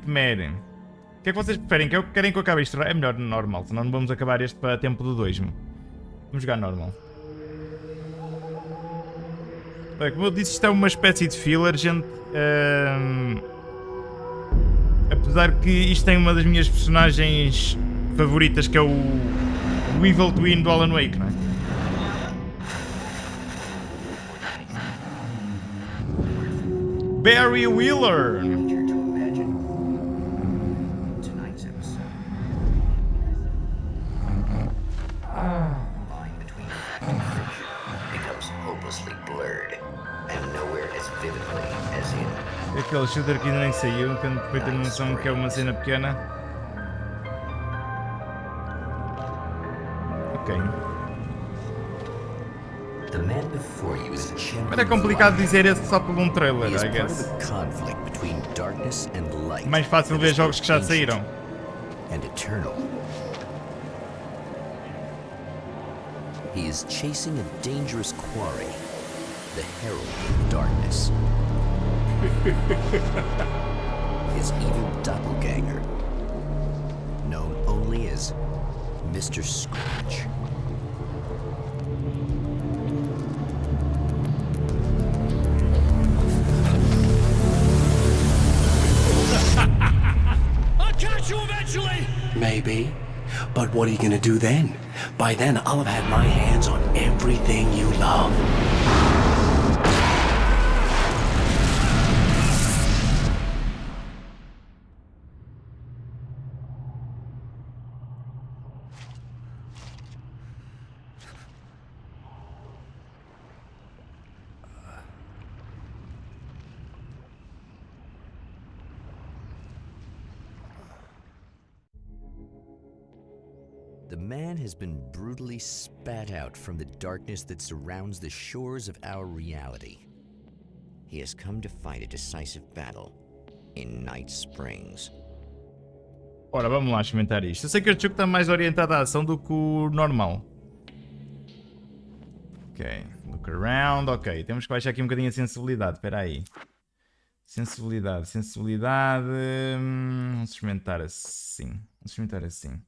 Nightmare. O que é que vocês preferem? Querem que eu acabe isto? É melhor normal, senão não vamos acabar este para tempo do 2. Vamos jogar normal. Bem, como eu disse, isto é uma espécie de filler, gente. Apesar que isto tem uma das minhas personagens favoritas, que é o Evil Twin do Alan Wake, não é? Barry Wheeler! Aquele shooter que ainda nem saiu, que depois tem noção que é uma cena pequena. Ok. Mas é complicado dizer esse só por um trailer, I guess. Mais fácil ver jogos que já saíram. He is chasing a dangerous quarry, the Herald of Darkness. His evil doppelganger, known only as Mr. Scratch. I'll catch you eventually! Maybe. But what are you gonna do then? By then, I'll have had my hands on everything you love. The man has been brutally spat out from the darkness that surrounds the shores of our reality. He has come to fight a decisive battle in Night Springs. Ora, vamos lá experimentar isto. Eu sei que este jogo está mais orientado à ação do que o normal. Ok, look around, ok. Temos que baixar aqui um bocadinho a sensibilidade, espera aí. Sensibilidade. Vamos experimentar assim.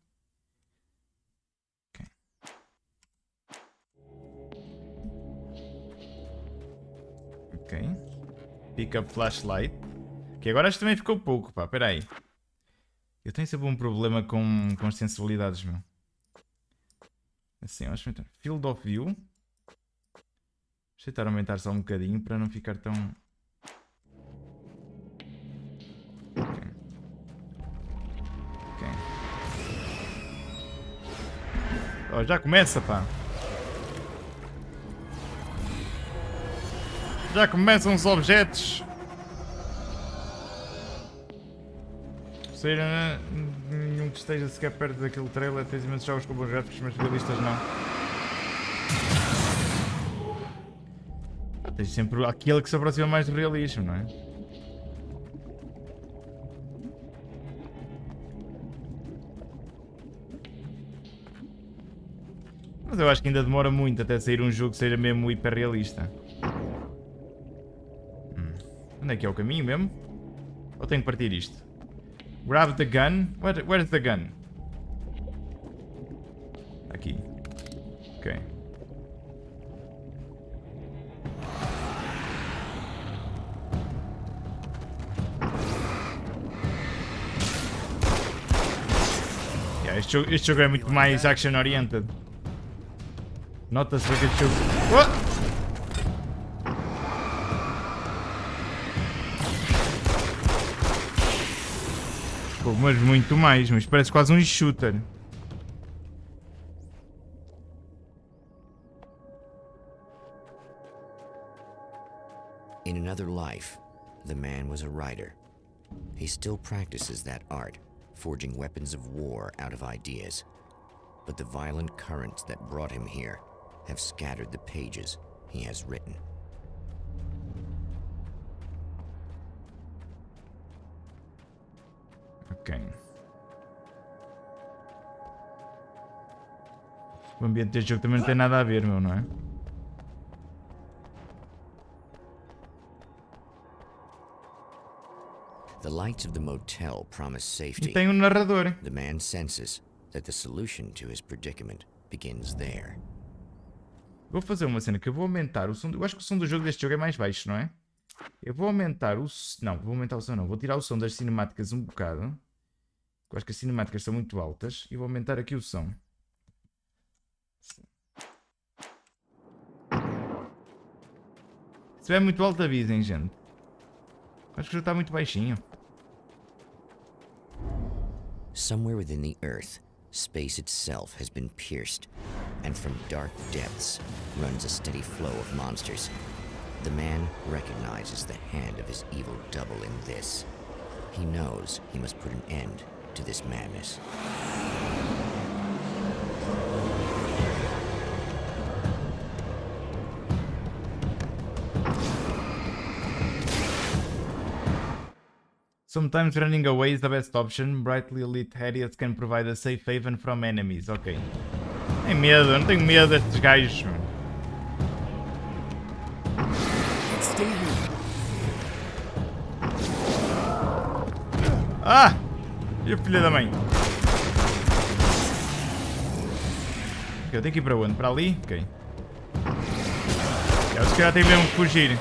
Ok. Pick up flashlight. Ok, agora este também ficou pouco, pá, espera aí. Eu tenho sempre um problema com as sensibilidades, meu. Assim, vamos experimentar. Field of view. Vou tentar aumentar só um bocadinho para não ficar tão... Ok. Oh, já começa, pá. Já começam os objetos. Ou seja, nenhum que esteja sequer perto daquele trailer. Tens imensos jogos com bons gráficos, mas realistas não. Tens sempre aquele que se aproxima mais do realismo, não é? Mas eu acho que ainda demora muito até sair um jogo que seja mesmo hiperrealista. Onde é que é o caminho mesmo? Ou tenho que partir isto? Grab the gun. Where's the gun? Aqui. Ok. Yeah, este jogo é muito mais action-oriented. Nota-se que este jogo... Oh! Mas muito mais, mas parece quase um shooter. In another life, the man was a writer. He still practices that art, forging weapons of war out of ideas. But the violent currents that brought him here have scattered the pages he has written. Ok. O ambiente deste jogo também não tem nada a ver, meu, não é? The The lights of the motel promise E safety. tem um narrador. The man senses that the solution to his predicament begins there. Vou fazer uma cena que eu vou aumentar o som. Eu acho que o som do jogo deste jogo é mais baixo, não é? Eu vou aumentar o... Não, vou aumentar o som não. Vou tirar o som das cinemáticas um bocado. Eu acho que as cinemáticas são muito altas. E vou aumentar aqui o som. Se estiver muito alto, avisem, gente. Acho que já está muito baixinho. Somewhere within the earth, space itself has been pierced, and from dark depths runs a steady flow of monsters. The man recognizes the hand of his evil double in this. He knows he must put an end to this madness. Sometimes running away is the best option. Brightly lit areas can provide a safe haven from enemies. Ok. Tem medo, eu não tenho medo destes gajos. Ah! E a filha da mãe? Ok, eu tenho que ir para onde? Para ali? Ok. Eu se calhar tenho mesmo que fugir.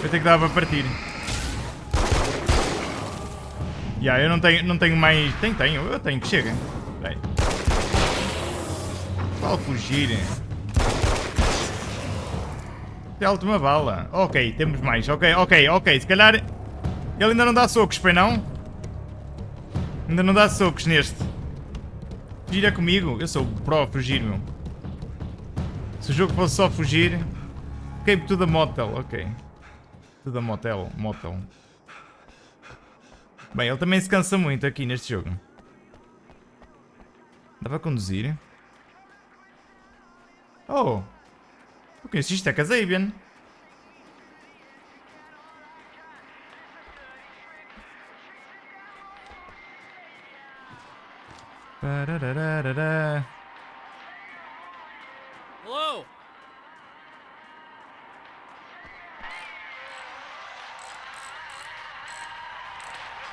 Eu tenho que dar para partir. Eu não tenho mais... Tenho. Eu tenho que chega. Peraí. Qual fugir? Tem a última bala. Ok, temos mais. Ok. Se calhar... Ele ainda não dá socos, foi não? Ainda não dá socos neste. Fugir é comigo. Eu sou pro fugir, meu. Se o jogo fosse só fugir... Escape to the motel. Ok. To the motel. Bem, ele também se cansa muito aqui neste jogo. Dá para conduzir? Oh! Eu conheço isto, é Kazabian. Hello.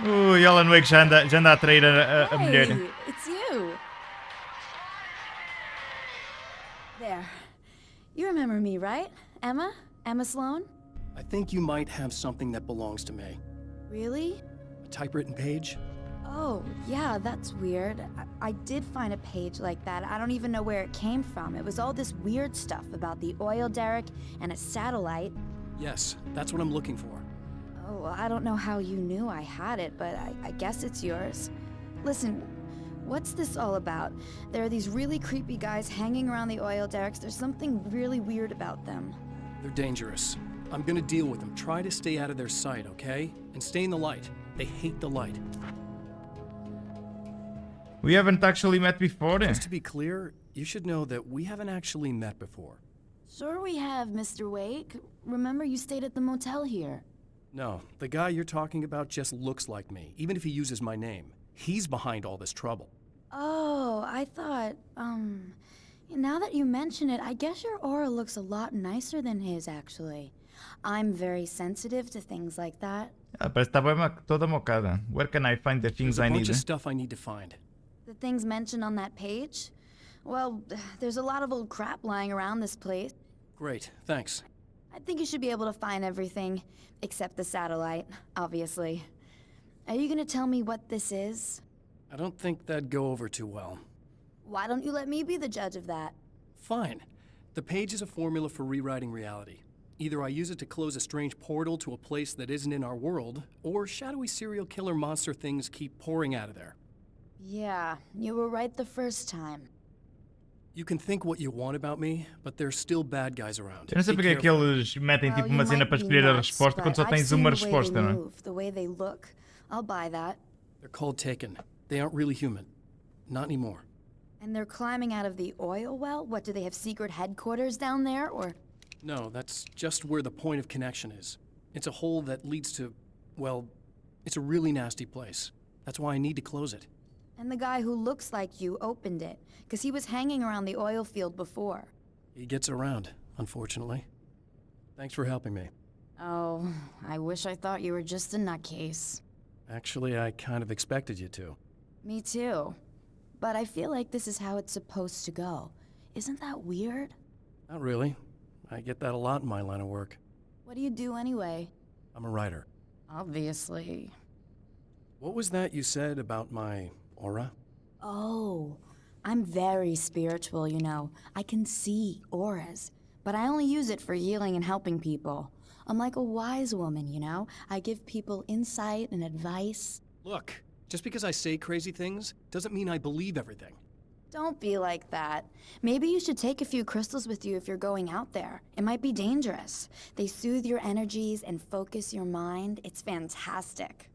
Ui, Alan Wake já anda a trair a mulher. Hey, it's you. There. You remember me, right? Emma? Emma Sloan? I think you might have something that belongs to me. Really? A typewritten page? Oh, yeah, that's weird. I did find a page like that. I don't even know where it came from. It was all this weird stuff about the oil derrick and a satellite. Yes, that's what I'm looking for. Oh, well, I don't know how you knew I had it, but I guess it's yours. Listen, what's this all about? There are these really creepy guys hanging around the oil derricks. There's something really weird about them. They're dangerous. I'm gonna deal with them. Try to stay out of their sight, okay? And stay in the light. They hate the light. We haven't actually met before. Just to be clear, you should know that we haven't actually met before. Sure we have, Mr. Wake. Remember you stayed at the motel here. No, the guy you're talking about just looks like me, even if he uses my name. He's behind all this trouble. Oh, I thought, now that you mention it, I guess your aura looks a lot nicer than his, actually. I'm very sensitive to things like that. Parece que está toda mocada. Where can I find the things There's a I bunch need? of stuff I need to find. The things mentioned on that page? Well, there's a lot of old crap lying around this place. Great, thanks. I think you should be able to find everything, except the satellite, obviously. Are you gonna tell me what this is? I don't think that'd go over too well. Why don't you let me be the judge of that? Fine. The page is a formula for rewriting reality. Either I use it to close a strange portal to a place that isn't in our world, or shadowy serial killer monster things keep pouring out of there. Yeah, you were right the first time. You can think what you want about me, but there's still bad guys around. Eu não sei porque é que eles metem tipo uma cena para escolher a resposta quando só tens uma resposta, não é? The way they look, I'll buy that. They're called Taken. They aren't really human. Not anymore. And they're climbing out of the oil well? What, do they have secret headquarters down there, or? No, that's just where the point of connection is. It's a hole that leads to, well, it's a really nasty place. That's why I need to close it. And the guy who looks like you opened it, because he was hanging around the oil field before. He gets around, unfortunately. Thanks for helping me. Oh, I wish I thought you were just a nutcase. Actually, I kind of expected you to. Me too. But I feel like this is how it's supposed to go. Isn't that weird? Not really. I get that a lot in my line of work. What do you do anyway? I'm a writer. Obviously. What was that you said about my aura? Oh, I'm very spiritual, you know. I can see auras, but I only use it for healing and helping people. I'm like a wise woman, you know? I give people insight and advice. Look, just because I say crazy things doesn't mean I believe everything. Don't be like that. Maybe you should take a few crystals with you if you're going out there. It might be dangerous. They soothe your energies and focus your mind. It's fantastic.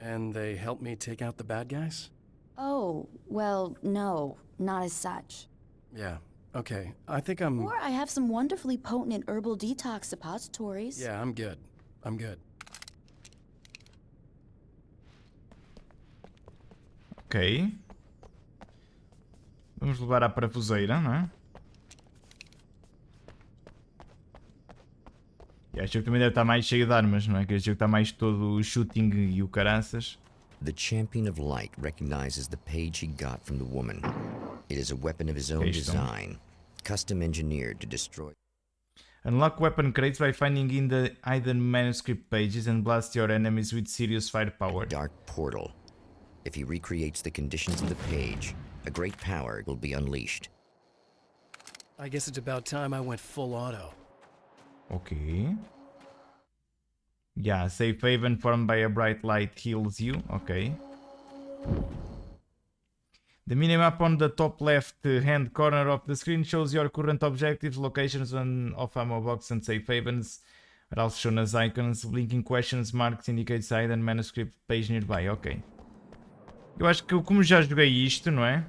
And they help me take out the bad guys? Oh, well, no, not as such. Yeah, okay. I think I'm... Or I have some wonderfully potent herbal detox suppositories. Yeah, I'm good. I'm good. Ok. Vamos levar à parafuseira, não é? E acho que também deve estar mais cheio de armas, não é? Que este jogo está mais todo o shooting e o caraças. The champion of light recognizes the page he got from the woman. It is a weapon of his own design, custom engineered to destroy. Unlock weapon crates by finding in the hidden manuscript pages and blast your enemies with serious firepower. Dark portal. If he recreates the conditions of the page, a great power will be unleashed. I guess it's about time I went full auto. Ok. Yeah, safe haven formed by a bright light heals you. Ok. The minimap on the top left hand corner of the screen shows your current objectives, locations of ammo box and safe havens are also shown as icons. Blinking questions marks indicates hidden manuscript page nearby. Ok. Eu acho que eu, como já joguei isto, não é?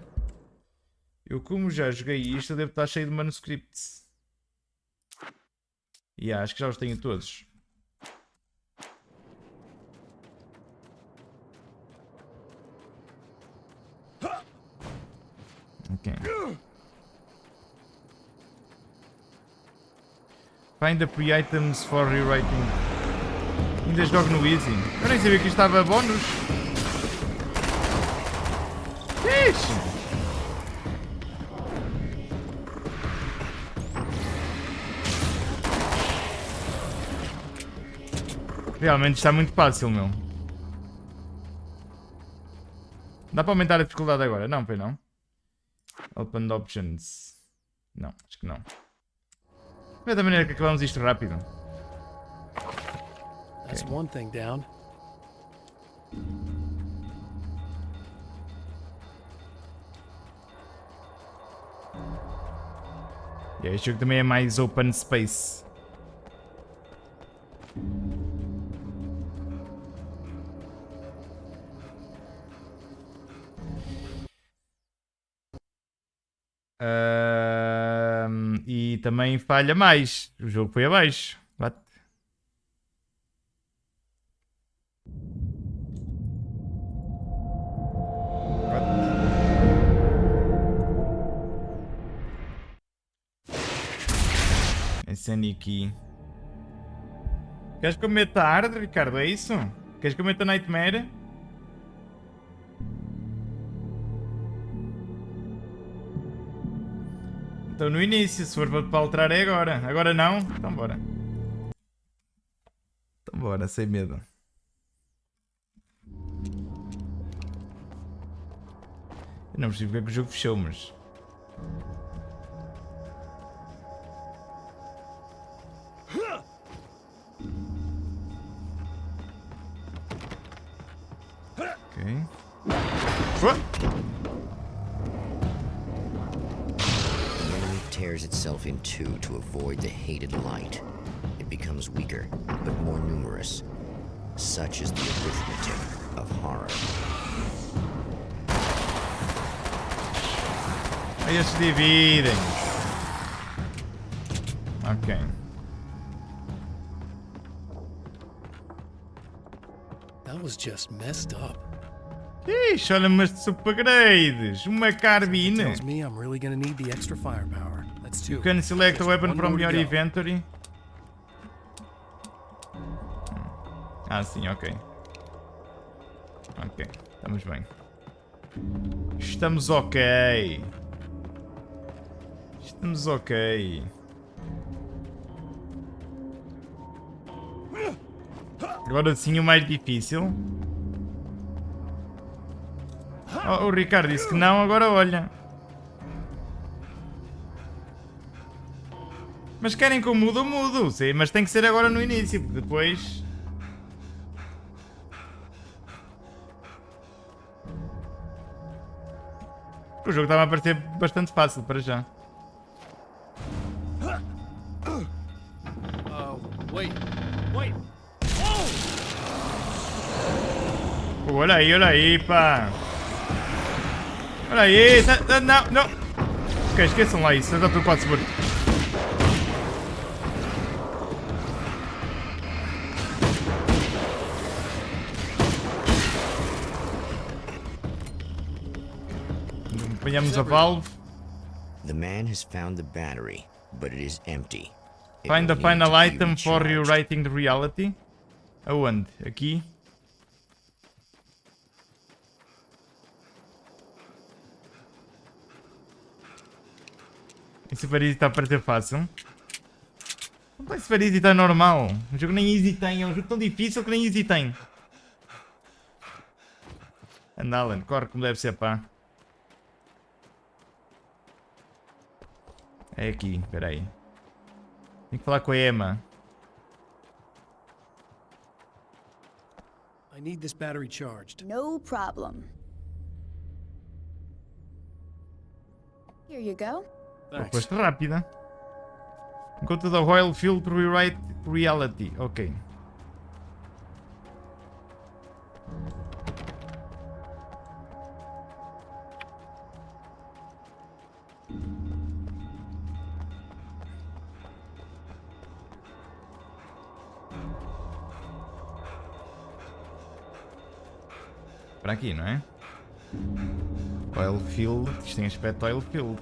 Eu devo estar cheio de manuscripts. E acho que já os tenho todos. Ok. Find the free items for rewriting. Ainda jogo no easy. Eu nem sabia que isto estava bónus. Ixi. Realmente está muito fácil, meu. Dá para aumentar a dificuldade agora? Não, foi não. Open options. Não, acho que não. É da maneira que acabamos isto rápido. That's one thing down. E este jogo também é mais open space. E também falha mais. O jogo foi abaixo. What? Esse aqui. Queres que eu meta hard, Ricardo? É isso? Queres que eu meta Nightmare? Então no início, se for para alterar é agora. Agora não? Então bora. Então bora, sem medo. Eu não percebo porque é que o jogo fechou, mas... Ok. Tears itself in two to avoid the hated light. It becomes weaker, but more numerous. Such is the arithmetic of horror. Eles se dividem. Ok. That was just messed up. Ixi, olha umas upgrades. Uma carbine. Tells me I'm really gonna need the extra firepower. Let's do. You can select a Just weapon one from more to your go. inventory. Ah, sim, ok. Ok, estamos bem. Estamos ok. Estamos ok. Agora sim o mais difícil. Oh, o Ricardo disse que não, agora olha. Mas querem que eu mude, eu mudo. Sim, mas tem que ser agora no início, porque depois... O jogo estava a parecer bastante fácil para já. Wait. Oh, olha aí, pá. Olha aí, não. Ok, esqueçam lá isso, já estou quase morto. Apanhamos a valve. The man has found the battery, but it is empty. It Find the will need final to be item for recharged. rewriting the reality. Aonde? Aqui? Esse Super Easy está a parecer fácil. Não, esse Super Easy está normal. O jogo nem Easy tem. É um jogo tão difícil que nem Easy tem. Anda, Alan, corre como deve ser, pá. É aqui, espera aí. Tenho que falar com a Emma. I need this battery charged. No problem. Here you go. Thanks. Foste rápida. Go to the oil field to rewrite reality. Ok. Para aqui, não é? Oil field. Isto tem aspecto oil field.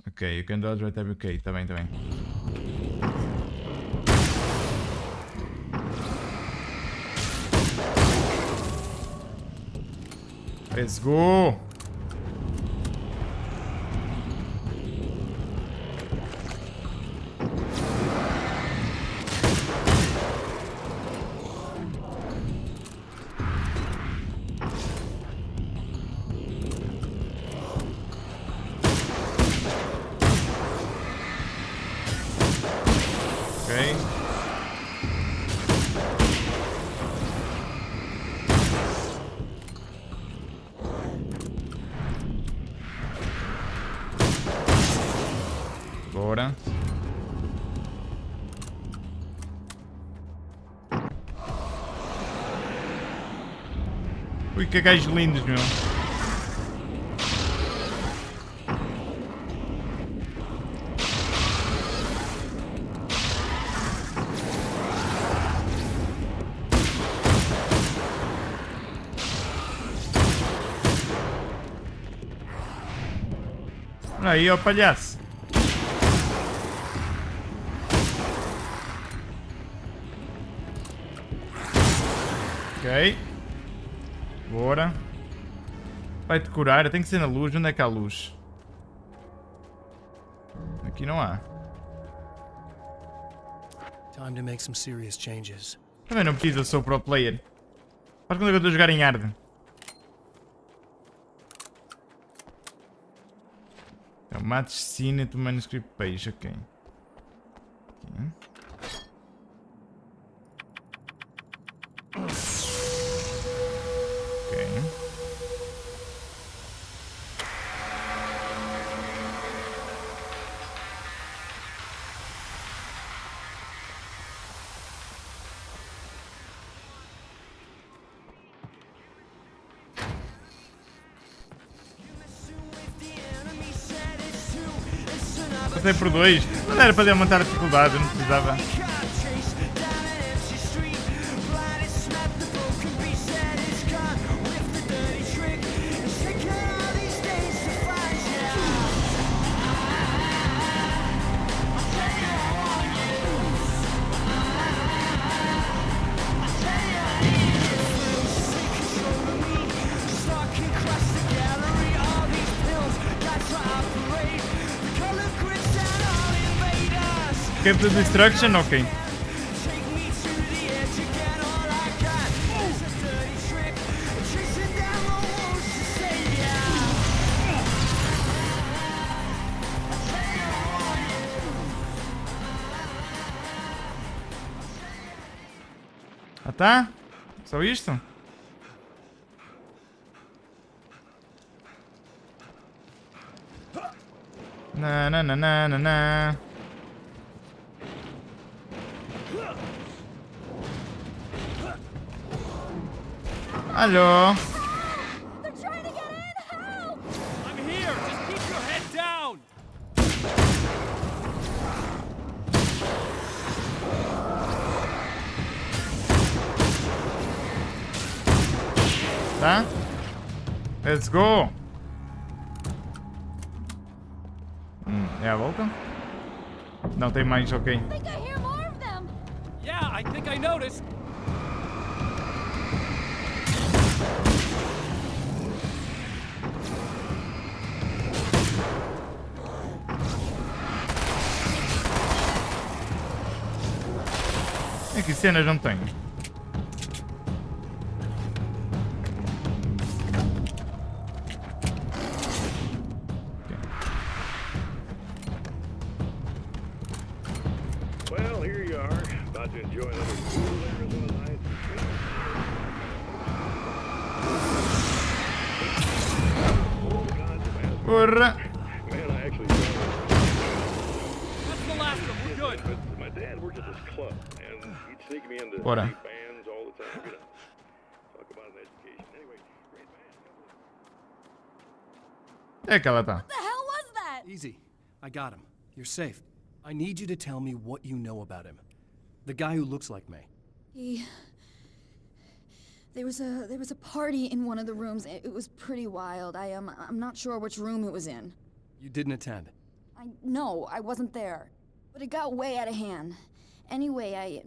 Ok, you can dodge whatever. Ok, tá bem, tá bem. Let's go! Ok. Bora. Ui, que gajos lindos, meu. Olha aí, ó, palhaço. Ok. Bora. Vai-te curar. Tem que ser na luz. Onde é que há luz? Aqui não há. Time to make some serious changes. Também não precisa, sou pro player. Faz quando é que eu estou a jogar em hard. Então, match scene to manuscript page. Ok. Aqui. Ok. Passei por dois. Não era para aumentar a dificuldade, eu não precisava. Escape the destruction? Ok. Ah tá? Só isto? Na na na na na na. Alô? They're trying to get in! Help! I'm here! Just keep your head down! Tá? Let's go! É a volta? Não tem mais, ok. I think I hear more of them! Yeah, I think I noticed! É que cenas não tem. Well, here you are, about to enjoy another cool Arizona night. All kinds of ass. Porra! Man, I actually That's the last one, we're good! but my dad worked at this club, and he'd sneak me into Bora. state bands all the time, you know. Talk about an education. Anyway, great band. É que ela tá. What the hell was that? Easy. I got him. You're safe. I need you to tell me what you know about him. The guy who looks like me. There was a party in one of the rooms. It was pretty wild. I'm not sure which room it was in. You didn't attend. No, I wasn't there. But it got way out of hand. Anyway,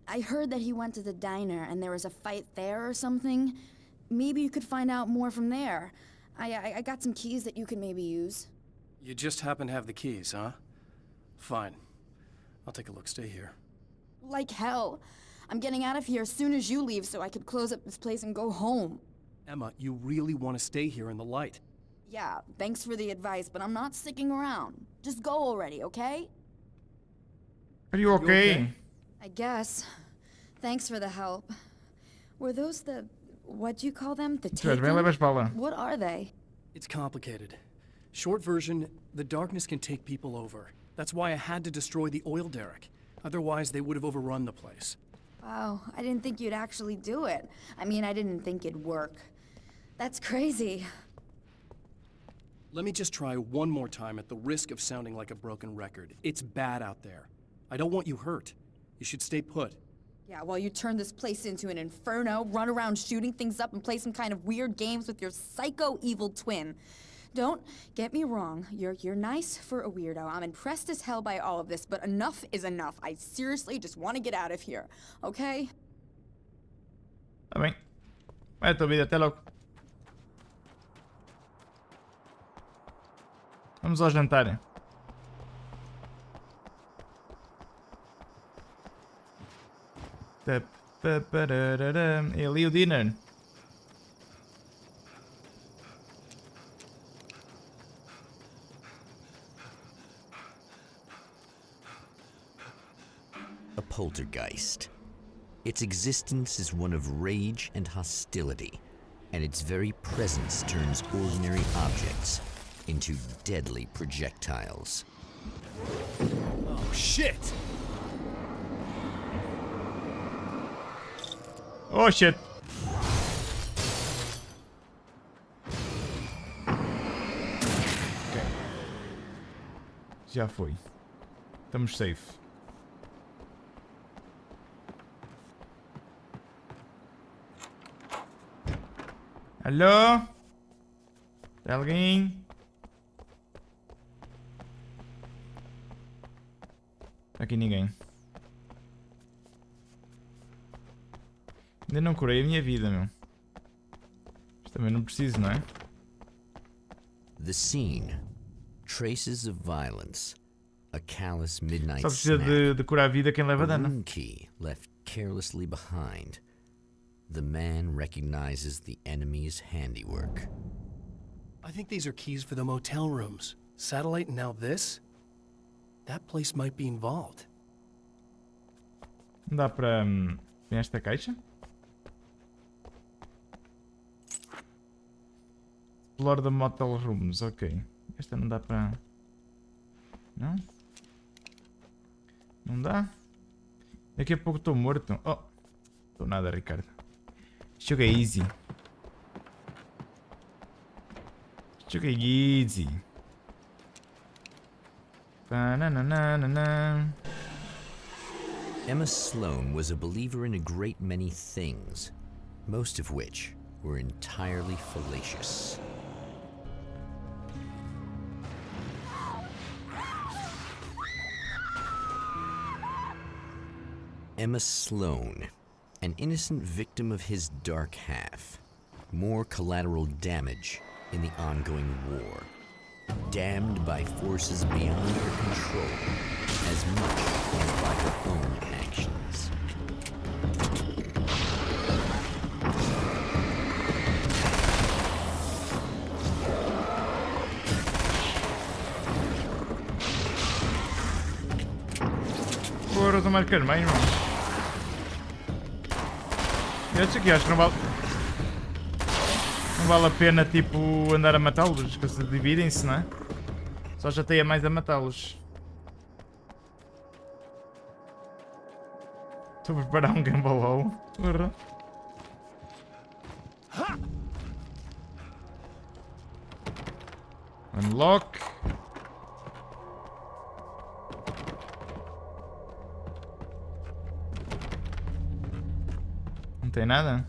I heard that he went to the diner and there was a fight there or something. Maybe you could find out more from there. I got some keys that you could maybe use. You just happen to have the keys, huh? Fine. I'll take a look. Stay here. Like hell. I'm getting out of here as soon as you leave so I could close up this place and go home. Emma, you really want to stay here in the light. Yeah, thanks for the advice, but I'm not sticking around. Just go already, okay? Are you okay? okay? I guess. Thanks for the help. Were those the... what'd you call them? The Tu és bem, taken? levas bala. What are they? It's complicated. Short version, the darkness can take people over. That's why I had to destroy the oil derrick. Otherwise, they would have overrun the place. Wow, I didn't think you'd actually do it. I mean, I didn't think it'd work. That's crazy. Let me just try one more time at the risk of sounding like a broken record. It's bad out there. I don't want you hurt. You should stay put. Yeah, while you turn this place into an inferno, run around shooting things up and play some kind of weird games with your psycho evil twin. Don't get me wrong, you're nice for a weirdo. I'm impressed as hell by all of this, but enough is enough. I seriously just want to get out of here, okay? Tá bem. Vai a tua vida, até logo. Vamos ao jantar. É ali o dinner. A poltergeist. Its existence is one of rage and hostility, and its very presence turns ordinary objects into deadly projectiles. Oh, shit! Oh shit. Ok. Já foi. Estamos safe. Alô? Tem alguém? Aqui ninguém. Ainda não curei a minha vida, meu. Mas também não preciso, não é? The scene. Traces of violence. A callous midnight Só precisa snap. de curar a vida quem leva A dano. room key left carelessly behind. The man recognizes the enemy's handiwork. I think these are keys for the motel rooms. Satellite and now this? That place might be involved. Não dá para esta caixa? Explore the motel rooms, ok. Esta não dá para... Não? Não dá? Daqui a pouco estou morto. Oh! Estou nada, Ricardo. Este jogo é easy. Este jogo é easy. Ba-na-na-na-na-na. Emma Sloan was a believer in a great many things, most of which were entirely fallacious. Emma Sloan, an innocent victim of his dark half. More collateral damage in the ongoing war. Damned by forces beyond her control, as much as by her own actions. Porra, estou mais carmei, irmão. Estes aqui acho que não vale... Não vale a pena, tipo, andar a matá-los, que se dividem-se, não é? Só já tenho mais a matá-los. Estou a preparar um gambalou. Porra. Unlock. Não tem nada?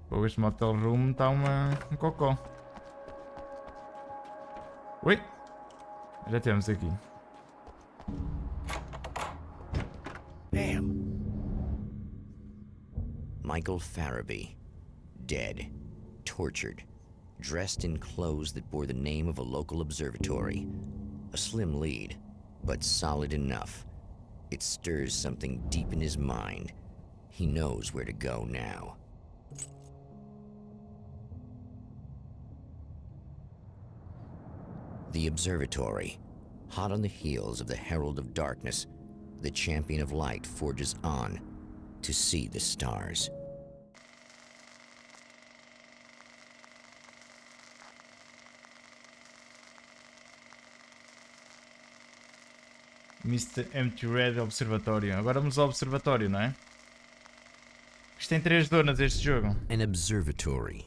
Pô, este motel room está um cocó. Ui! Já temos aqui. Michael Farabee, dead, tortured, dressed in clothes that bore the name of a local observatory. A slim lead, but solid enough. It stirs something deep in his mind. He knows where to go now. The observatory, hot on the heels of the Herald of Darkness, the champion of light forges on to see the stars. Mr. Empty Red Observatório. Agora vamos ao observatório, não é? Isto tem 3 donas este jogo. An observatory,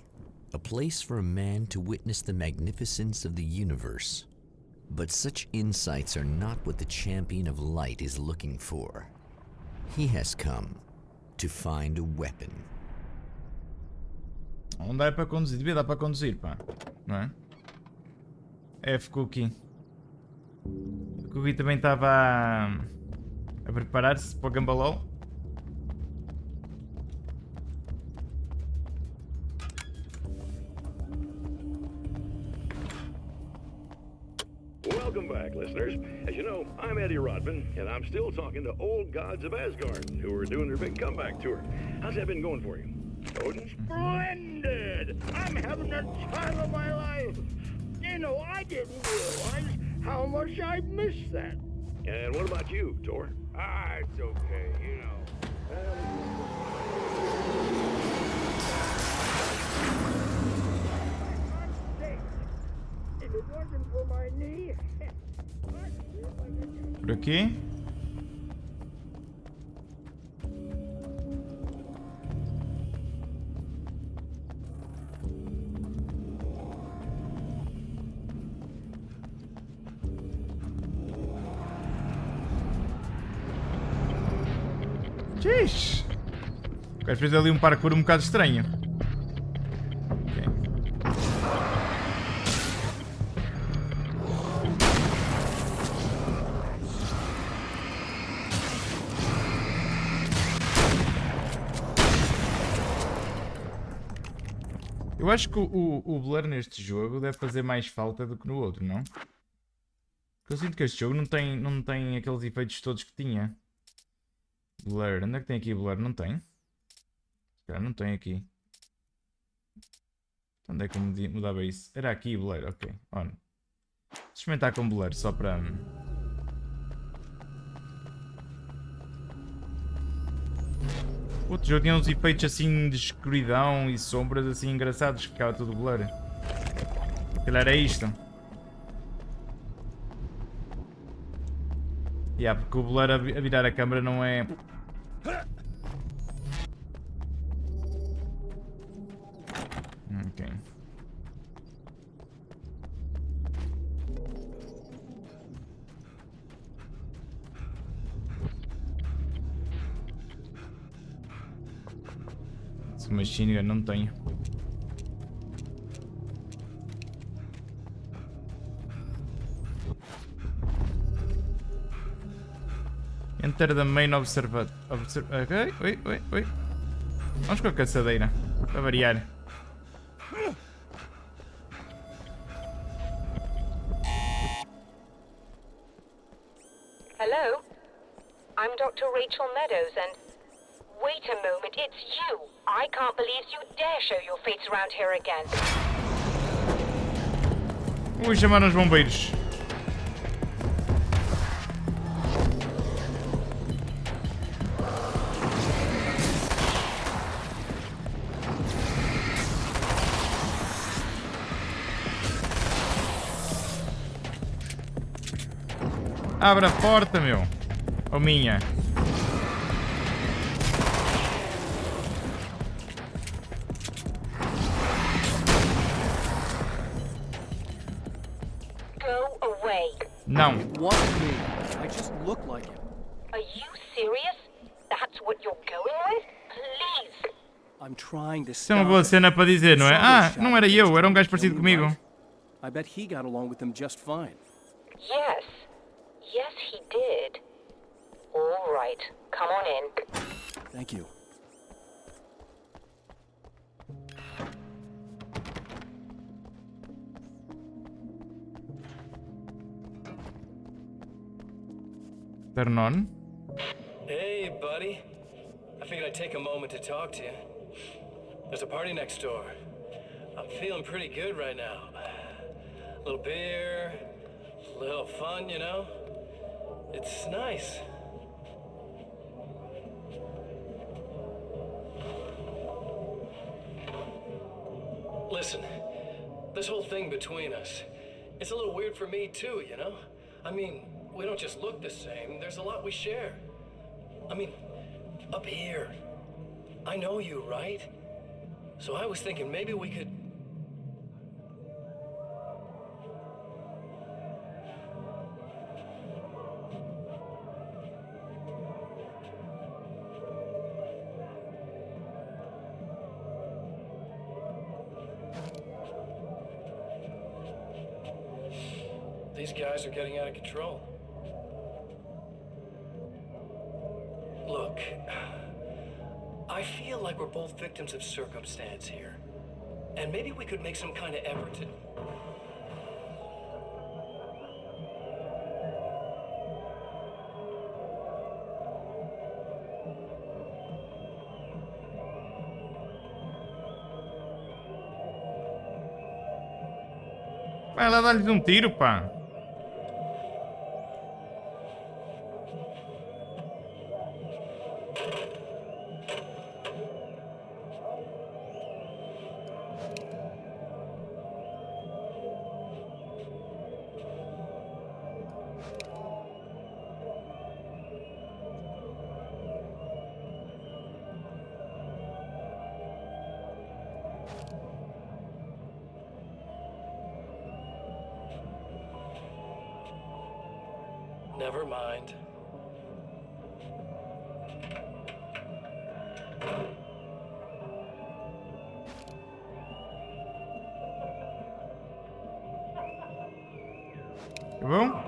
a place for a man to witness the magnificence of the universe. But such insights are not what the champion of light is looking for. He has come to find a weapon. Não dá para conduzir, devia dar para conduzir, pá. Não é? F Cookie. O Cookie também estava a preparar-se para o Gambalol. Welcome back, listeners. As you know, I'm Eddie Rodman, and I'm still talking to old gods of Asgard, who are doing their big comeback tour. How's that been going for you? Odin? Splendid! I'm having the time of my life. You know, I didn't realize how much I missed that. And what about you, Tor? Ah, it's okay, you know. If it wasn't for my knee, I'd feel like a Por aqui. Xiii. O gajo fez ali um parkour um bocado estranho. Ok. Eu acho que o blur neste jogo deve fazer mais falta do que no outro, não? Eu sinto que este jogo não tem aqueles efeitos todos que tinha. Blur. Onde é que tem aqui blur? Não tem? Se calhar não tem aqui. Onde é que eu mudava isso? Era aqui blur, ok. On. Vou experimentar com blur só para... O outro jogo tinha uns efeitos assim de escuridão e sombras assim engraçados que ficava tudo blur. Se calhar é isto. Porque o blur a virar a câmera não é... Ok. Machine gun não tenho. Enter the main observatory. Ok, oi. Vamos com a caçadeira. Para variar. Hello? I'm Dr. Rachel Meadows and... Wait a moment, it's you! I can't believe you dare show your face around here again. Ui, chamaram os bombeiros. Abre a porta, meu. Ou minha. Não. It wasn't me. I just look like him. Are you serious? That's what you're going with? Please. I'm trying to Isso é uma stop boa it. cena para dizer, não é? Ah, não era eu, era um gajo parecido comigo. I bet he got along with them just fine. Yes. Yes, he did. All right. Come on in. Thank you. Turn on. Hey, buddy. I figured I'd take a moment to talk to you. There's a party next door. I'm feeling pretty good right now. A little beer, a little fun, you know? It's nice. Listen, this whole thing between us, it's a little weird for me too, you know? I mean, we don't just look the same, there's a lot we share. I mean, up here, I know you, right? So I was thinking maybe we could... These guys are getting out of control. Look, I feel like we're both victims of circumstance here. And maybe we could make some kind of effort to... Vai lá dar-lhes um tiro, pá. Never mind. Tá bom?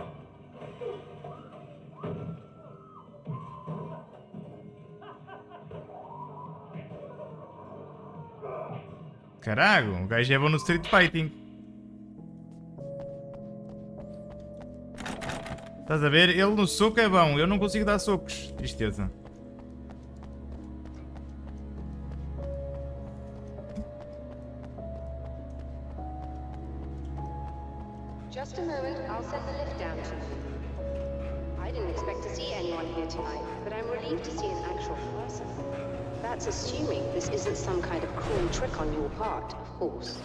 Caraca, o gajo é bom no Street Fighting. Estás a ver? Ele no soco é bom. Eu não consigo dar socos. Tristeza. Just a moment, I'll send the lift down to you. I didn't expect to see anyone here tonight, but I'm relieved to see an actual person. That's assuming this isn't some kind of cruel trick on your part, of course.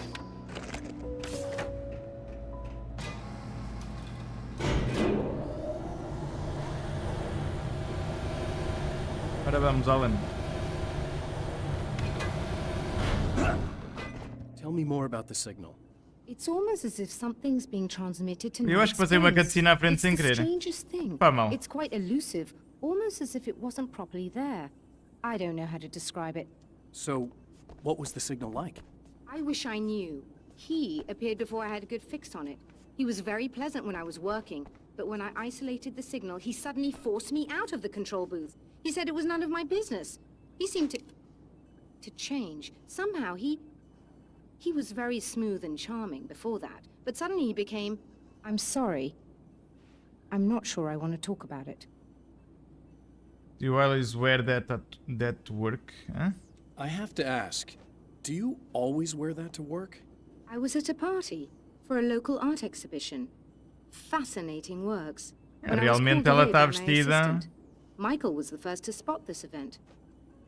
Ora vamos, Alan. Tell me more about the signal. It's almost as if something's being transmitted to Eu acho que passei uma cutscene à frente sem querer. Strangest thing. Pá, mal. It's quite elusive, almost as if it wasn't properly there. I don't know how to describe it. So, what was the signal like? I wish I knew. He appeared before I had a good fix on it. He was very pleasant when I was working, but when I isolated the signal, he suddenly forced me out of the control booth. He said it was none of my business. He seemed to change. Somehow he was very smooth and charming before that, but suddenly he became, I'm sorry. I'm not sure I want to talk about it. Do you always wear that to work? Huh? I have to ask, do you always wear that to work? I was at a party for a local art exhibition. Fascinating works. When I was Realmente called ela away está by my vestida. assistant, Michael was the first to spot this event.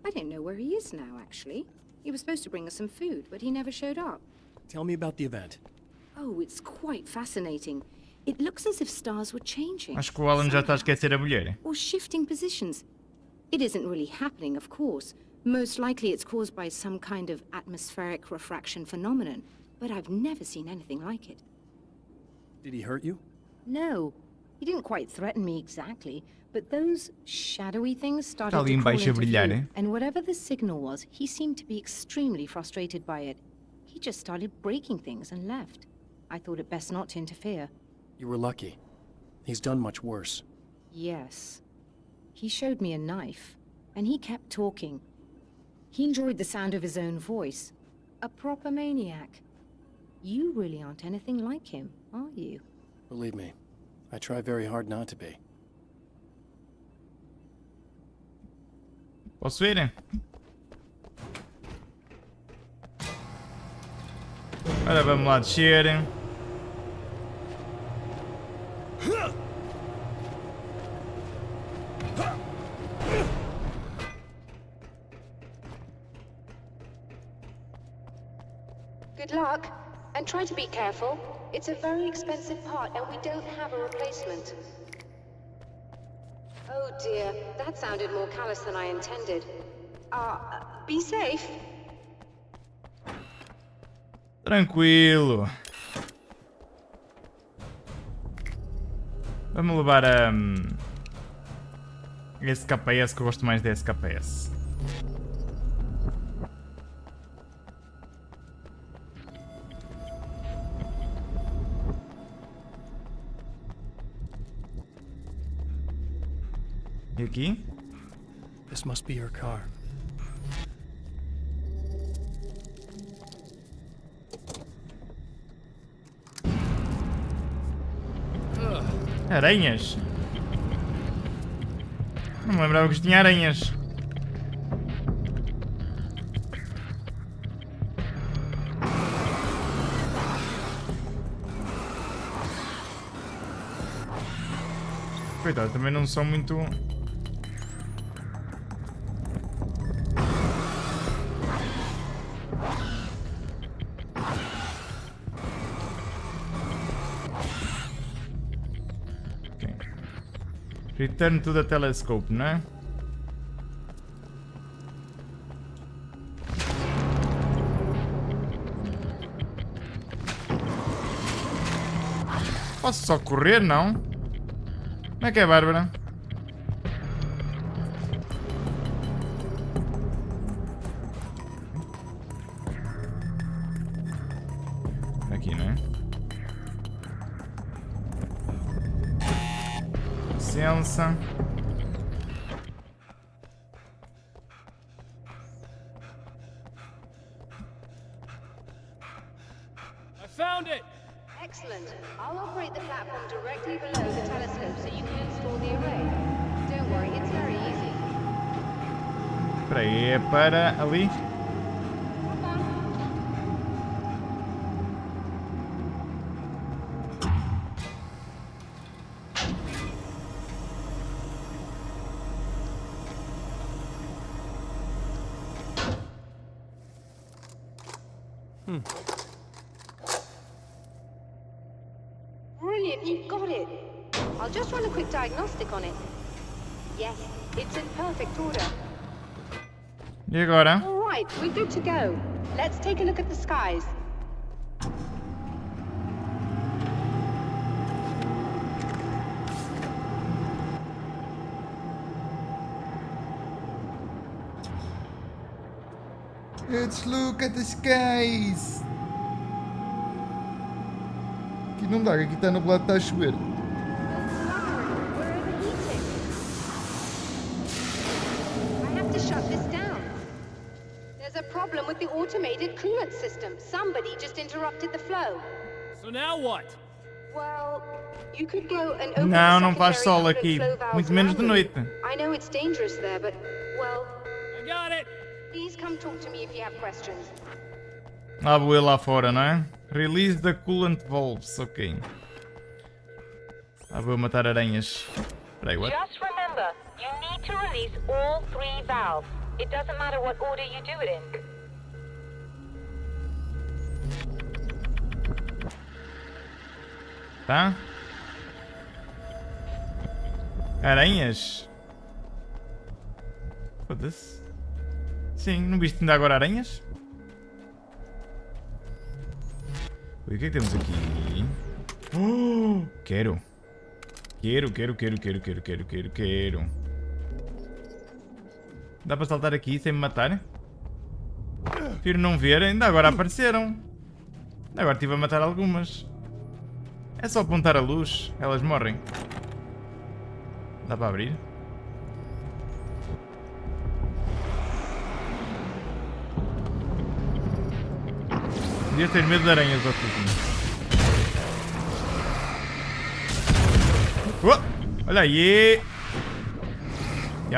I don't know where he is now, actually. He was supposed to bring us some food, but he never showed up. Tell me about the event. Oh, it's quite fascinating. It looks as if stars were changing. Acho que o Alan já está a esquecer a mulher. Or shifting positions. It isn't really happening, of course. Most likely it's caused by some kind of atmospheric refraction phenomenon, but I've never seen anything like it. Did he hurt you? No, he didn't quite threaten me exactly, but those shadowy things started Está ali to crawl embaixo a into brilhar, view, and whatever the signal was, he seemed to be extremely frustrated by it. He just started breaking things and left. I thought it best not to interfere. You were lucky. He's done much worse. Yes. He showed me a knife, and he kept talking. He enjoyed the sound of his own voice. A proper maniac. You really aren't anything like him, are you? Believe me, I try very hard not to be. Posso ir? Ora, vamos lá descer. Good luck, and try to be careful. It's a very expensive part, and we don't have a replacement. Oh dear, that sounded more callous than I intended. Be safe. Tranquilo. Vamos levar a SKS, que eu gosto mais da SKS. E aqui? This must be your car. Aranhas? Não me lembrava que tinha aranhas. Coitado, também não são muito... Return to the telescope, não é? Posso só correr, não? Como é que é, Bárbara? Aqui, não é? Licença. I found it! Excellent. I'll operate the platform directly below the telescope so you can install the array. Don't worry, it's very easy. Espera aí, é para ali? Come on. Brilliant, you got it. I'll just run a quick diagnostic on it. Yes, it's in perfect order. E agora? All right, we're good to go. Let's take a look at the skies. Let's look at the skies. Aqui não dá, aqui está nublado, está a chover. We're overheating. I have to shut this down. There's a problem with the automated coolant system. Somebody just interrupted the flow. So now what? Well, you could go and open Não, the não faz sol secondary aqui. coolant flow valves Muito menos de manually. noite. I know it's dangerous there, but, well, I got it. please come talk to me if you have questions. Lá vou eu lá fora, não é? Release the coolant valves, ok. Lá vou eu matar aranhas. Espera aí, what? Just remember, you need to release all 3 valves. It doesn't matter what order you do it in. Tá? Aranhas? Foda-se. Sim, não viste ainda agora aranhas? Ui, o que é que temos aqui? Oh, quero. Quero. Dá para saltar aqui sem me matar? Prefiro não ver, ainda agora apareceram. Agora estive a matar algumas. É só apontar a luz, elas morrem. Dá para abrir? Podia ter medo de aranhas, ó Tutinho. Olha aí!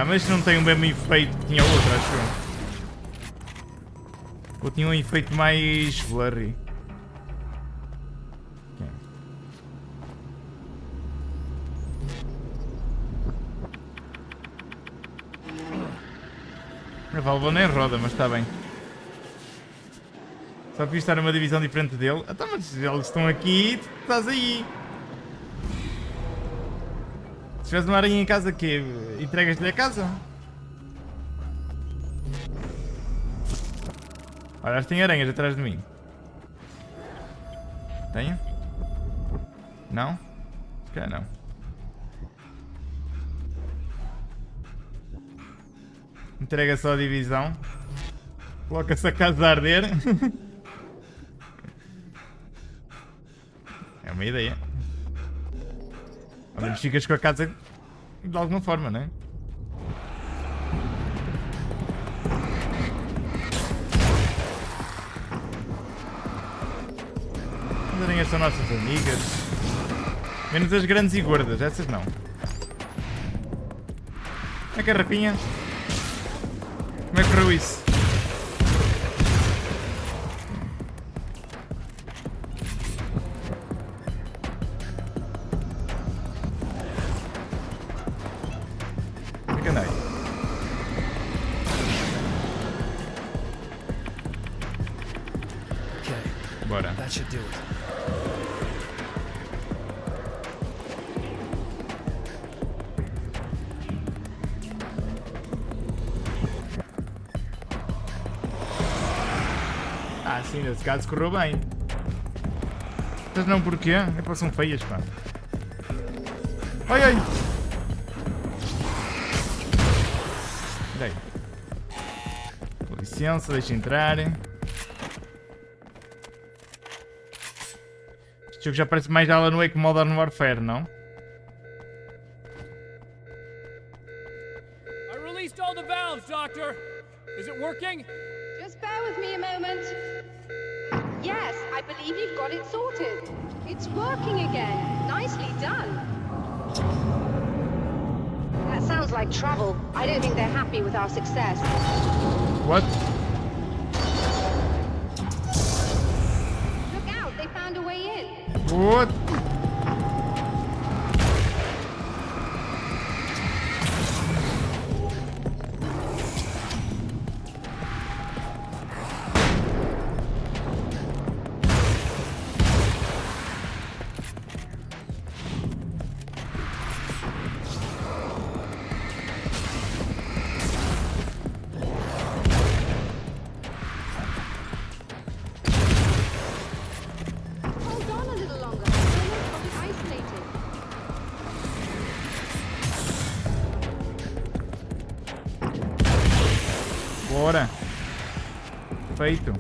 Mas não tem o mesmo efeito que tinha o outro, acho eu. Ou tinha um efeito mais blurry. A válvula nem roda, mas está bem. Só que estar numa divisão diferente dele. Então, mas eles estão aqui, tu estás aí. Se tivesse uma aranha em casa, que entregas-lhe a casa? Olha, acho que tem aranhas atrás de mim. Tenho? Não? Se calhar não. Entrega só a divisão. Coloca-se a casa a arder. É uma ideia. Ao menos ficas com a casa de alguma forma, não é? As aranhas são nossas amigas. Menos as grandes e gordas, essas não. A garrafinha. Como é que correu isso? Onde que andei? Bora. That should do it. Ah, sim, nesse caso correu bem. Mas não porquê? É porque são feias, pá. Ai, ai! Peraí. Com licença, deixa entrar. Este jogo já parece mais Alan Wake Modern Warfare, não? I released all the valves, Doctor. Is it working? Just bear with me a moment. Yes, I I believe you've got it sorted. It's working again. Nicely done. That sounds like trouble. I don't think they're happy with our success. What? Look out, they found a way in. What? Hold on a little longer. We're not fully isolated. Bora. Feito.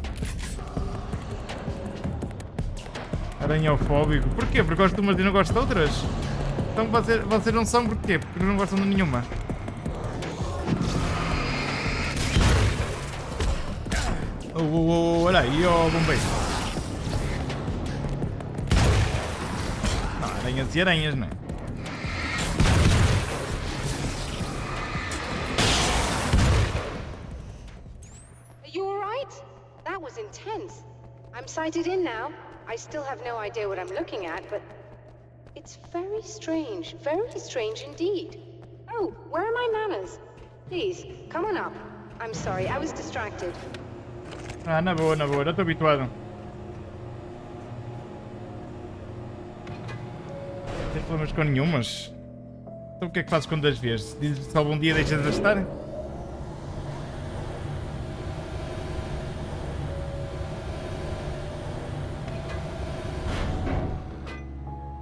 Aranhofóbico. Porquê? Porque gosto de umas e não gosto de outras? Então vocês não são porquê? Porque não gostam de nenhuma. Olha aí, ó bombeiro. Não, aranhas e aranhas, não é? Are you alright? That was intense. I'm sighted in now. I still have no idea what I'm looking at, but it's very strange indeed. Oh, where are my manners? Please, come on up. I'm sorry, I was distracted. Ah, na boa, já estou habituado. Não tens problemas com nenhumas? Então o que é que fazes quando as vês? Dizes só bom dia e deixas de estar?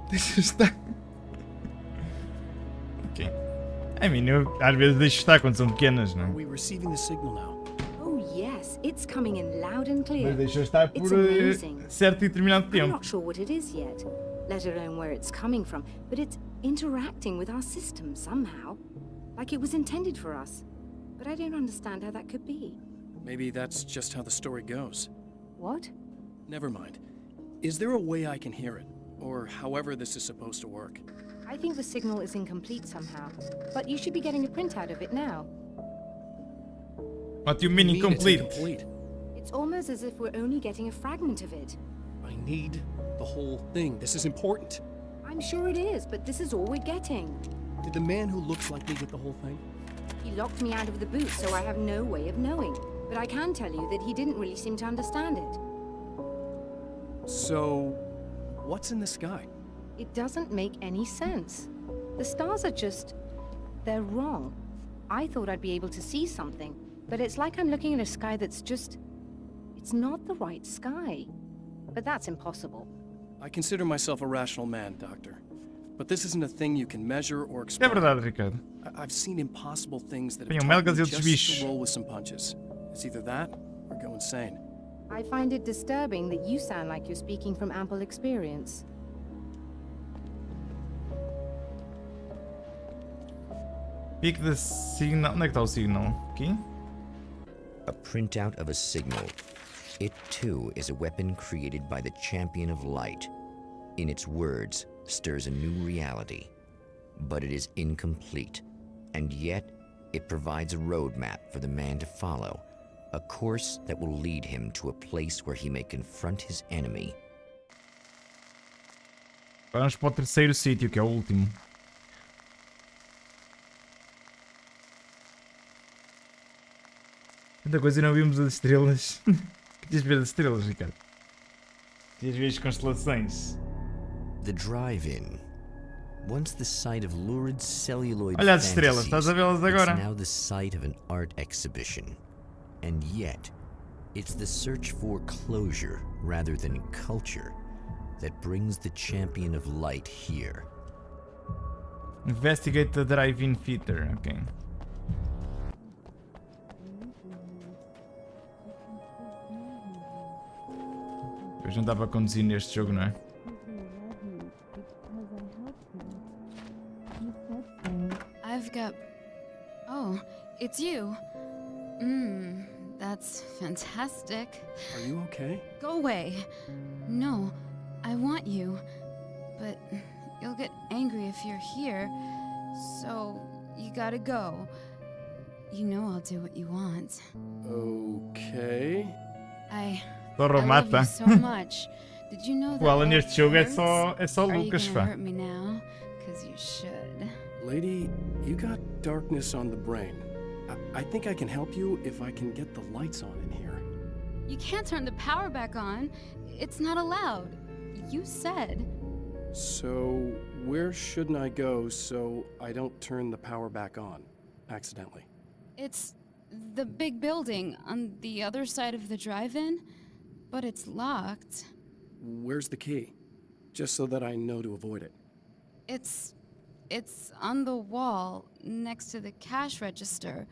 Deixa estar. Ok. I mean, eu às vezes deixo estar quando são pequenas, não é? Are we receiving the signal now? Oh yes, it's coming in loud and clear. Mas deixa estar por It's amazing. certo e determinado I'm tempo. not sure what it is yet, let alone where it's coming from, but it's interacting with our system somehow, like it was intended for us. But I don't understand how that could be. Maybe that's just how the story goes. What? Never mind. Is there a way I can hear it? Or however this is supposed to work? I think the signal is incomplete somehow, but you should be getting a printout of it now. What do you mean You mean it's incomplete? incomplete? It's almost as if we're only getting a fragment of it. I need the whole thing. This is important. I'm sure it is, but this is all we're getting. Did the man who looks like me get the whole thing? He locked me out of the booth, so I have no way of knowing. But I can tell you that he didn't really seem to understand it. So, what's in the sky? It doesn't make any sense. The stars are just... they're wrong. I thought I'd be able to see something, but it's like I'm looking at a sky that's just... it's not the right sky. But that's impossible. I consider myself a rational man, Doctor. But this isn't a thing you can measure or É explain. verdade, Ricardo. I've seen impossible things that have Apanham taught melgas me e outros just bichos. to roll with some punches. It's either that or go insane. I find it disturbing that you sound like you're speaking from ample experience. Pick the signal. Onde é que está o signal? Aqui? A printout of a signal. It too is a weapon created by the Champion of Light. In its words, stirs a new reality. But it is incomplete. And yet, it provides a roadmap for the man to follow. A course that will lead him to a place where he may confront his enemy. Vamos para o terceiro sítio, que é o último. Tanta coisa e não vimos as estrelas. Querias ver as estrelas, Ricardo? Querias ver as constelações? The drive-in. Once the site of lurid celluloid Olha as estrelas, estás a vê-las agora? it's now the site of an art exhibition. And yet, it's the search for closure rather than culture that brings the Champion of Light here. Investigate the drive-in theater, ok. Depois não dá para conduzir neste jogo, não é? I've got... Oh, it's you. That's That's fantastic. Are you okay? Go away. No, I want you. But you'll get angry if you're here. So you gotta go. You know I'll do what you want. Okay. I Torro love mata. you so much. Did you know that O Alan love neste jogo é hurts? só Are you Lucas, gonna fã. hurt me now? 'Cause you should. Lady, you got darkness on the brain. I think I can help you if I can get the lights on in here. You can't turn the power back on. It's not allowed. You said. So, where shouldn't I go so I don't turn the power back on accidentally? It's the big building on the other side of the drive-in, but it's locked. Where's the key? Just so that I know to avoid it. It's on the wall next to the cash register.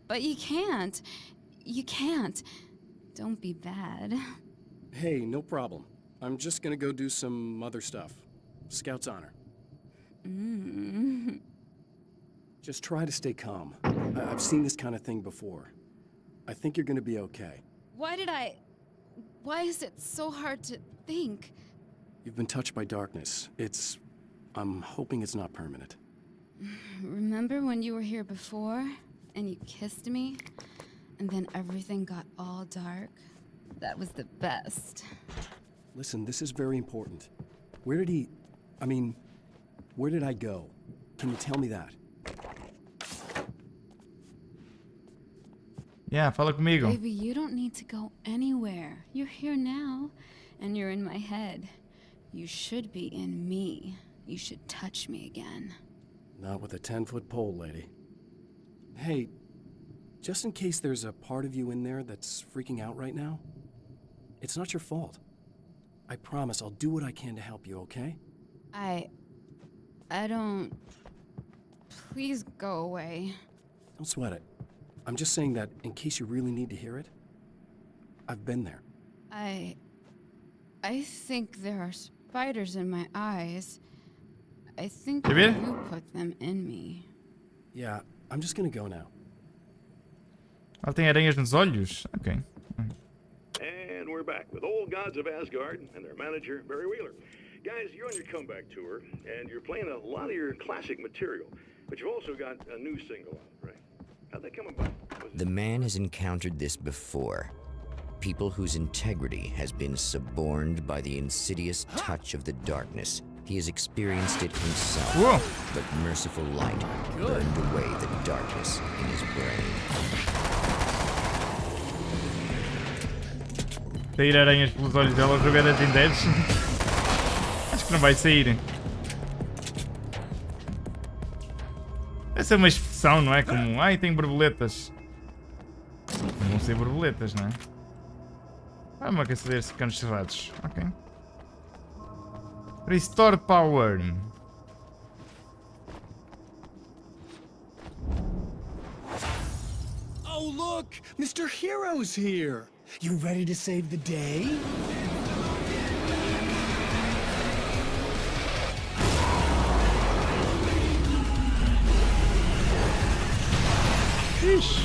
But you can't. You can't. Don't be bad. Hey, no problem. I'm just gonna go do some other stuff. Scout's honor. Just try to stay calm. I've seen this kind of thing before. I think you're gonna be okay. Why is it so hard to think? You've been touched by darkness. I'm hoping it's not permanent. Remember when you were here before and you kissed me and then everything got all dark? That was the best. Listen, this is very important. Where did I go? Can you tell me that? Yeah, fala comigo. Baby, you don't need to go anywhere. You're here now, and you're in my head. You should be in me. You should touch me again. Not with a 10-foot pole, lady. Hey, just in case there's a part of you in there that's freaking out right now, it's not your fault. I promise I'll do what I can to help you, okay? I don't... Please go away. Don't sweat it. I'm just saying that in case you really need to hear it, I've been there. I think there are spiders in my eyes. I think Quer ver? you put them in me. Yeah, I'm just gonna go now. Ela tem aranhas nos olhos? Ok. And we're back with old gods of Asgard and their manager, Barry Wheeler. Guys, you're on your comeback tour, and you're playing a lot of your classic material, but you've also got a new single out, right? How'd that come about? The man has encountered this before. People whose integrity has been suborned by the insidious touch of the darkness. He has experienced it himself, Whoa. but merciful light burned away the darkness in his brain. Sair aranhas pelos olhos dela, jogar as em 10. Acho que não vai sair. Essa é uma expressão, não é? Como, ai, tem borboletas. Não vão ser borboletas, não é? Ah, uma caçadeira de canos cerrados. Ok. Restore power. Oh, look! Mr. Hero's here! You ready to save the day? Ixi.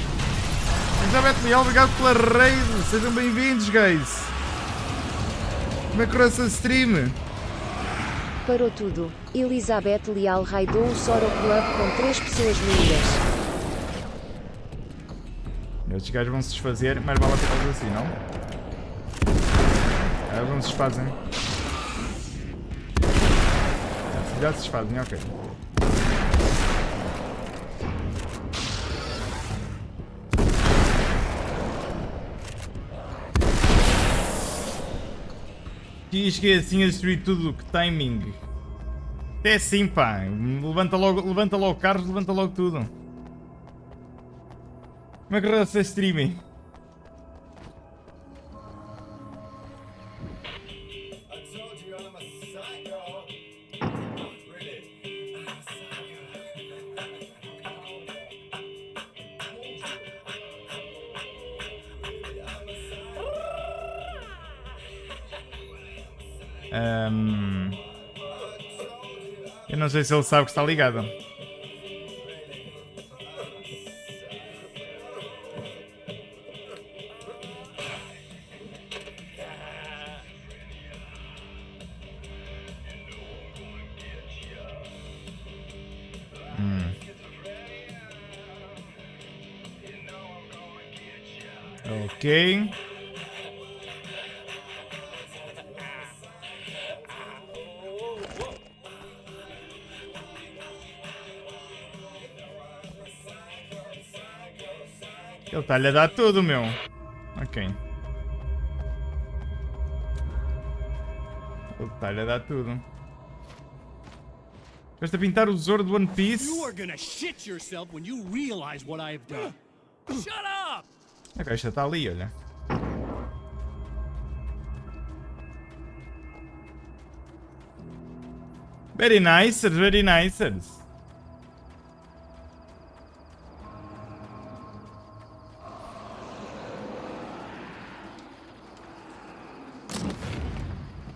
Elizabeth Leal, obrigado pela raid. Sejam bem-vindos, guys. Como é que correu essa stream? Parou tudo. Elizabeth Leal raidou o Soro Club com 3 pessoas lindas. Estes gajos vão se desfazer, mas vale a pena fazer assim, não? Eles não se desfazem. Já se desfazem, ok. Diz que é assim a destruir tudo, que timing. Até assim, pá. Levanta logo carros, levanta logo tudo. Como é que correu essa streaming? Eu não sei se ele sabe que está ligado. Ok. Ele está-lhe a dar tudo, meu. Ok. Ele está-lhe a dar tudo. Vais a pintar o tesouro do One Piece? You are gonna shit yourself when you realize what I have done. Shut up! A caixa está ali, olha. Very nice, very nice.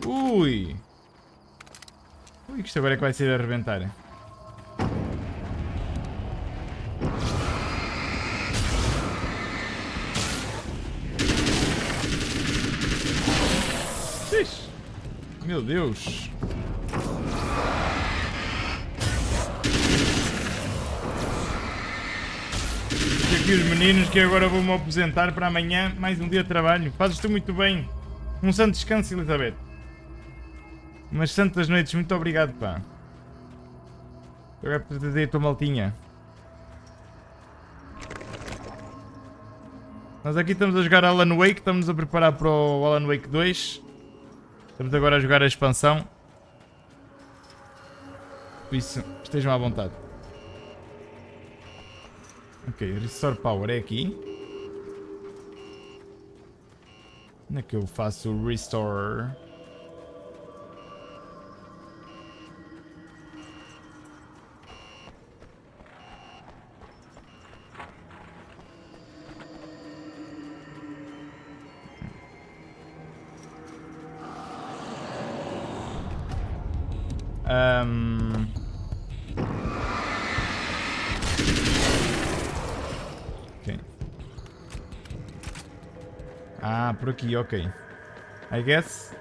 Ui! Ui, que isto agora é que vai ser a arrebentar. Ixi. Meu Deus! E aqui os meninos que agora vou-me aposentar para amanhã, mais um dia de trabalho. Fazes tu muito bem. Um santo descanso, Elizabeth. Umas santas noites, muito obrigado, pá. Agora para trazer a tua maltinha. Nós aqui estamos a jogar Alan Wake, estamos a preparar para o Alan Wake 2. Estamos agora a jogar a expansão. Por isso, estejam à vontade. Ok, Restore Power é aqui. Onde é que eu faço o Restore? Ok. Ah, por aqui, ok. I guess.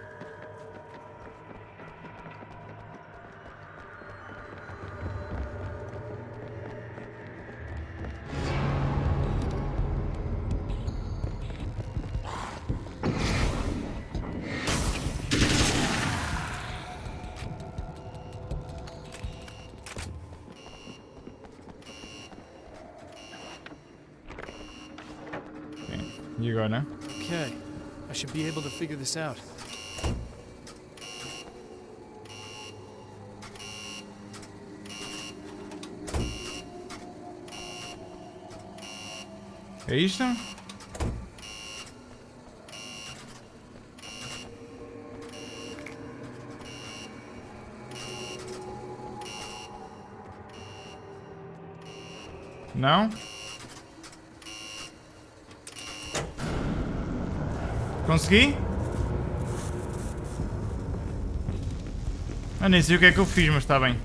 You go now. Okay, I should be able to figure this out. É isto? Não? Consegui? Ah, nem sei o que é que eu fiz, mas está bem.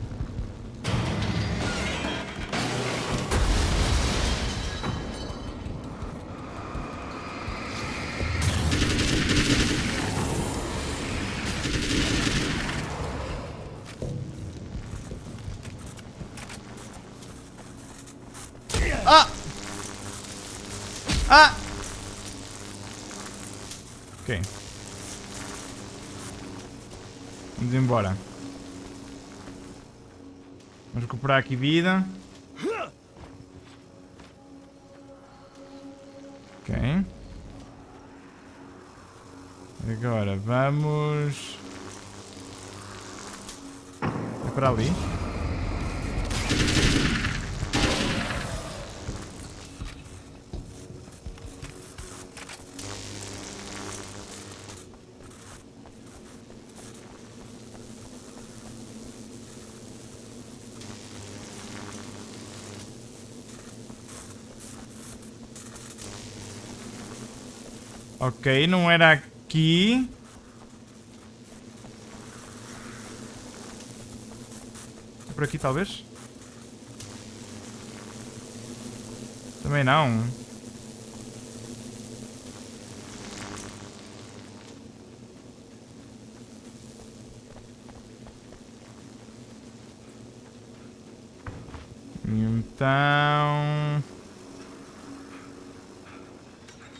Ah! Ah! Ok. Vamos embora. Vamos recuperar aqui vida. Ok. Agora vamos... É para ali. Ok, não era aqui. É por aqui, talvez? Também não. Então...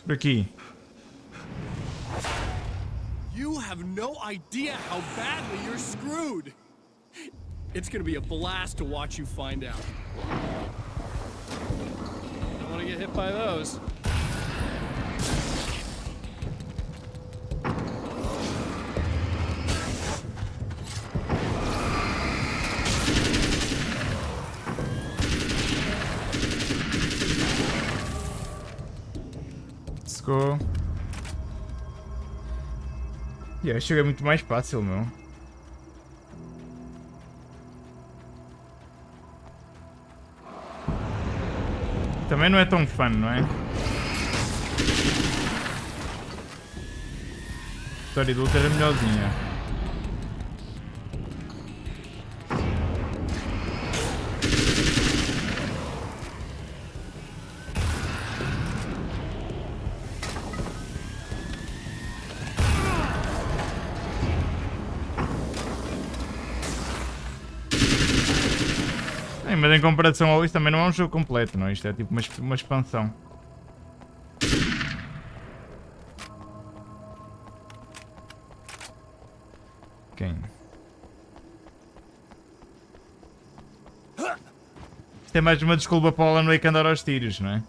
Por aqui. You have no idea how badly you're screwed. It's gonna be a blast to watch you find out. Don't want to get hit by those. Let's go. E eu achei muito mais fácil, meu. Também não é tão fun, não é? A história do outro era melhorzinha. Mas em comparação ao isto também não é um jogo completo, não é? Isto é tipo uma expansão. Quem? Isto é mais uma desculpa para o Alan Wake andar aos tiros, não é?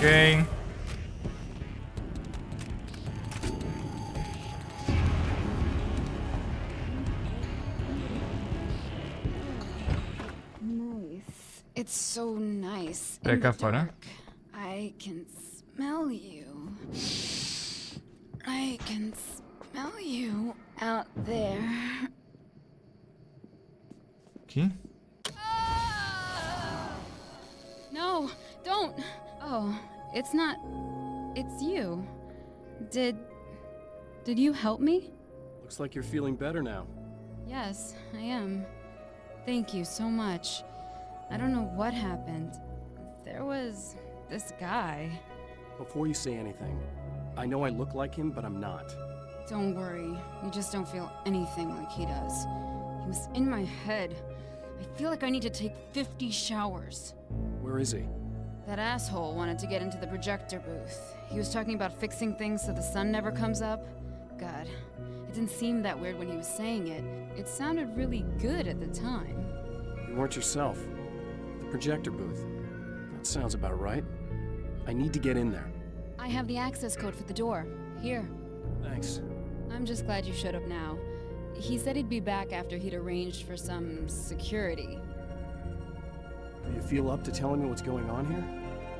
Okay. Nice. It's so nice. É cá fora. I can smell you. I can smell you out there. Aqui? No, don't. Oh, it's not. It's you. Did you help me? Looks like you're feeling better now. Yes, I am. Thank you so much. I don't know what happened. There was this guy. Before you say anything, I know I look like him, but I'm not. Don't worry. You just don't feel anything like he does. He was in my head. I feel like I need to take 50 showers. Where is he? That asshole wanted to get into the projector booth. He was talking about fixing things so the sun never comes up. God, it didn't seem that weird when he was saying it. It sounded really good at the time. You weren't yourself. The projector booth. That sounds about right. I need to get in there. I have the access code for the door. Here. Thanks. I'm just glad you showed up now. He said he'd be back after he'd arranged for some security. Do you feel up to telling me what's going on here?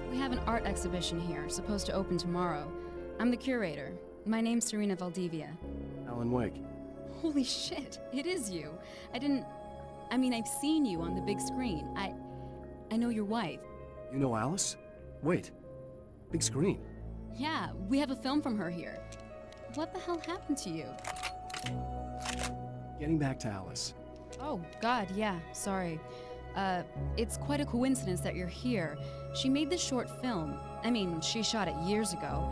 We have an art exhibition here, supposed to open tomorrow. I'm the curator. My name's Serena Valdivia. Alan Wake. Holy shit, it is you. I've seen you on the big screen. I know your wife. You know Alice? Wait. Big screen. Yeah, we have a film from her here. What the hell happened to you? Getting back to Alice. Oh, God, yeah, sorry. It's quite a coincidence that you're here. She made this short film. She shot it years ago.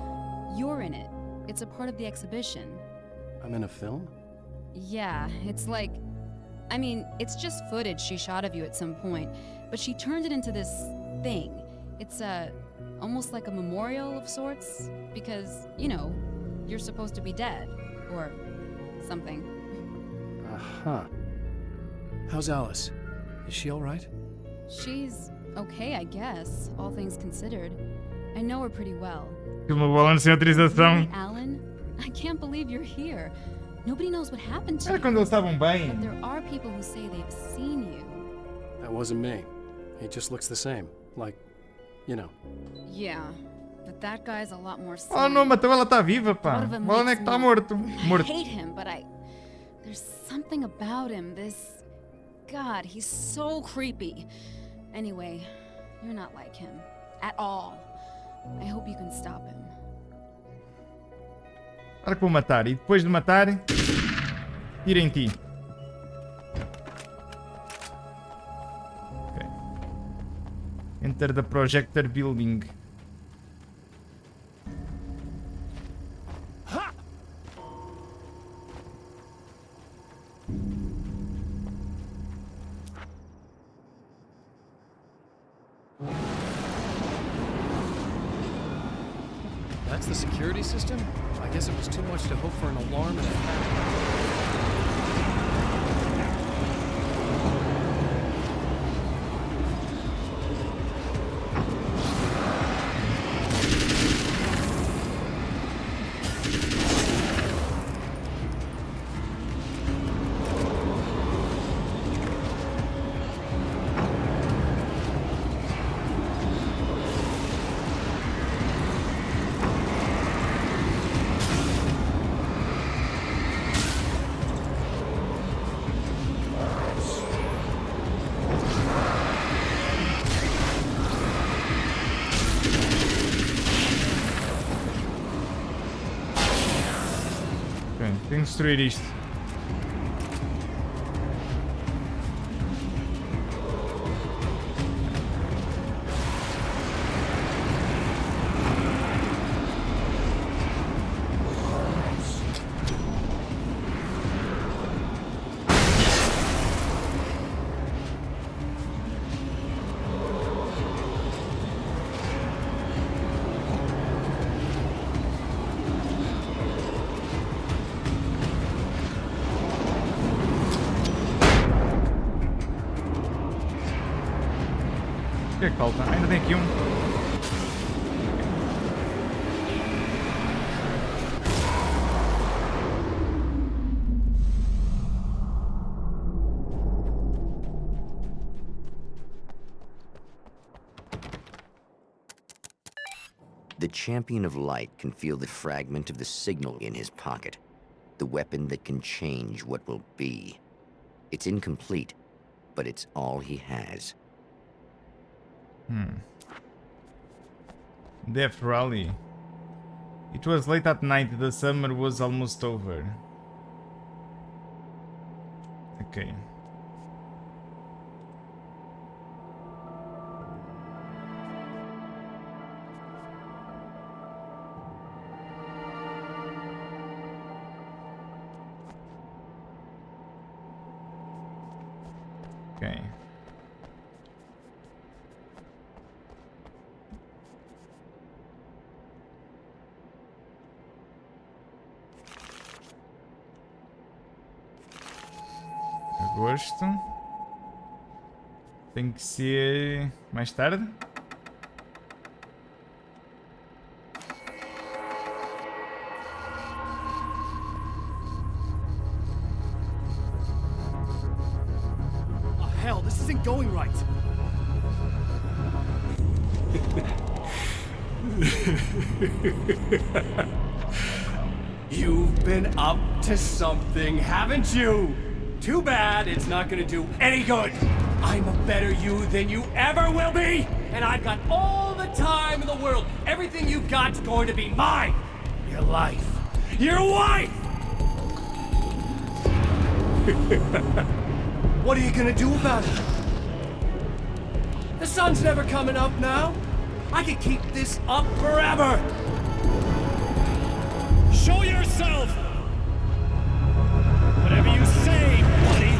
You're in it. It's a part of the exhibition. I'm in a film? Yeah, it's like... it's just footage she shot of you at some point, but she turned it into this thing. It's, almost like a memorial of sorts, because, you're supposed to be dead, or something. Uh-huh. How's Alice? Is she all right? She's okay, I guess, all things considered. I know her pretty well. Uma bola sem autorização. Really, Alan? I can't believe you're here. Nobody knows what happened to Era you. quando eles estavam bem. But there are people who say they've seen you. That wasn't me. He just looks the same. Like, Yeah, but that guy's a lot more Oh não, matou ela, está viva, pá. One of them O Alan é que está morto. I hate him, but there's something about him, God, he's so creepy. Anyway, you're not like him. At all. I hope you can stop him. Claro que vou matar. E depois de matar, tira em ti. Ok. Enter the projector building. That's the security system? I guess it was too much to hope for an alarm in a factory. Tenho que destruir isto. O que é que falta? Ainda tem aqui um. The champion of light can feel the fragment of the signal in his pocket, the weapon that can change what will be. It's incomplete, but it's all he has. Death Rally. It was late at night, the summer was almost over. Ok. Ok. Agosto. Tem que ser mais tarde. Oh, hell, this isn't going right. You've been up to something, haven't you? Too bad it's not gonna do any good. I'm a better you than you ever will be, and I've got all the time in the world. Everything you've got's going to be mine. Your life. Your wife! What are you gonna do about it? The sun's never coming up now. I can keep this up forever. Show yourself! Whatever you say, buddy.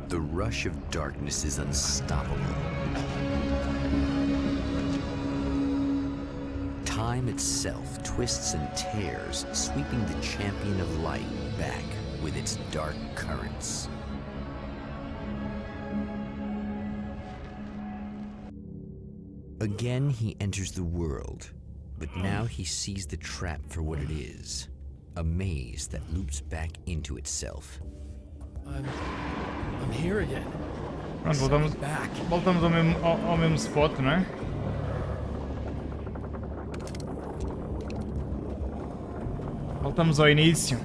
The rush of darkness is unstoppable. Time itself twists and tears, sweeping the champion of light back with its dark currents. Again, he enters the world, but now he sees the trap for what it is, a maze that loops back into itself. I'm here again. Pronto, voltamos ao mesmo spot, não é? Voltamos ao início.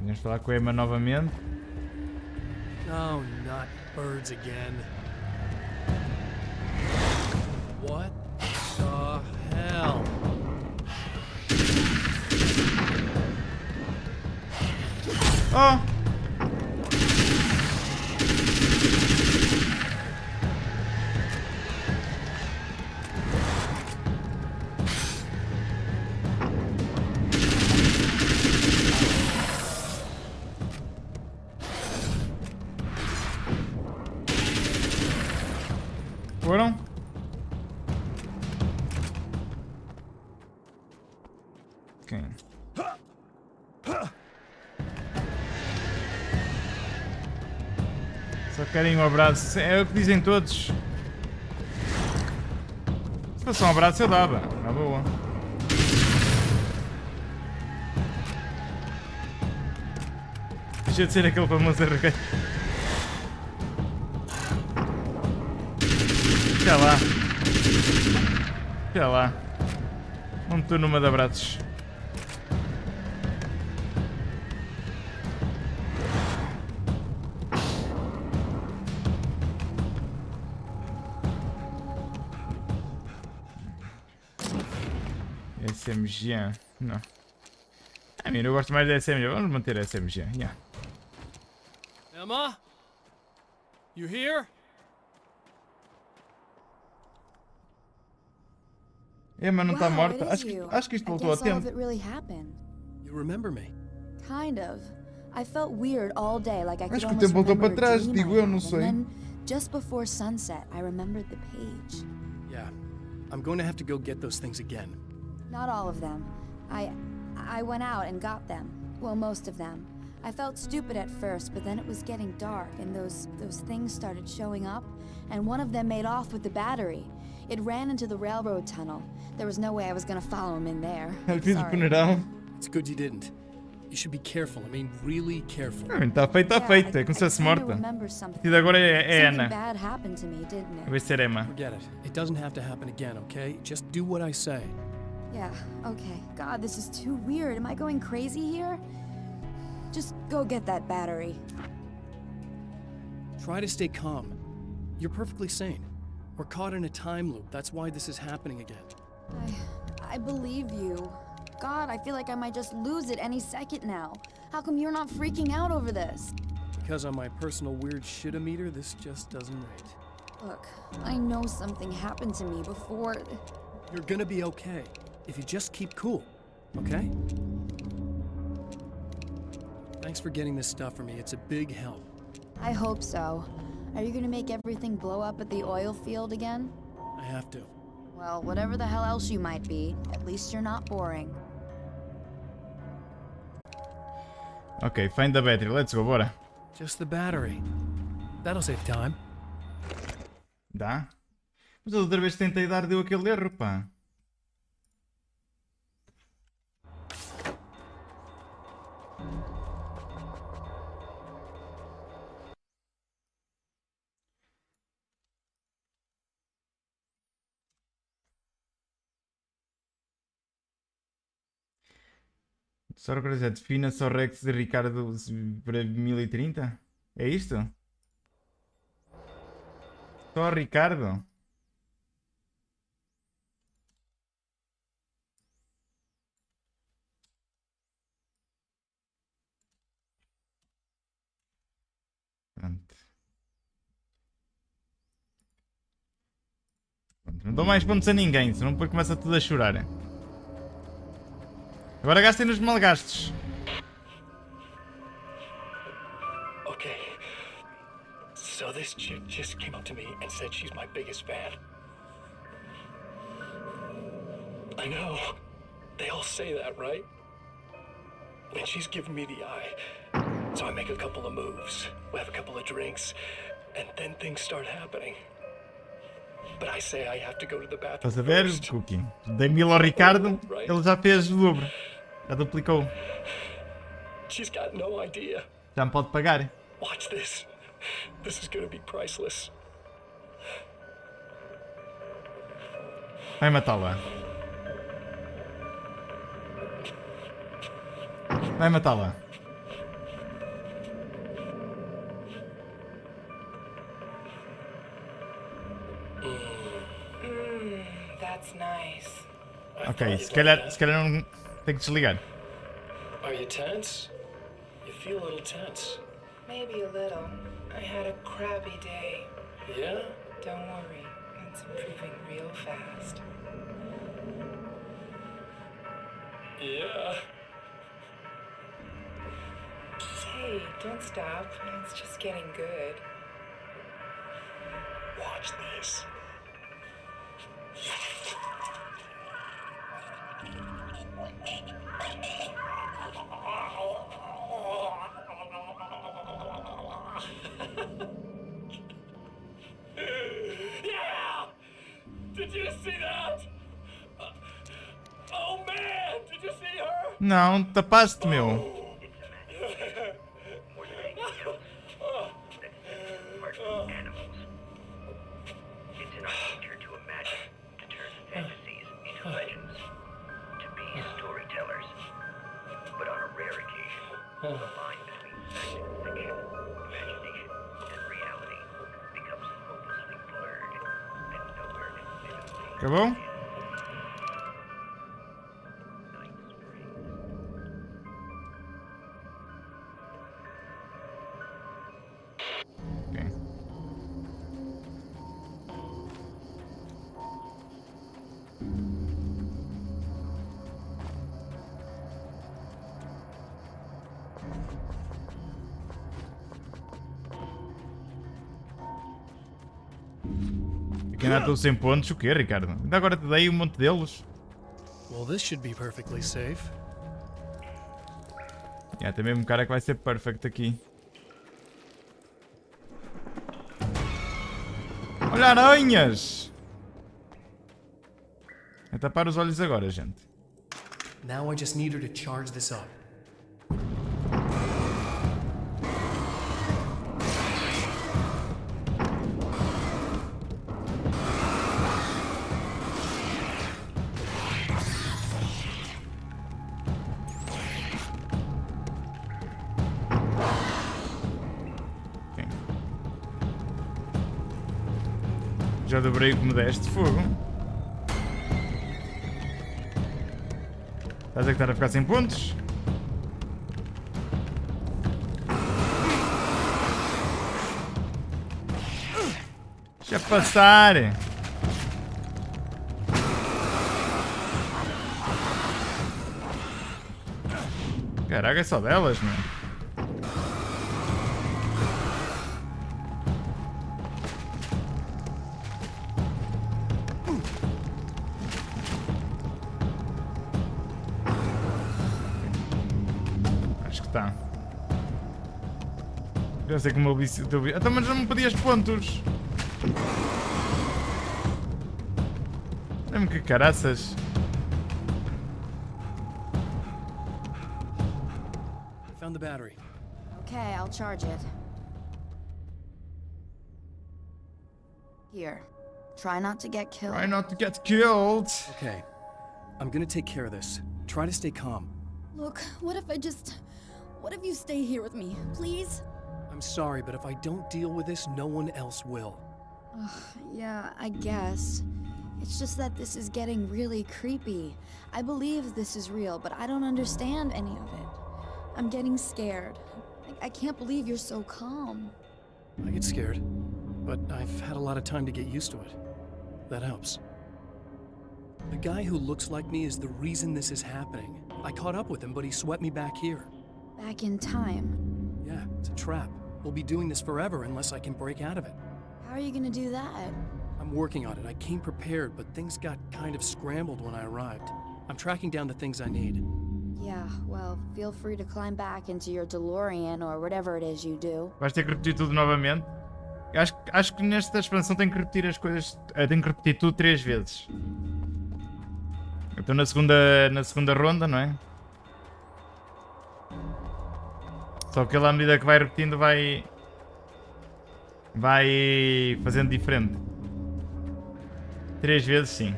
Vamos falar com a Emma novamente. Oh, not birds again. What the hell? Oh! Foram? Quem? Só querem um abraço. É o que dizem todos. Se fosse um abraço eu dava. Na boa. Deixa de ser aquele famoso arregueiro. Fica lá. Fica lá. Não estou numa de abraços. SMG. Não. Eu gosto mais da SMG. Vamos manter a SMG. Yeah. Emma? You here? Emma não está morta. Acho que isto voltou a tempo. You remember me? Kind of. I felt weird all day, like I could Acho que o almost tempo voltou remember para a trás, dream digo I eu, não had. sei. And then, just before sunset, I remembered the page. Yeah. I'm going to have to go get those things again. Not all of them. I went out and got them. Well, most of them. I felt stupid at first, but then it was getting dark, and those things started showing up, and one of them made off with the battery. It ran into the railroad tunnel. There was no way I was gonna follow him in there. Sorry. It's good you didn't. You should be careful. I mean, really careful. Está feito, está feito. É como se fosse morta. E agora é Ana. Bad happened to me, didn't it? Vai ser Emma. Forget it. It doesn't have to happen again, okay? Just do what I say. Yeah, okay. God, this is too weird. Am I going crazy here? Just go get that battery. Try to stay calm. You're perfectly sane. We're caught in a time loop. That's why this is happening again. I believe you. God, I feel like I might just lose it any second now. How come you're not freaking out over this? Because on my personal weird shit-o-meter, this just doesn't rate. Look, I know something happened to me before. You're gonna be okay, if you just keep cool, okay? Thanks for getting this stuff for me. It's a big help. I hope so. Are you gonna make everything blow up at the oil field again? I have to. Well, whatever the hell else you might be, at least you're not boring. Ok, find the battery. Let's go, bora. Just the battery. That'll save time. Dá? Mas a outra vez tentei dar, deu aquele erro, pá. Só curiosidade, defina só Rex de Ricardo para 1030? É isto? Só Ricardo? Pronto. Não dou mais pontos a ninguém, senão depois começa tudo a chorar. Agora gastem nos malgastos. Okay. So this chick just came up to me and said she's my biggest fan. I know. They all say that, right? And she's giving me the eye. So I make a couple of moves. We have a couple of drinks. And then things start happening. But I say I have to go to the bathroom Estás a ver, first. Cookie? Dei 1000 ao Ricardo, ele já fez o dobro. Já duplicou. She's got no idea. Já me pode pagar. Watch this. This is gonna be priceless. Vai matá-la. Vai matá-la. That's nice. Ok, se calhar não tenho que desligar. Are you tense? You feel a little tense. Maybe a little. I had a crappy day. Yeah? Don't worry, it's improving real fast. Yeah. Hey, don't stop. It's just getting good. Watch this. Yeah! Did you see that? Oh man, did you see her? Não, tapaste, meu. It's in our nature to imagine, to turn fantasies into legends, to be storytellers. But on a rare occasion, the line between fact and fiction, imagination and reality becomes hopelessly blurred, and nowhere admittedly. Acabou? Ok. Aqui ainda estou sem pontos, o quê, Ricardo? Ainda agora te dei um monte deles. Well, this should be perfectly safe. Tem mesmo um cara que vai ser perfect aqui. Olha, aranhas! É tapar os olhos agora, gente. Now I just need her to charge this up. Já dobrei o que me deste, fogo. Estás a que estar a ficar sem pontos? Deixa passar. Caraca, é só delas, meu. Tá. Já sei como eu vi. Então, mas não me pedias pontos. Olha-me que caraças. Found the battery. Okay, I'll charge it. Here. Try not to get killed. Try not to get killed. Okay. I'm gonna take care of this. Try to stay calm. Look, what if you stay here with me, please? I'm sorry, but if I don't deal with this, no one else will. Yeah, I guess. It's just that this is getting really creepy. I believe this is real, but I don't understand any of it. I'm getting scared. I can't believe you're so calm. I get scared, but I've had a lot of time to get used to it. That helps. The guy who looks like me is the reason this is happening. I caught up with him, but he swept me back here. Back in time. Yeah, it's a trap. We'll be doing this forever unless I can break out of it. How are you gonna do that? I'm working on it. I came prepared, but things got kind of scrambled when I arrived. I'm tracking down the things I need. Yeah, well, feel free to climb back into your DeLorean or whatever it is you do. Vais ter que repetir tudo novamente? Acho que nesta expansão tenho que repetir as coisas. Tenho que repetir tudo 3 vezes. Eu estou na segunda ronda, não é? Só que ele, à medida que vai repetindo, vai fazendo diferente. 3 vezes, sim.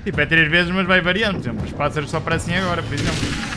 Tipo, é 3 vezes, mas vai variando. Por exemplo, os pássaros só aparecem agora, por exemplo.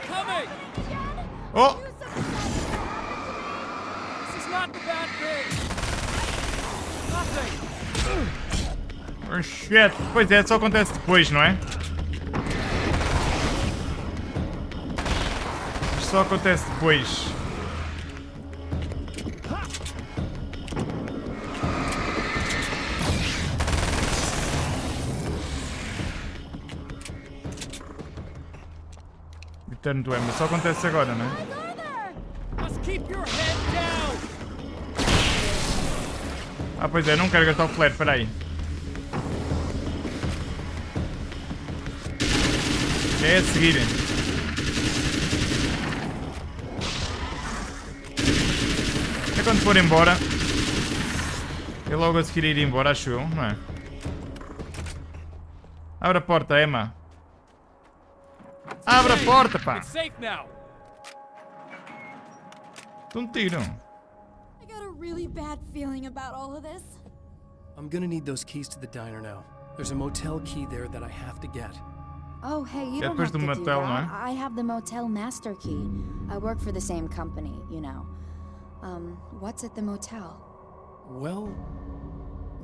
Coming! Oh! This is not the bad thing! Nothing! Oh shit! Pois é, só acontece depois, não é? Isto só acontece depois. Return to Emma, só acontece agora, não é? Just keep your head down! Ah, pois é, não quero gastar o flare, peraí. É a seguir. É quando for embora. É logo a seguir ir embora, acho eu, não é? Abre a porta, Emma. Abre a porta, pá! It's safe now. Tiro. I got a really bad feeling about all of this. I'm gonna need those keys to the diner now. There's a motel key there that I have to get. Oh, hey, you Yeah, don't push have to the do motel, that. no? I have the motel master key. I work for the same company, you know. What's at the motel? Well,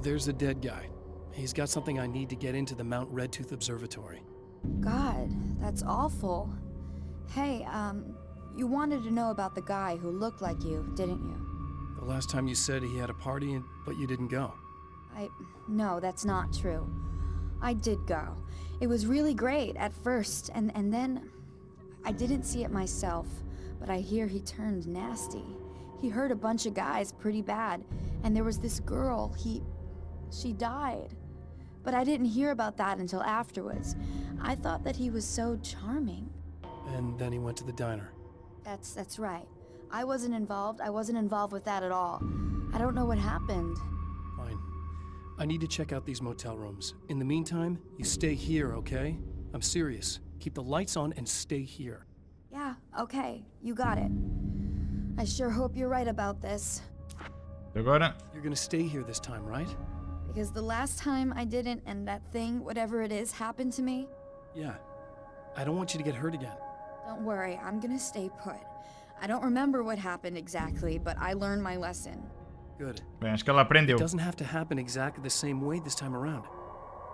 there's a dead guy. He's got something I need to get into the Mount Redtooth Observatory. God, that's awful. Hey, you wanted to know about the guy who looked like you, didn't you? The last time you said he had a party, but you didn't go. No, that's not true. I did go. It was really great at first, and then I didn't see it myself, but I hear he turned nasty. He hurt a bunch of guys pretty bad, and there was this girl, she died. But I didn't hear about that until afterwards. I thought that he was so charming. And then he went to the diner. That's right. I wasn't involved with that at all. I don't know what happened. Fine. I need to check out these motel rooms. In the meantime, you stay here, okay? I'm serious. Keep the lights on and stay here. Yeah, okay. You got it. I sure hope you're right about this. Agora? You're gonna stay here this time, right? Because the last time I didn't, and that thing, whatever it is, happened to me. Yeah. I don't want you to get hurt again. Don't worry, I'm gonna stay put. I don't remember what happened exactly, but I learned my lesson. Good. Bem, acho que ela aprendeu. It doesn't have to happen exactly the same way this time around.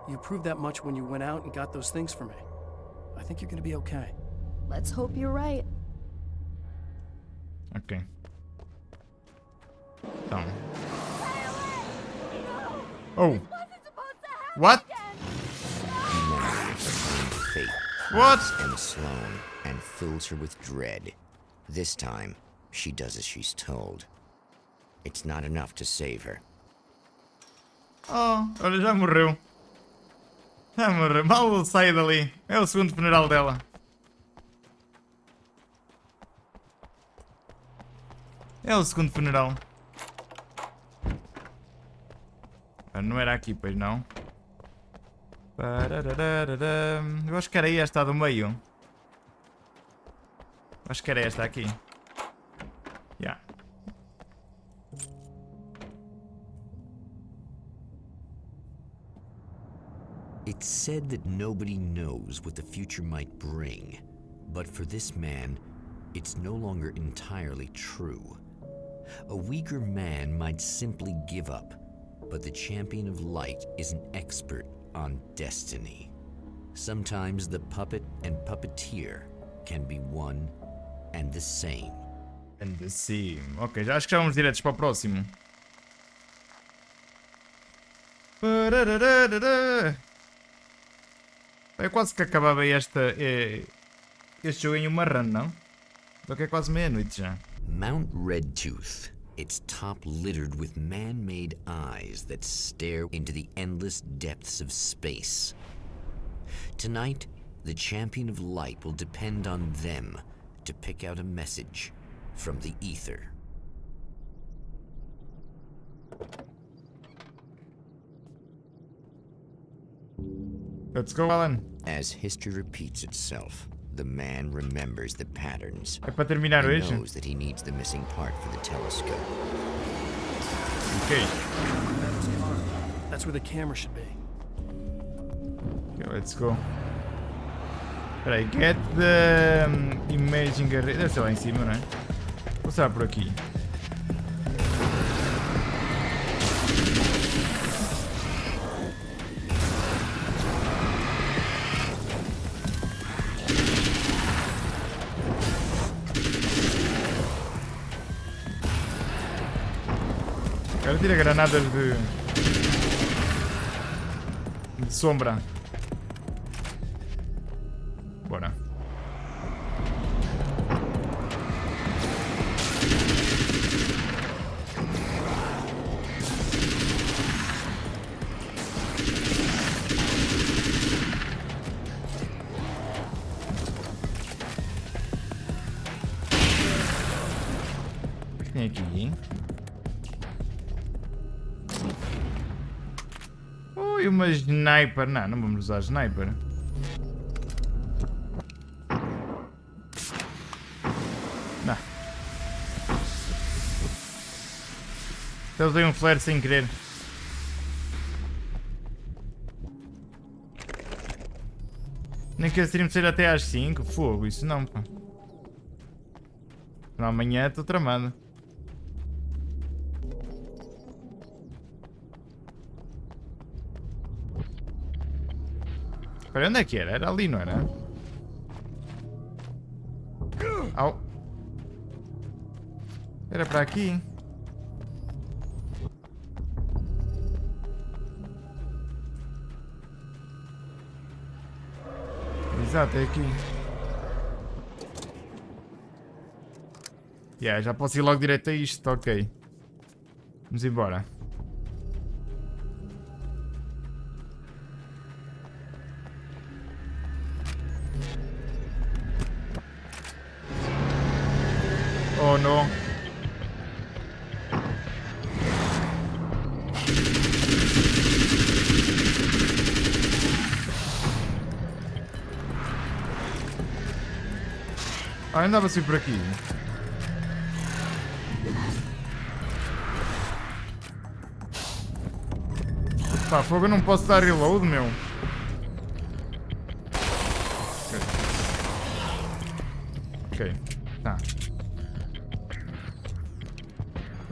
You proved that much when you went out and got those things for me. I think you're gonna be okay. Let's hope you're right. Ok. Então. Oh. What? Fate What? and Sloane and fills her with dread. This time, she does as she's told. It's not enough to save her. Oh, olha, já morreu. Já morreu. Mal sai dali. É o segundo funeral dela. É o segundo funeral. Não era aqui, pois não? Eu acho que era esta do meio. Acho que era esta aqui. Yeah. It's said that nobody knows what the future might bring, but for this man, it's no longer entirely true. A weaker man might simply give up, but the champion of light is an expert on destiny. Sometimes the puppet and puppeteer can be one and the same. And the same. Ok, já acho que já vamos diretos para o próximo. Eu quase que acabava este jogo em uma run, não? Só que é quase meia-noite já. Mount Redtooth. Its top littered with man-made eyes that stare into the endless depths of space. Tonight, the champion of light will depend on them to pick out a message from the ether. Let's go, Alan. As history repeats itself, the man remembers the patterns. É para terminar He hoje? knows that he needs the missing part for the telescope. Ok. That's where the camera should be. Okay, let's go. Espera aí, get the imaging array. Deve ser lá em cima, não é? Ou será por aqui? Agora tira granadas de sombra. Bora. O que tem aqui, hein? Ui, uma sniper. Não, não vamos usar sniper. Não. Eu usei um flare sem querer. Nem que esse stream seja até às 5. Fogo, isso não, pá. Amanhã estou tramado. Espera, onde é que era? Era ali, não era? Au. Era para aqui. Exato, é aqui. Yeah, já posso ir logo direto a isto, ok. Vamos embora. Oh não. Ah, andava assim por aqui. Pá, fogo, eu não posso dar reload, meu. Ok, tá.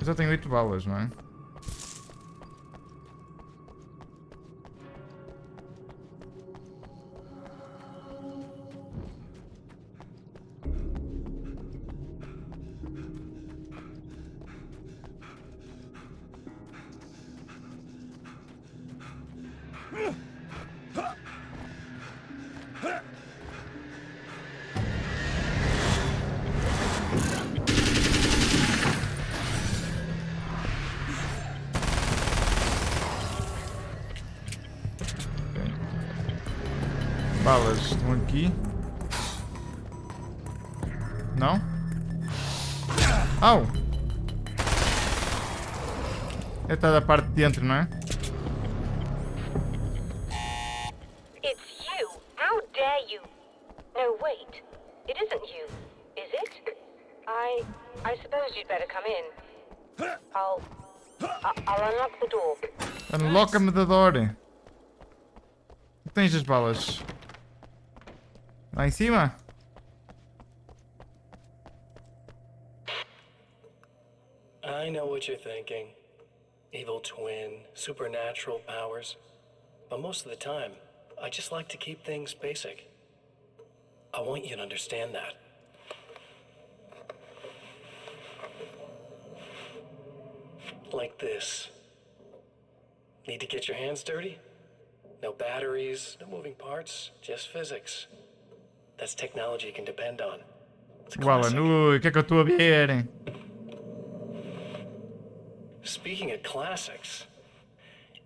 Eu já tenho 8 balas, não é? Balas estão aqui. Não? Au! Está da parte de dentro, não é? It's you. How dare you? No, wait. It isn't you, is it? I suppose you'd better come in. I'll unlock the door. Unloca-me da door. Tens as balas? Lá em cima? I know what you're thinking. Evil twin, supernatural powers. But most of the time, I just like to keep things basic. I want you to understand that. Like this. Need to get your hands dirty? No batteries, no moving parts, just physics. That's technology you can depend on. Uala, o que é que eu estou a ver? Speaking of classics,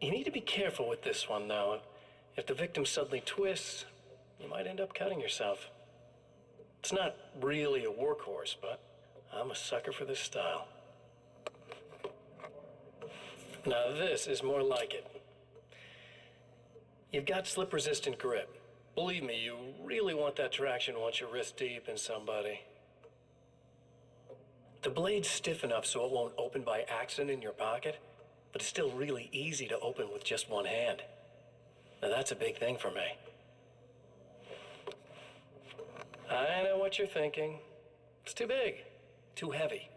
you need to be careful with this one, though. If the victim suddenly twists, you might end up cutting yourself. It's not really a workhorse, but I'm a sucker for this style. Now this is more like it. You've got slip-resistant grip. Believe me, you really want that traction once you're wrist deep in somebody. The blade's stiff enough so it won't open by accident in your pocket, but it's still really easy to open with just one hand. Now that's a big thing for me. I know what you're thinking. It's too big, too heavy.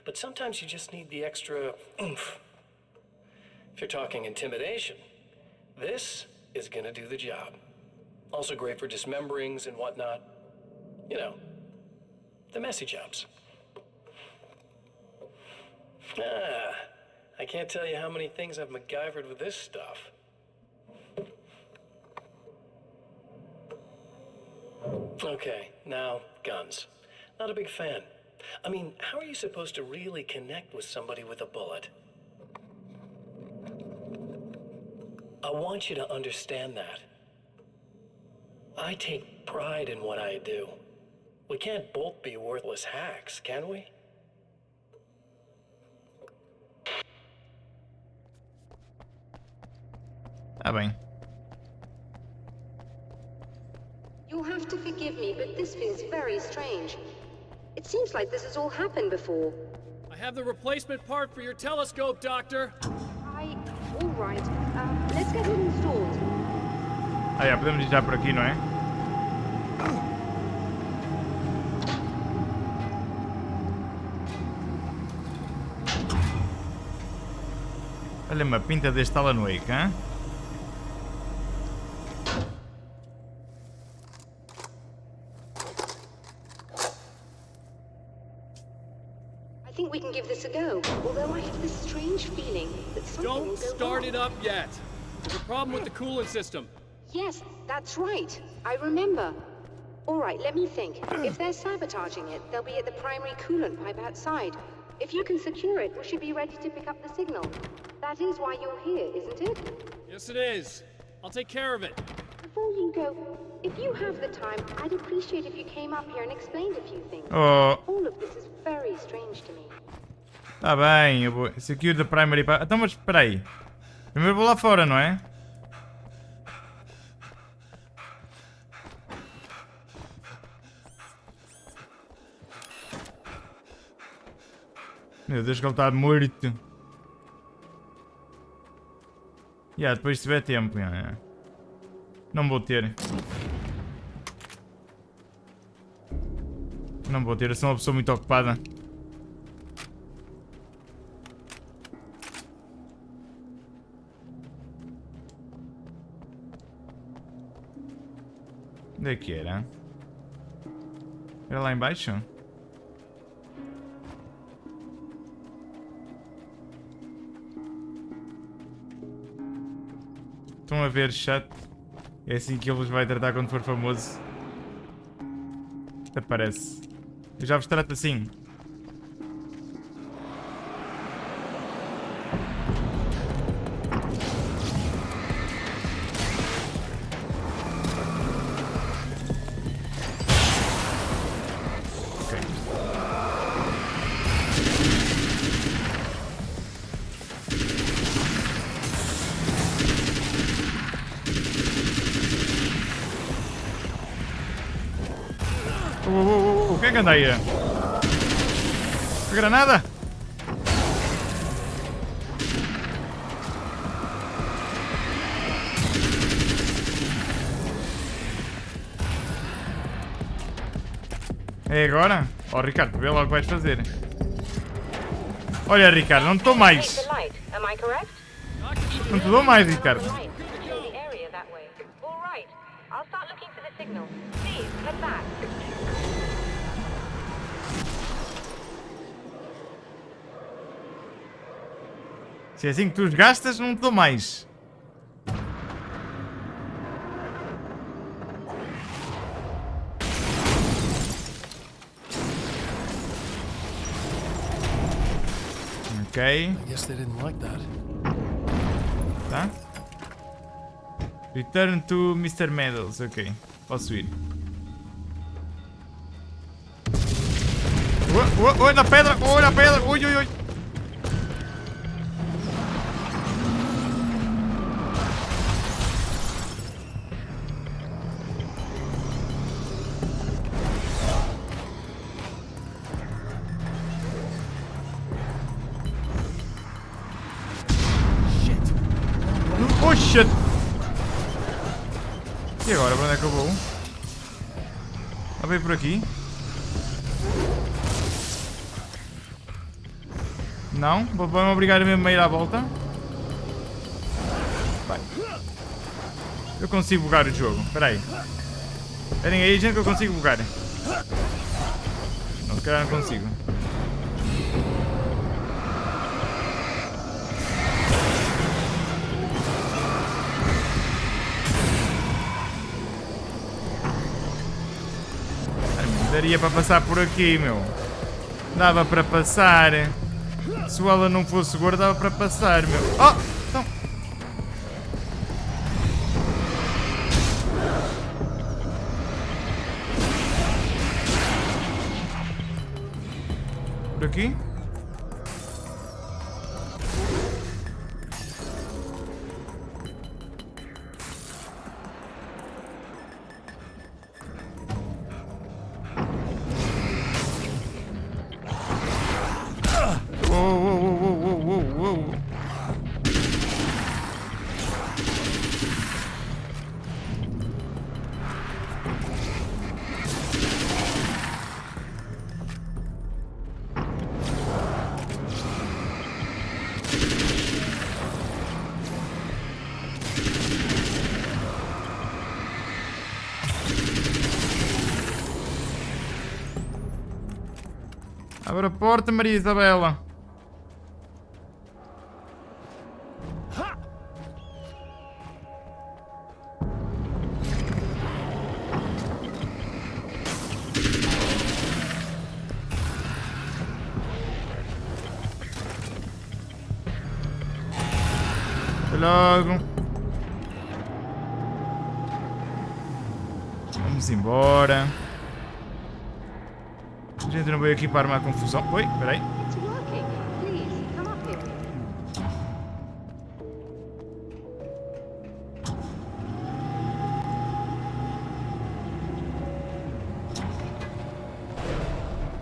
But sometimes you just need the extra oomph. If you're talking intimidation, this is gonna do the job. Also great for dismemberings and whatnot. You know, the messy jobs. I can't tell you how many things I've MacGyvered with this stuff. Okay, now guns. Not a big fan. I mean, how are you supposed to really connect with somebody with a bullet? I want you to understand that. I take pride in what I do. We can't both be worthless hacks, can we? Ah, bem. You'll have to forgive me, but this feels very strange. It seems like this has all happened before. I have the replacement part for your telescope, Doctor. All right. Let's get it installed. Ah, já podemos ir já por aqui, não é? Olha uma pinta deste Alan Wake, hein? think we can give this a go, although I have this strange feeling that something will Don't go start wrong. it up yet. There's a problem with the coolant system. Yes, that's right. I remember. All right, let me think. If they're sabotaging it, they'll be at the primary coolant pipe outside. If you can secure it, we should be ready to pick up the signal. That is why you're here, isn't it? Yes, it is. I'll take care of it. Before you go, if you have the time, I'd appreciate if you came up here and explained a few things. Oh. All of this is very strange to me. Tá bem, eu vou... Secure the primary... Então, mas espera aí. Primeiro vou lá fora, não é? Meu Deus, que ele está morto. Depois se tiver tempo. Não vou ter. Não vou ter, eu sou uma pessoa muito ocupada. Onde é que era? Era lá embaixo? Estão a ver, chat? É assim que ele vos vai tratar quando for famoso. Até parece. Eu já vos trato assim. O que é que anda aí? A granada? É agora? Oh, Ricardo, vê lá o que vais fazer. Olha, Ricardo, não te dou mais. Não te dou mais, Ricardo. Se é assim que tu os gastas, não te dou mais. Ok. I guess they didn't like that. Tá? Return to Mr. Medals. Ok. Posso ir. Oi, na pedra! Oi, na pedra! Ui, ui, ui! Oh shit! E agora, para onde é que eu vou? A ver por aqui? Não? Vão-me obrigar mesmo a ir à volta? Vai. Eu consigo bugar o jogo. Espera aí. Esperem aí, gente, que eu consigo bugar. Não, se calhar não consigo. Daria para passar por aqui, meu. Dava para passar. Se o ela não fosse gordo, dava para passar, meu. Oh! Então. Por aqui? Abre a porta, Maria Isabela. Até logo. Vamos embora. Gente, não veio aqui para armar confusão. Oi, peraí. It's working. Please, come up here.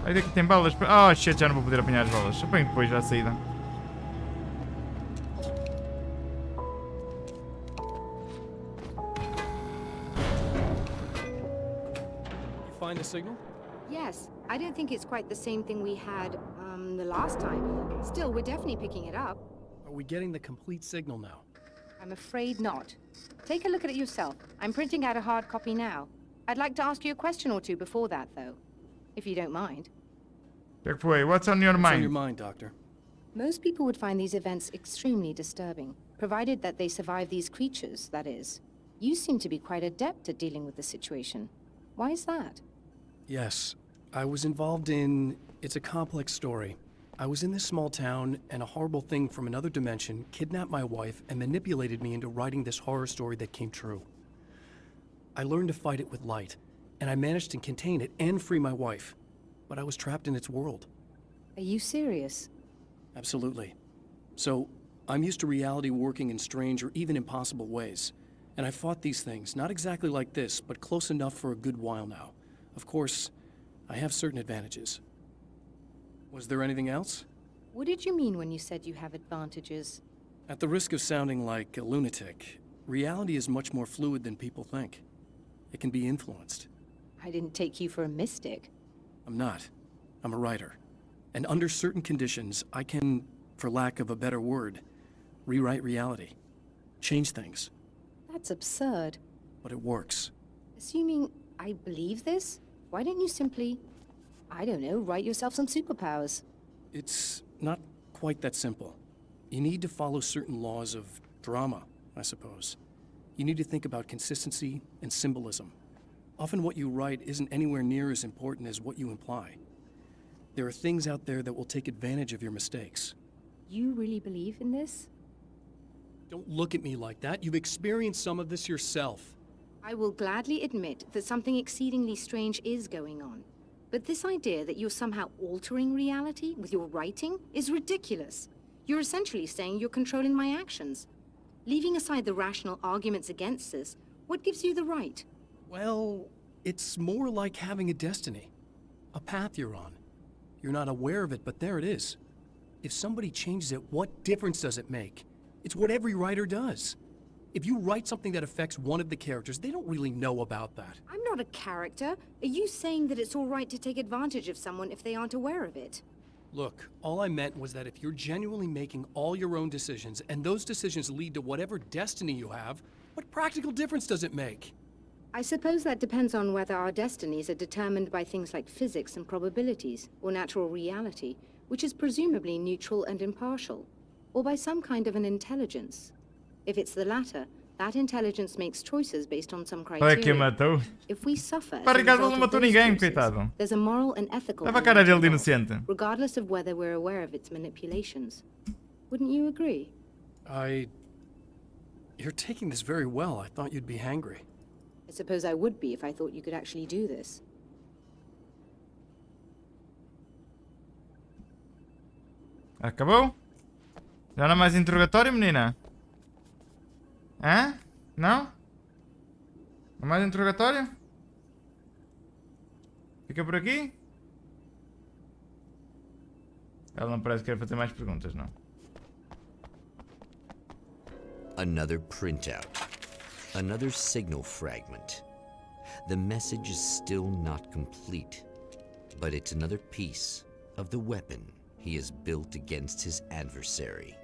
Ai, daqui tem balas. Oh, shit, já não vou poder apanhar as balas. Apanho depois já à saída. You find a signal? Yes, I don't think it's quite the same thing we had, the last time. Still, we're definitely picking it up. Are we getting the complete signal now? I'm afraid not. Take a look at it yourself. I'm printing out a hard copy now. I'd like to ask you a question or two before that, though. If you don't mind. What's on your What's on your mind? mind, Doctor? Most people would find these events extremely disturbing, provided that they survive these creatures, that is. You seem to be quite adept at dealing with the situation. Why is that? Yes, I was involved in... It's a complex story. I was in this small town, and a horrible thing from another dimension kidnapped my wife and manipulated me into writing this horror story that came true. I learned to fight it with light, and I managed to contain it and free my wife. But I was trapped in its world. Are you serious? Absolutely. So, I'm used to reality working in strange or even impossible ways. And I fought these things, not exactly like this, but close enough for a good while now. Of course, I have certain advantages. Was there anything else? What did you mean when you said you have advantages? At the risk of sounding like a lunatic, reality is much more fluid than people think. It can be influenced. I didn't take you for a mystic. I'm not. I'm a writer. And under certain conditions, I can, for lack of a better word, rewrite reality. Change things. That's absurd. But it works. Assuming I believe this, why don't you simply, I don't know, write yourself some superpowers? It's not quite that simple. You need to follow certain laws of drama, I suppose. You need to think about consistency and symbolism. Often what you write isn't anywhere near as important as what you imply. There are things out there that will take advantage of your mistakes. You really believe in this? Don't look at me like that. You've experienced some of this yourself. I will gladly admit that something exceedingly strange is going on. But this idea that you're somehow altering reality with your writing is ridiculous. You're essentially saying you're controlling my actions. Leaving aside the rational arguments against this, what gives you the right? Well, it's more like having a destiny. A path you're on. You're not aware of it, but there it is. If somebody changes it, what difference does it make? It's what every writer does. If you write something that affects one of the characters, they don't really know about that. I'm not a character. Are you saying that it's all right to take advantage of someone if they aren't aware of it? Look, all I meant was that if you're genuinely making all your own decisions, and those decisions lead to whatever destiny you have, what practical difference does it make? I suppose that depends on whether our destinies are determined by things like physics and probabilities, or natural reality, which is presumably neutral and impartial, or by some kind of an intelligence. If it's the latter, that intelligence makes choices based on some Olha que criteria. matou. If we suffer as Pá, a Ricardo result não of matou those ninguém, choices, coitado. there's a moral and ethical Leva a cara element dele de involved, inocente. regardless of whether we're aware of its manipulations. Wouldn't you agree? You're taking this very well. I thought you'd be hangry. I suppose I would be if I thought you could actually do this. Acabou? Já não há mais interrogatório, menina? Hã? Não? Não há mais interrogatório? Fica por aqui? Ela não parece querer fazer mais perguntas, não. Another printout. Another signal fragment. The message is still not complete, but it's another piece of the weapon he has built against his adversary.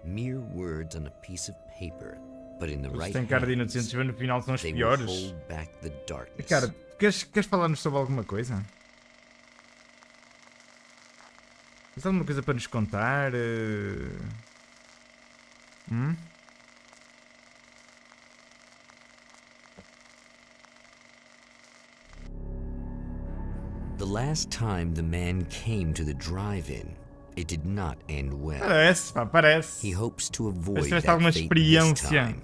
Mere words on a piece of paper, but in the right Tem cara de inocentes, mas no final são os they will piores. hold back the darkness. Cara, queres falar-nos sobre alguma coisa? Tens alguma coisa para nos contar? The last time the man came to the drive-in, it did not end well. Parece, pá, parece. He hopes to avoid Parece que tiveste that alguma fate this experiência. time.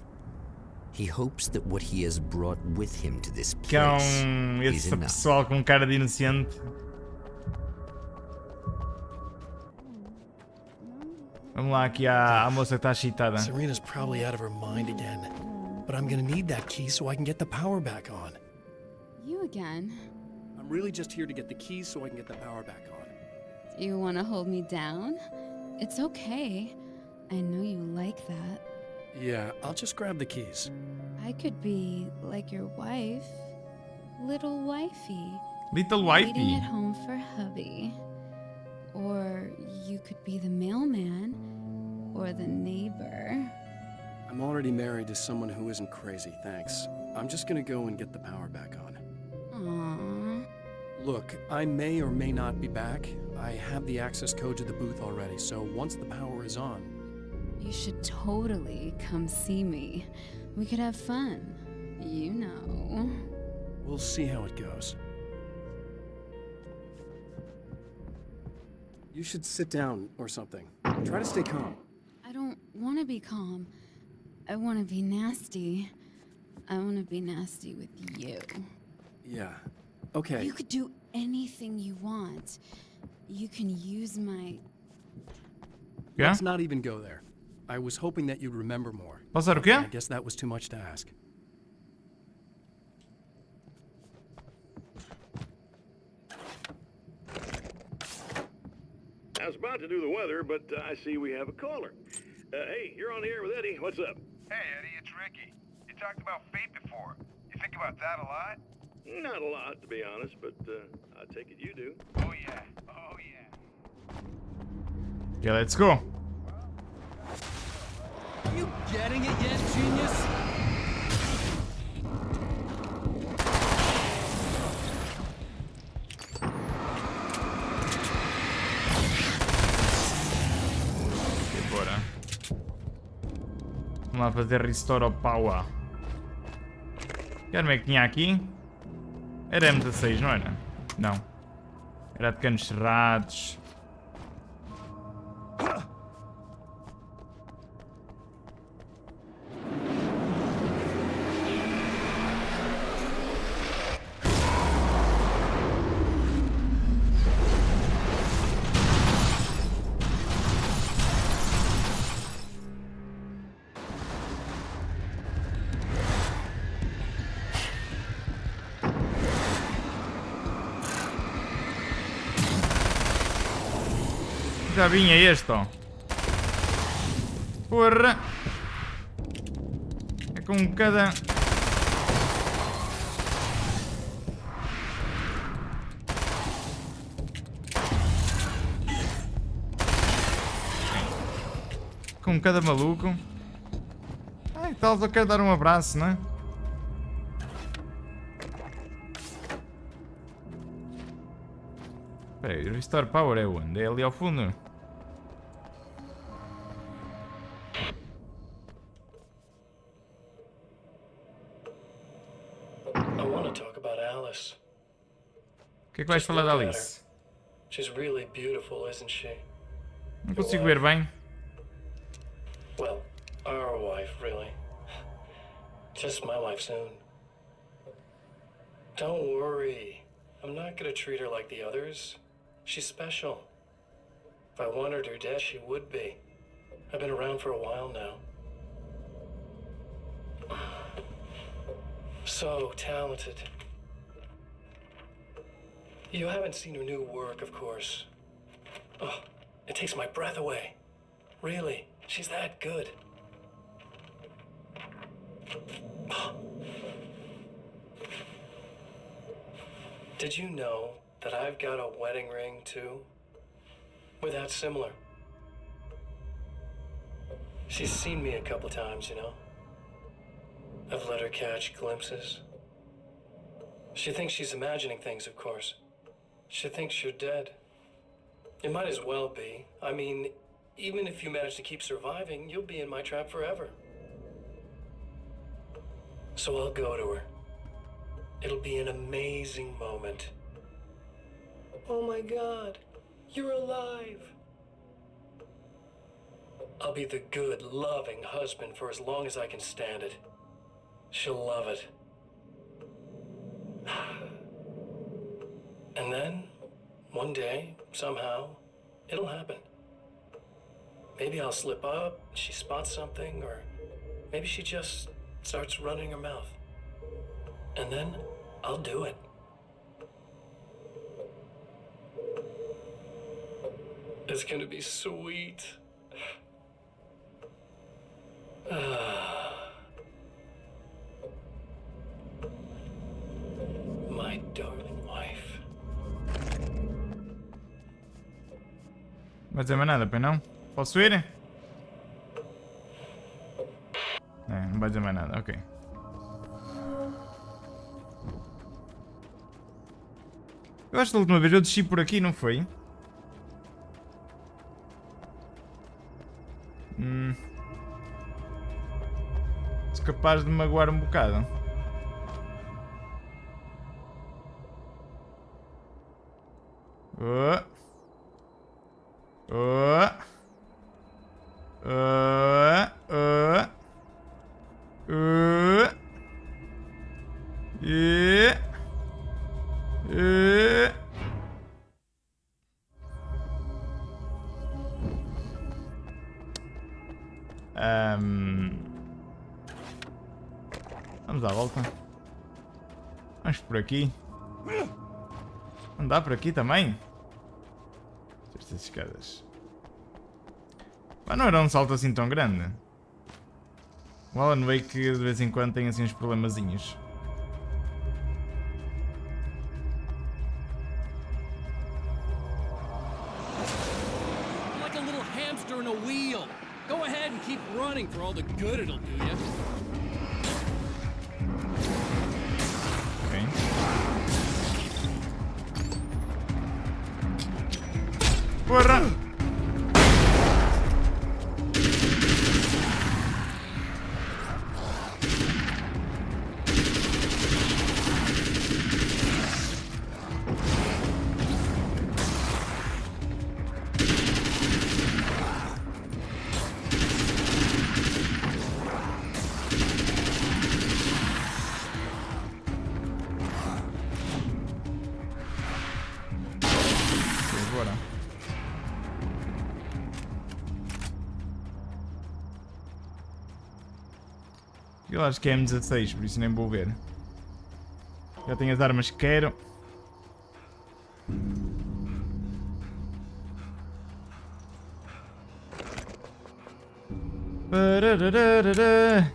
He hopes that what he has brought with him to this Que é place is esse enough. pessoal com cara de inocente. Vamos lá aqui à moça que está excitada. Serena's probably out of her mind again. But I'm gonna need that key so I can get the power back on. You again? I'm really just here to get the keys so I can get the power back on. Do you want to hold me down? It's okay. I know you like that. Yeah, I'll just grab the keys. I could be like your wife. Little wifey. Little Waiting wifey. at home for hubby. Or you could be the mailman. Or the neighbor. I'm already married to someone who isn't crazy, thanks. I'm just gonna go and get the power back on. Aww. Look, I may or may not be back. I have the access code to the booth already, so once the power is on... You should totally come see me. We could have fun. You know. We'll see how it goes. You should sit down or something. Try to stay calm. I don't want to be calm. I want to be nasty. I want to be nasty with you. Yeah. Okay. You could do anything you want. You can use my... Yeah? Let's not even go there. I was hoping that you'd remember more. Posso dar o quê? I guess that was too much to ask. I was about to do the weather, but I see we have a caller. Hey, you're on the air with Eddie. What's up? Hey, Eddie, it's Ricky. You talked about fate before. You think about that a lot? Not a lot, to be honest, but I take it you do. Oh, yeah. Oh, yeah. Okay, let's go. You getting it yet, genius? Bora. Vamos lá fazer restore ao power. Que arma é que tinha aqui? Era M16, não era? Não. Era de canos cerrados. Já vinha este, ó. Porra. É com cada... Com cada maluco. Ai, tal, só quero dar um abraço, né? Espera aí, o Restore Power é onde? É ali ao fundo? I want to talk about Alice. O que é que vais falar da Alice? She's really beautiful, isn't she? Não consigo ver bem. Well, our wife, really. Just my wife soon. Don't worry. I'm not gonna treat her like the others. She's special. If I wanted her dead, she would be. I've been around for a while now. So talented. You haven't seen her new work, of course. Oh, it takes my breath away. Really, she's that good. Did you know that I've got a wedding ring, too? We're that similar. She's seen me a couple times, you know? I've let her catch glimpses. She thinks she's imagining things, of course. She thinks you're dead. It might as well be. I mean, even if you manage to keep surviving, you'll be in my trap forever. So I'll go to her. It'll be an amazing moment. Oh my God, you're alive. I'll be the good, loving husband for as long as I can stand it. She'll love it. And then, one day, somehow, it'll happen. Maybe I'll slip up, she spots something, or maybe she just starts running her mouth. And then, I'll do it. It's gonna be sweet. My darling wife. Não vai dizer mais nada, pois não? Posso ir? Não vai dizer mais nada, ok. Eu acho que da última vez eu desci por aqui, não foi? Sou capaz de me magoar um bocado. Vamos à volta. Vamos por aqui. Não dá por aqui também? Estas escadas. Mas não era um salto assim tão grande. O Alan Wake de vez em quando tem assim uns problemazinhos. Like a little hamster in a wheel. Go ahead and keep running for all the good it'll do you. Porra! Eu acho que é M16, por isso nem vou ver. Já tenho as armas que quero. Parararara.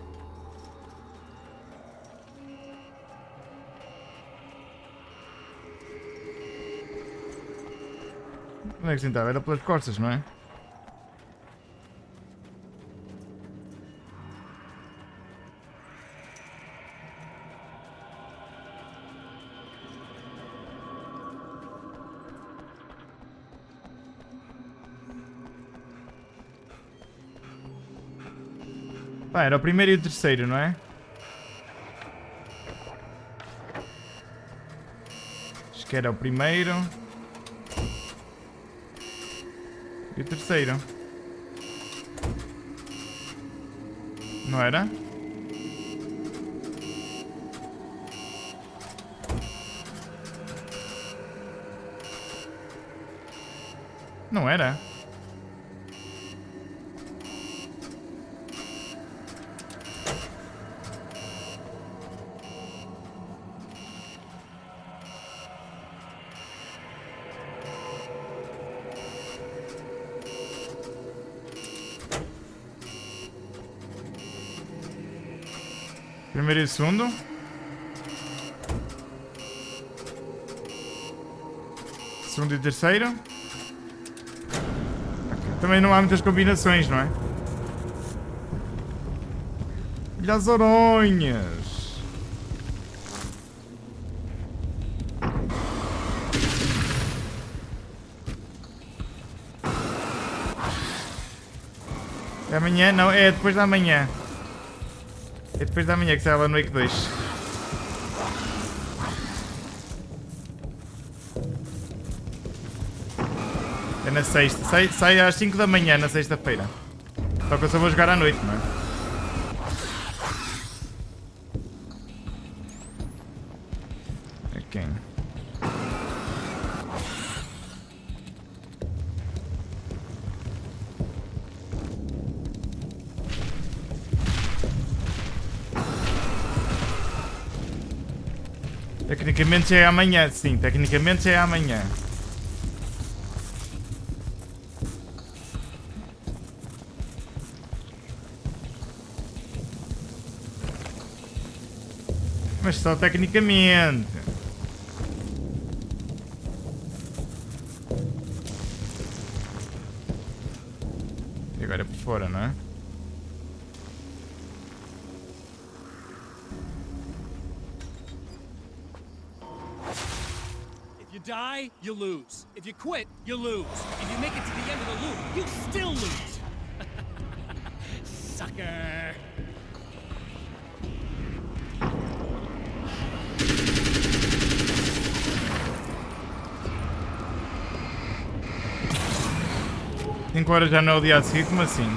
Onde é que se sentava? Era pelas costas, não é? Pá, era o primeiro e o terceiro, não é? Acho que era o primeiro e o terceiro. Não era? Não era? Primeiro e segundo. Segundo e terceiro. Okay. Também não há muitas combinações, não é? E as oronhas. É amanhã? Não, é depois da manhã. É depois da manhã que sai lá no Wake 2. É na sexta. Sai às 5 da manhã na sexta-feira. Só que eu só vou jogar à noite, não é? Ok. Tecnicamente já é amanhã, sim. Tecnicamente já é amanhã. Mas só tecnicamente. E agora é por fora, não é? If you die, you lose. If you quit, you lose. If you make it to the end of the loop, you still lose. Sucker. Cinco horas já não é o dia a seguir, como assim?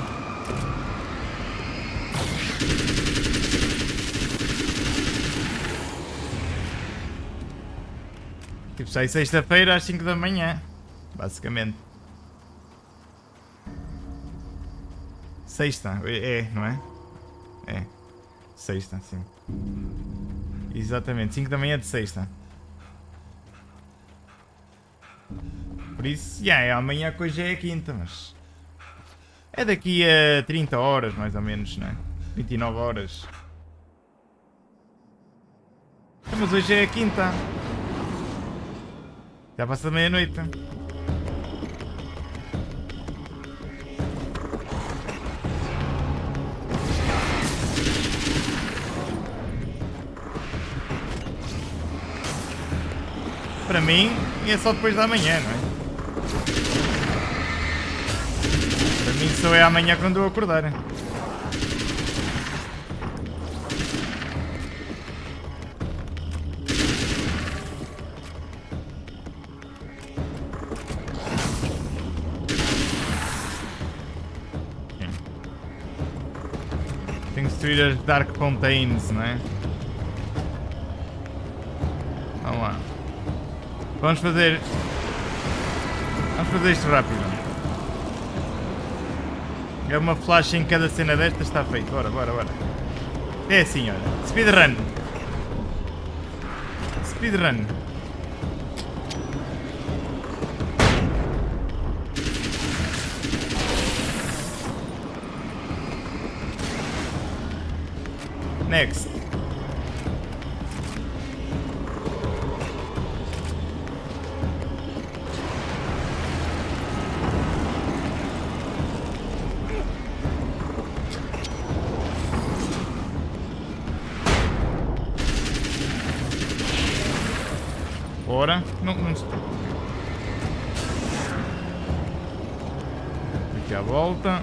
Tipo, sai sexta-feira às 5 da manhã. Basicamente. Sexta, não é? É. Sexta, sim. Exatamente, 5 da manhã de sexta. Por isso, é amanhã que hoje é a quinta, mas... É daqui a 30 horas, mais ou menos, não é? 29 horas. Mas hoje é a quinta. Já passa da meia-noite. Para mim, é só depois da manhã, não é? Para mim só é amanhã quando eu acordar. Tenho que destruir as Dark Fountains, não é? Vamos lá. Vamos fazer isto rápido. É uma flash em cada cena destas, está feito. Bora. É assim, olha. Speedrun. Next. Ora, não estou. Aqui à volta.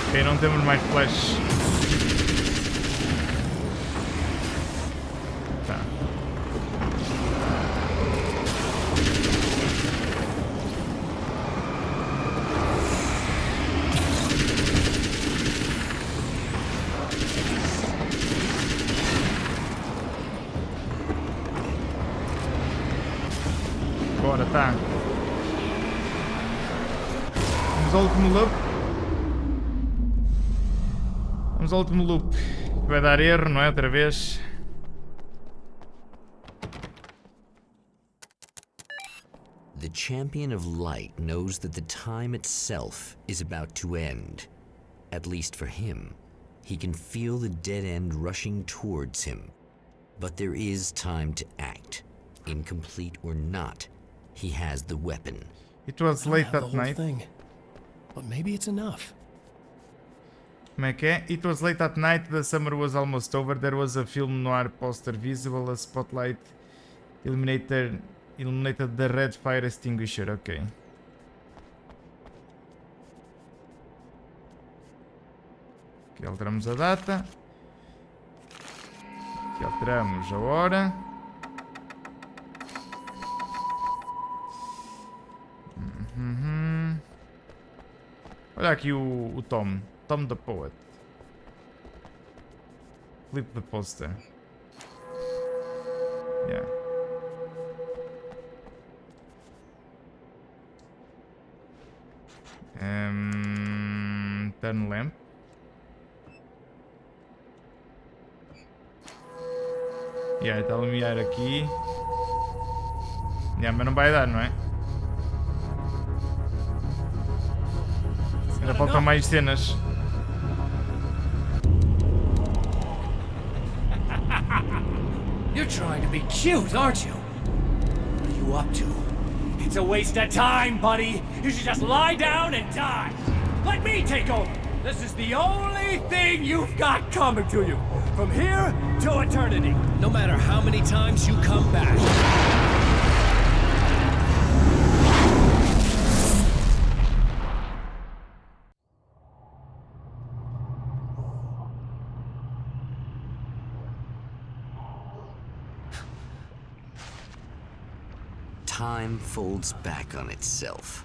Ok, não temos mais flash. Bora, tá. Vamos ao último loop. Vai dar erro, não é? Outra vez. The champion of light knows that the time itself is about to end. At least for him. He can feel the dead end rushing towards him. But there is time to act. Incomplete or not, he has the weapon. It was I don't late have the at whole night. thing, but maybe it's enough. Como é que é? It was late at night, the summer was almost over, there was a film noir poster visible, a spotlight illuminated the red fire extinguisher. Ok. Aqui alteramos a data. Aqui alteramos a hora. Olha aqui o Tom. Tom the Poet. Flip the poster. Yeah. Turn lamp. Yeah, está a iluminar aqui. Yeah, mas não vai dar, não é? Ainda faltam mais cenas. You're trying to be cute, aren't you? What are you up to? It's a waste of time, buddy. You should just lie down and die. Let me take over. This is the only thing you've got coming to you. From here to eternity. No matter how many times you come back. Time folds back on itself.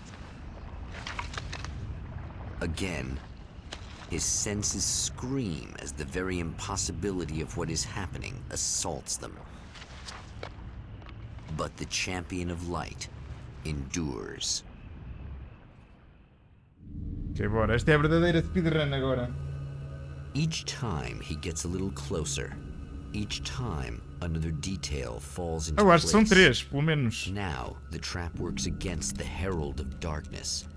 Again, his senses scream as the very impossibility of what is happening assaults them. But the champion of light endures. Ok, bora. Esta é a verdadeira speedrun agora. Each time he gets a little closer. Each time another detail falls into Eu acho que são place. 3, pelo menos. Now the trap works against the herald of darkness.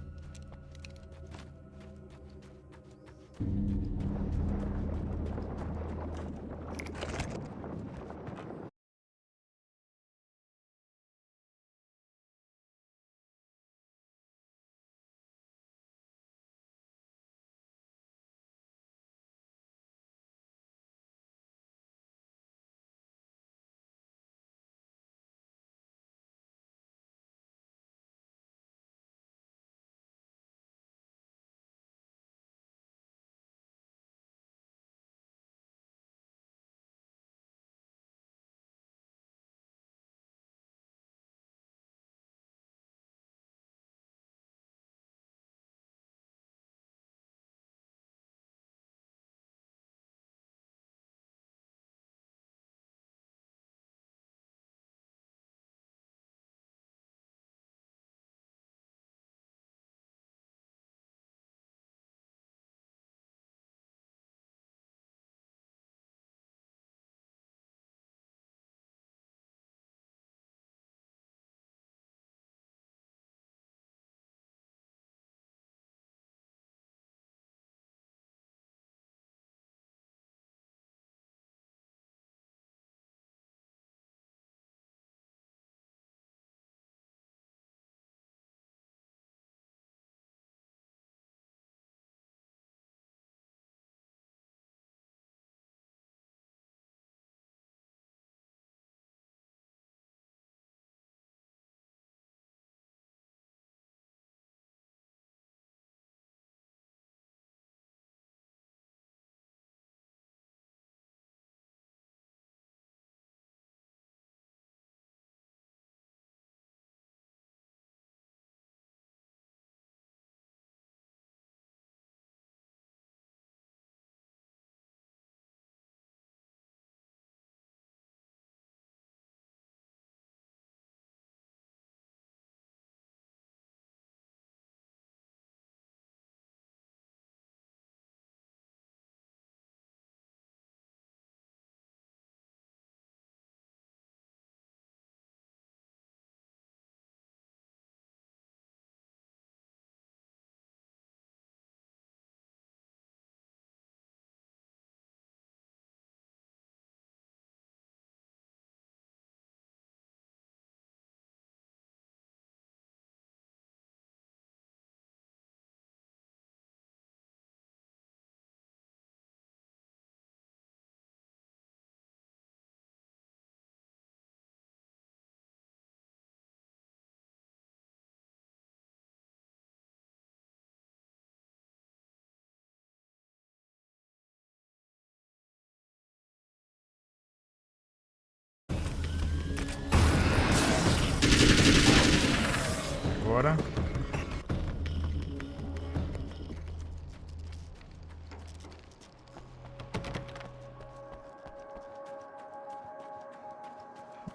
fora.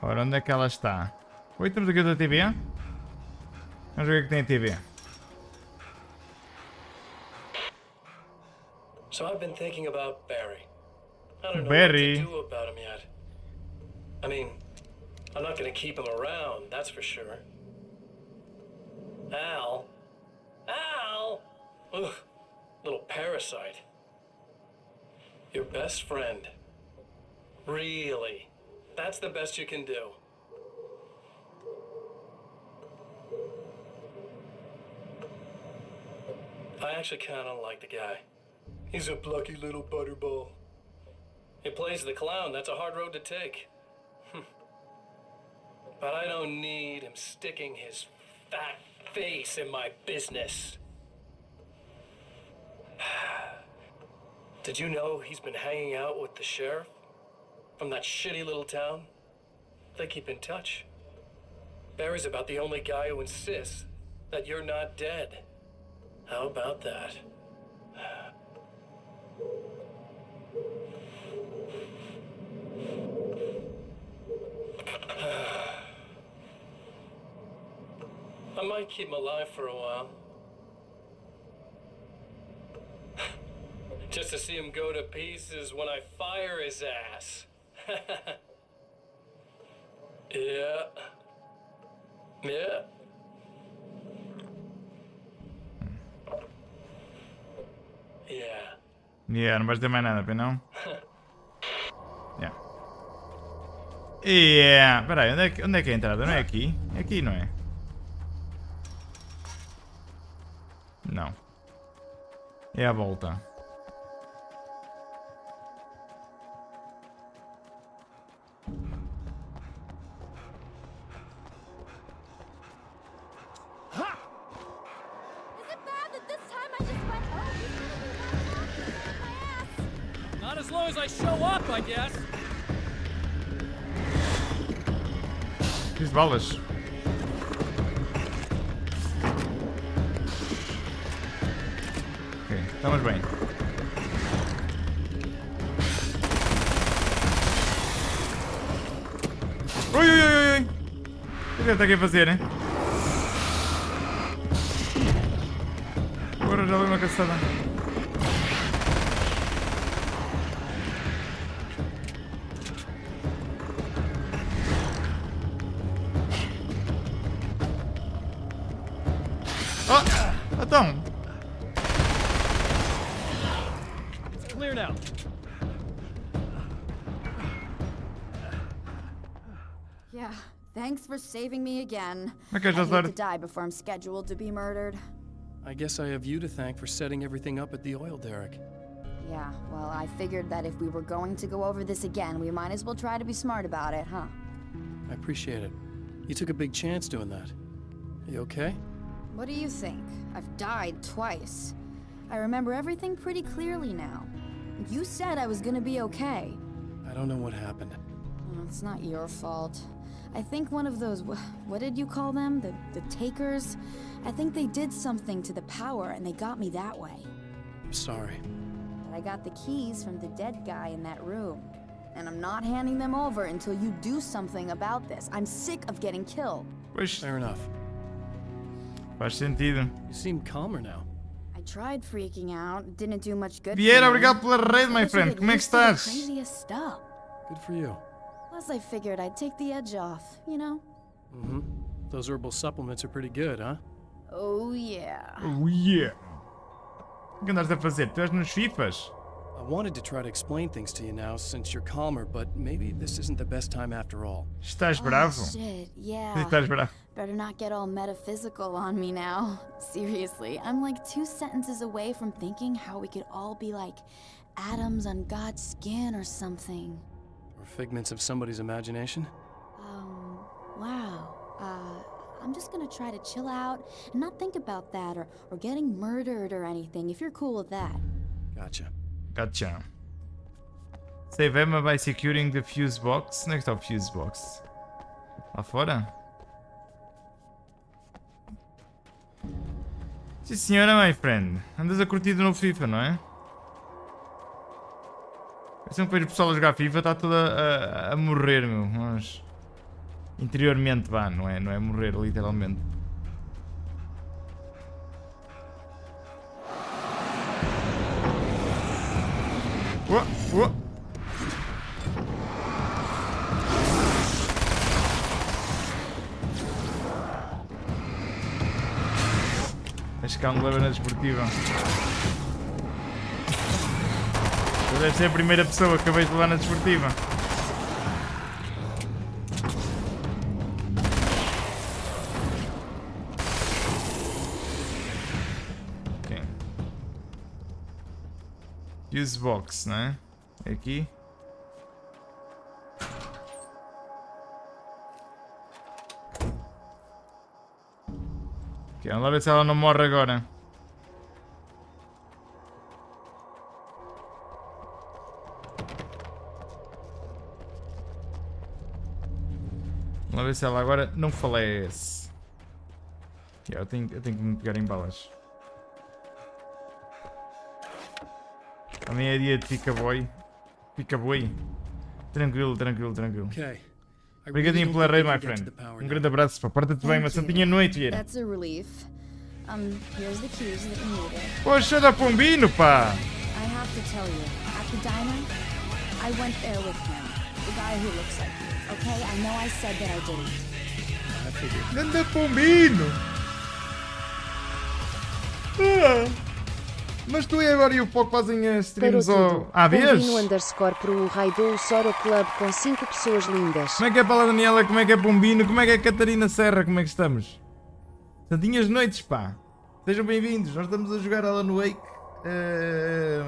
Ora, onde é que ela está? Oi, temos aqui outra TV. Vamos ver o que tem a TV. So I've been thinking about Barry. I don't know Barry. what to do about him yet. I mean, I'm not gonna keep him around, that's for sure. Al? Ugh, little parasite. Your best friend. Really? That's the best you can do. I actually kinda like the guy. He's a plucky little butterball. He plays the clown, that's a hard road to take. But I don't need him sticking his fat face in my business. Did you know he's been hanging out with the sheriff? From that shitty little town? They keep in touch. Barry's about the only guy who insists that you're not dead. How about that? I might keep him alive for a while. Just to see him go to pieces when I fire his ass. Yeah. Yeah. Yeah. Yeah, não vais ter mais nada, pois não? Yeah. Yeah. Peraí, onde é que é a entrada? Não é aqui? É aqui, não é? Não. É a volta. Not as long as I show up, I guess. Fiz balas. Ok, estamos bem. Ui, ui, ui, ui. O que ele está aqui a fazer, hein? Agora já deu uma caçada. Oh! Então! It's clear now. Yeah, thanks for saving me again. Okay, I'd just hate let to it- die before I'm scheduled to be murdered. I guess I have you to thank for setting everything up at the oil derrick. Yeah, well, I figured that if we were going to go over this again, we might as well try to be smart about it, huh? I appreciate it. You took a big chance doing that. You okay? What do you think? I've died twice. I remember everything pretty clearly now. You said I was gonna be okay. I don't know what happened. Well, it's not your fault. I think one of those, what did you call them? The takers? I think they did something to the power and they got me that way. I'm sorry. But I got the keys from the dead guy in that room. And I'm not handing them over until you do something about this. I'm sick of getting killed. Pois, Fair enough. faz sentido. You seem calmer now. I tried freaking out. It didn't do much good. Vieira, for me. obrigado pela raid, my I friend. get Como é que used to the estás? Craziest stuff. Good for you. Plus, I figured I'd take the edge off, you know? Mm-hmm. Those herbal supplements are pretty good, huh? Oh, yeah. Oh yeah. O que andaste a fazer? Tu és nos FIFAs? I wanted to try to explain things to you now since you're calmer, but maybe this isn't the best time after all. Estás bravo? Oh, shit, yeah. Estás bravo? Better not get all metaphysical on me now. Seriously, I'm like 2 sentences away from thinking how we could all be like atoms on God's skin or something. Or figments of somebody's imagination? Wow. I'm just gonna try to chill out and not think about that or getting murdered or anything, if you're cool with that. Gotcha. Gotcha. Save Emma by securing the fuse box. Onde é que está o fuse box? Lá fora? Sim senhora, my friend. Andas a curtir do novo FIFA, não é? Eu sempre vejo o pessoal a jogar FIFA, está tudo a morrer, meu. Mas... interiormente, vá, não é morrer, literalmente. Acho que há um lever na desportiva. Deve ser a primeira pessoa que acabei de levar na desportiva. Ok. Use box, não é? Aqui. Ok, vamos lá ver se ela não morre agora. Vamos lá ver se ela agora não falece. Eu tenho que me pegar em balas. Também é dia de pica-boy. Pica-boy. Tranquilo. Obrigadinho pela rei, my friend. Um grande abraço, pá. Porta-te bem, uma santinha noite, Vieira. That's a relief. Here's the keys that you needed. Poxa, da Pombino, pá! I have to tell you, at the diner, I went there with him. The guy who looks like you, okay? I know I said that I didn't. I figured. Ganda Pombino! Mas tu e agora e o Poco fazem streams ao... vês? Pombino _ raidou o Soro Club com 5 pessoas lindas. Como é que é Paula Daniela? Como é que é Pombino? Como é que é Catarina Serra? Como é que estamos? Santinhas noites, pá. Sejam bem-vindos. Nós estamos a jogar Alan Wake,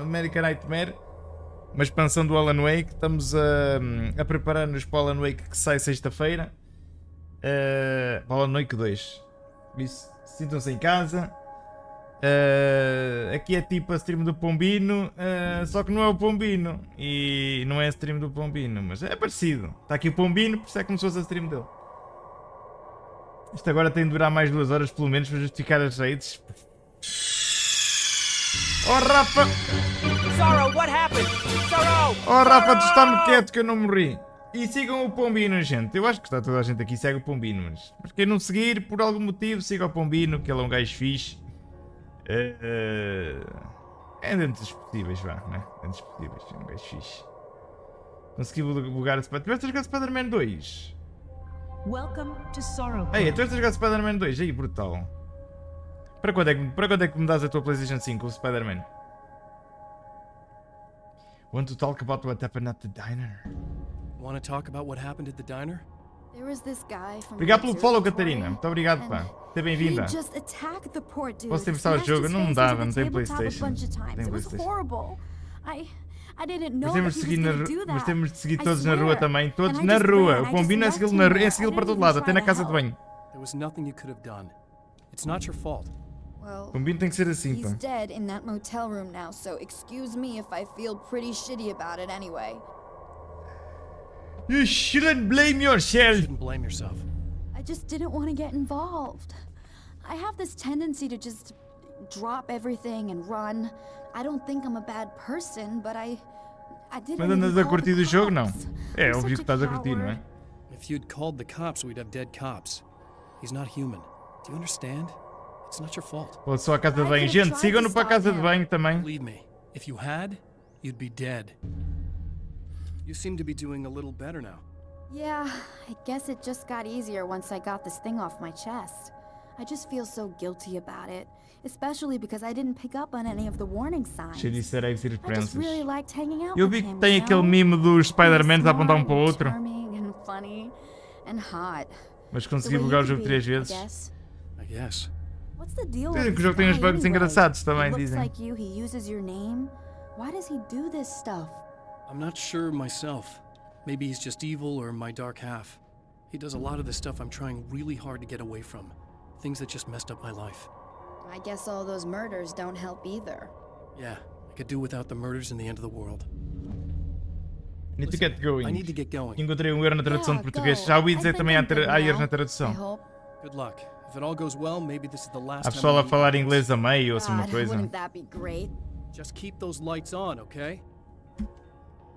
American Nightmare. Uma expansão do Alan Wake. Estamos a preparar-nos para o Alan Wake que sai sexta-feira. Para o Alan Wake 2. Isso, sintam-se em casa. Aqui é tipo a stream do Pombino, só que não é o Pombino. E não é a stream do Pombino, mas é parecido. Está aqui o Pombino, por isso é como se fosse a stream dele. Isto agora tem de durar mais 2 horas pelo menos para justificar as redes. Oh Rafa! Sorrow, what happened? Sorrow! Oh Rafa, tu está-me quieto que eu não morri. E sigam o Pombino, gente. Eu acho que está toda a gente aqui segue o Pombino, mas quem não seguir, por algum motivo, siga o Pombino, que ele é um gajo fixe. É dentro dos possíveis, vá, né? Dentro dos possíveis, é um gajo fixe. Consegui bugar o Spider-Man. Tiveste a jogar Spider-Man 2? Welcome to Sorrow. Ei, tu tiveste a jogar Spider-Man 2? Aí, brutal. Para quando é que me dás a tua PlayStation 5, o Spider-Man? Want to talk about what happened at the diner? Want to talk about what happened at the diner? There was this guy from Obrigado pelo follow, Catarina. Muito obrigado, pá. Seja bem-vinda. Posso ter emprestado o jogo? Não me dava, não tem PlayStation. Tem PlayStation. Mas temos de seguir todos na rua também. Todos na rua. O Pombino é segui-lo para todo lado, até na casa de banho. O Pombino tem que ser assim, pá. He's dead in that motel room now, so excuse me if I feel pretty shitty about it anyway. You shouldn't blame yourself. You shouldn't blame yourself. I just didn't want to get involved. I have this tendency to just drop everything and run. I don't think I'm a bad person, but I didn't. Mas andas a curtir do jogo, não? É óbvio que estás a curtir, não é? If you'd called the cops, we'd have dead cops. He's not human. Do you understand? It's not your fault. Ou só a casa de banho. Gente, sigam-no para a casa de banho também. Believe me, if you had, you'd be dead. You seem to be doing a little better now. Yeah, I guess it just got easier once I got this thing off my chest. I just feel so guilty about it, especially because I didn't pick up on any of the warning signs. Cheio de easter eggs e referências. Really liked hanging out Eu vi que tem aquele meme dos Spider-Man a apontar um para o outro. Mas consegui bugar o jogo 3 vezes. I guess. Dizem que o jogo tem uns bugs engraçados também, dizem. Why does he do this stuff? I'm not sure myself. Maybe he's just evil or my dark half. He does a lot of the stuff I'm trying really hard to get away from. Things that just messed up my life. I guess all those murders don't help either. Yeah, I could do without the murders in the end of the world. Need to get going. I need to get going. Encontrei um erro na tradução de português. Já ouvi dizer também há erros na tradução. Good luck. If it all goes well, maybe this is the last Há time pessoal we a meet. falar inglês a meio ou assim uma God, coisa. wouldn't that be great? Just keep those lights on, okay?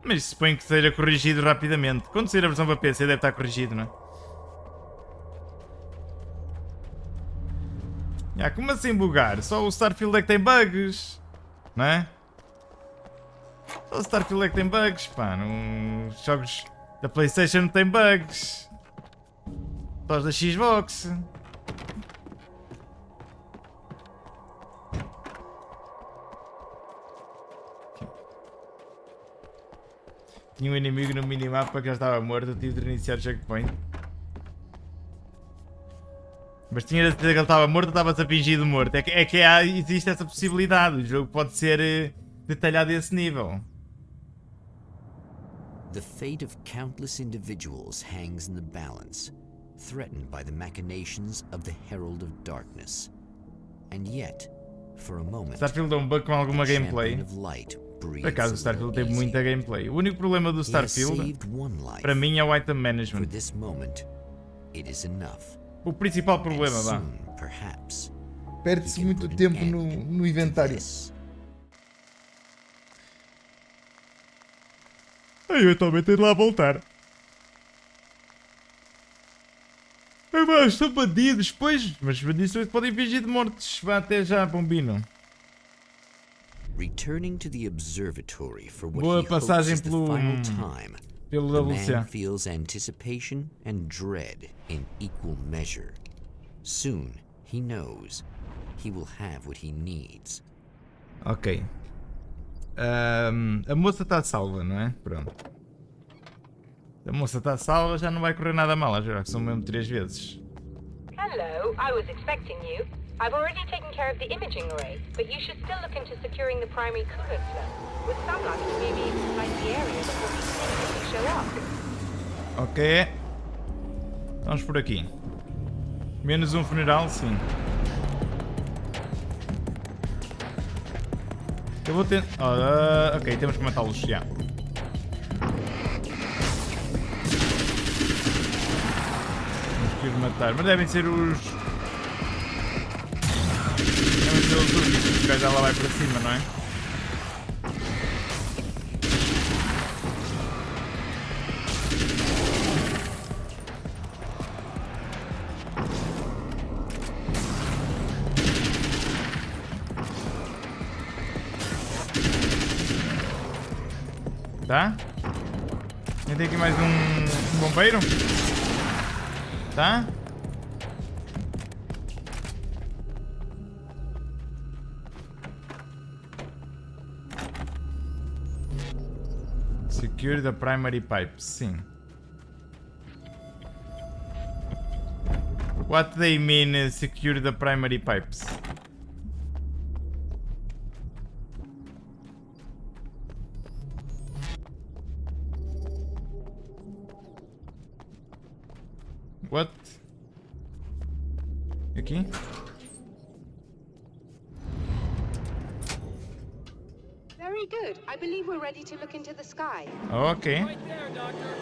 Mas suponho que seja corrigido rapidamente. Quando sair a versão para PC deve estar corrigido, não é? Como assim bugar? Só o Starfield é que tem bugs, não é? Só o Starfield é que tem bugs, pá. Nos jogos da PlayStation não tem bugs. Só os da Xbox. Tinha um inimigo no minimapa que já estava morto, eu tive de reiniciar o checkpoint. Mas tinha de dizer que ele estava morto ou estava-se a fingir de morto. Existe essa possibilidade, o jogo pode ser detalhado a esse nível. The fate of countless individuals hangs in the balance, threatened by the machinations of the Herald of Darkness. And yet, for a moment, Starfield é um bug com alguma gameplay. Por acaso o Starfield tem muita gameplay. O único problema do Starfield, para mim, é o item management. O principal problema, vá. Perde-se muito tempo no inventário. Aí eventualmente tenho de lá voltar. Mas são bandidos, pois. Mas os bandidos podem fingir de mortos. Vá até já, bombino. Returning to the observatory for what Boa he hopes passagem is the final pelo time, the WC. man feels anticipation and dread in equal measure. Soon, he knows he will have what he needs. Ok. A moça está salva, não é? Pronto. A moça está salva, já não vai correr nada mal. Já são mesmo 3 vezes. Hello, I was expecting you. I've already taken care of the imaging array, but you should still look into securing the primary coolant flow. With some luck, maybe even find the area before these things show up. Ok. Vamos por aqui. Menos um funeral, sim. Eu vou ter... ok, temos que matá-los já. Temos que os matar, mas devem ser os... Devem ser os únicos. O gajo já lá vai para cima, não é? Tá? Tem aqui mais um bombeiro? Tá? Secure the primary pipes, sim. What they mean secure the primary pipes? What? Aqui? Very good. I believe we're ready to look into the sky. Ok. Right there, Doctor.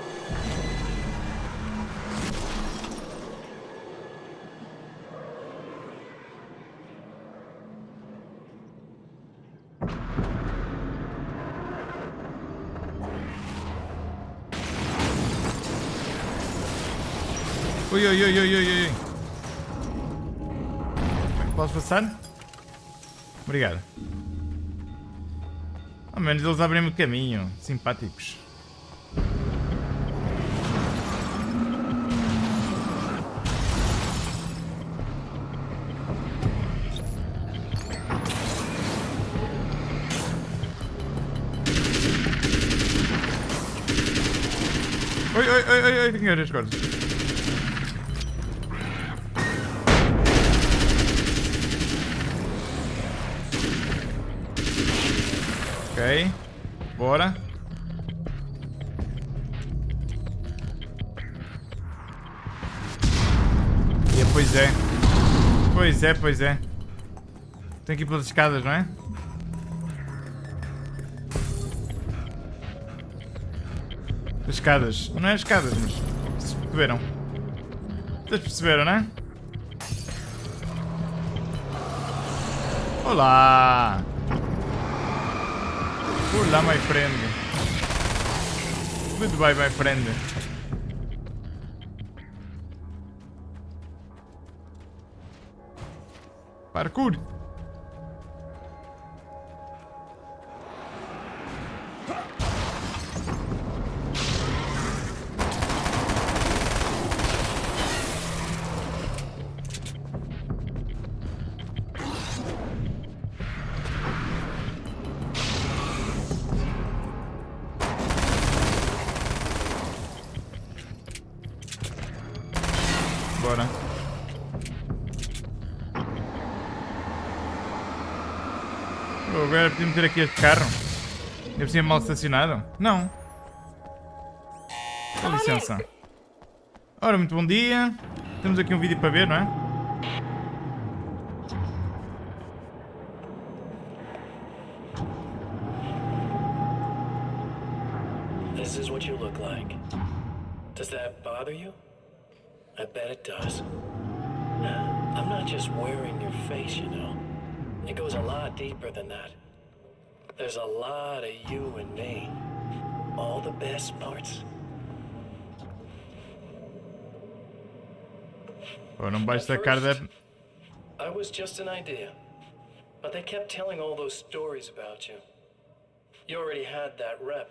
Ui, ui, ui, ui, ui, ui. Posso passar? Obrigado. Ao menos eles abrem-me o caminho. Simpáticos. Oi, oi, oi, oi, oi, tenho que ver as cordas. Ok, bora. E pois é. Pois é, pois é. Tem que ir pelas escadas, não é? As escadas. Não é as escadas, mas vocês perceberam. Vocês perceberam, não é? Olá! Olá, my friend. Goodbye, my friend. Parkour. Bora. Oh, agora podia meter aqui este carro. Deve ser mal estacionado? Não. Com licença. Ora, muito bom dia. Temos aqui um vídeo para ver, não é? This is what you look like. Does that bother you? I bet it does. I'm not just wearing your face, you know. It goes a lot deeper than that. There's a lot of you and me. All the best parts. Oh, não basta a cara da... I was just an idea. But they kept telling all those stories about you. You already had that rep.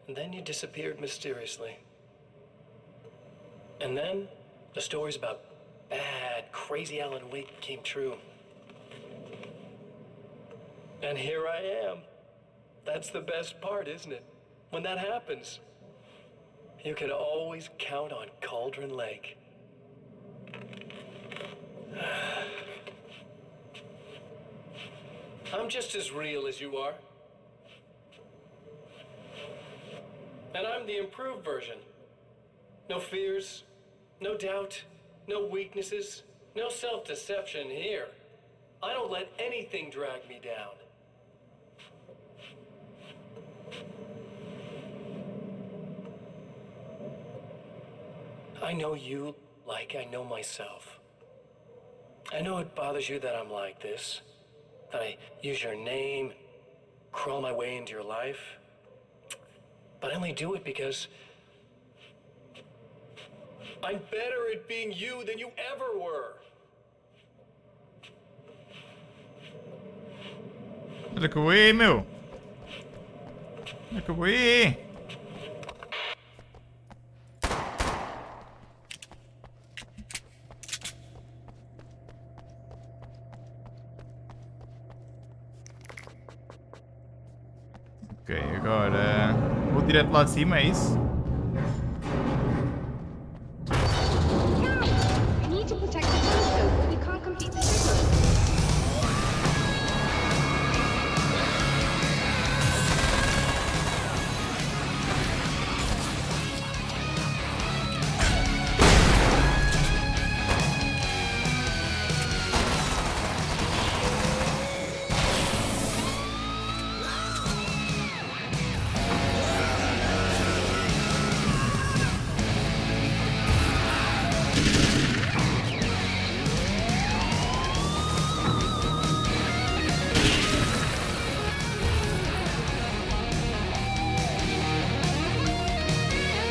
And then you disappeared mysteriously. And then the stories about bad, crazy Alan Wake came true. And here I am. That's the best part, isn't it? When that happens, you can always count on Cauldron Lake. I'm just as real as you are. And I'm the improved version. No fears, no doubt, no weaknesses, no self-deception here. I don't let anything drag me down. I know you like I know myself. I know it bothers you that I'm like this, that I use your name, crawl my way into your life. But I only do it because I'm better at being you than you ever were. Acabou aí, meu. Acabou aí. Ok, agora vou direto lá acima, é isso? You need to protect the telescope or we can't complete the signal.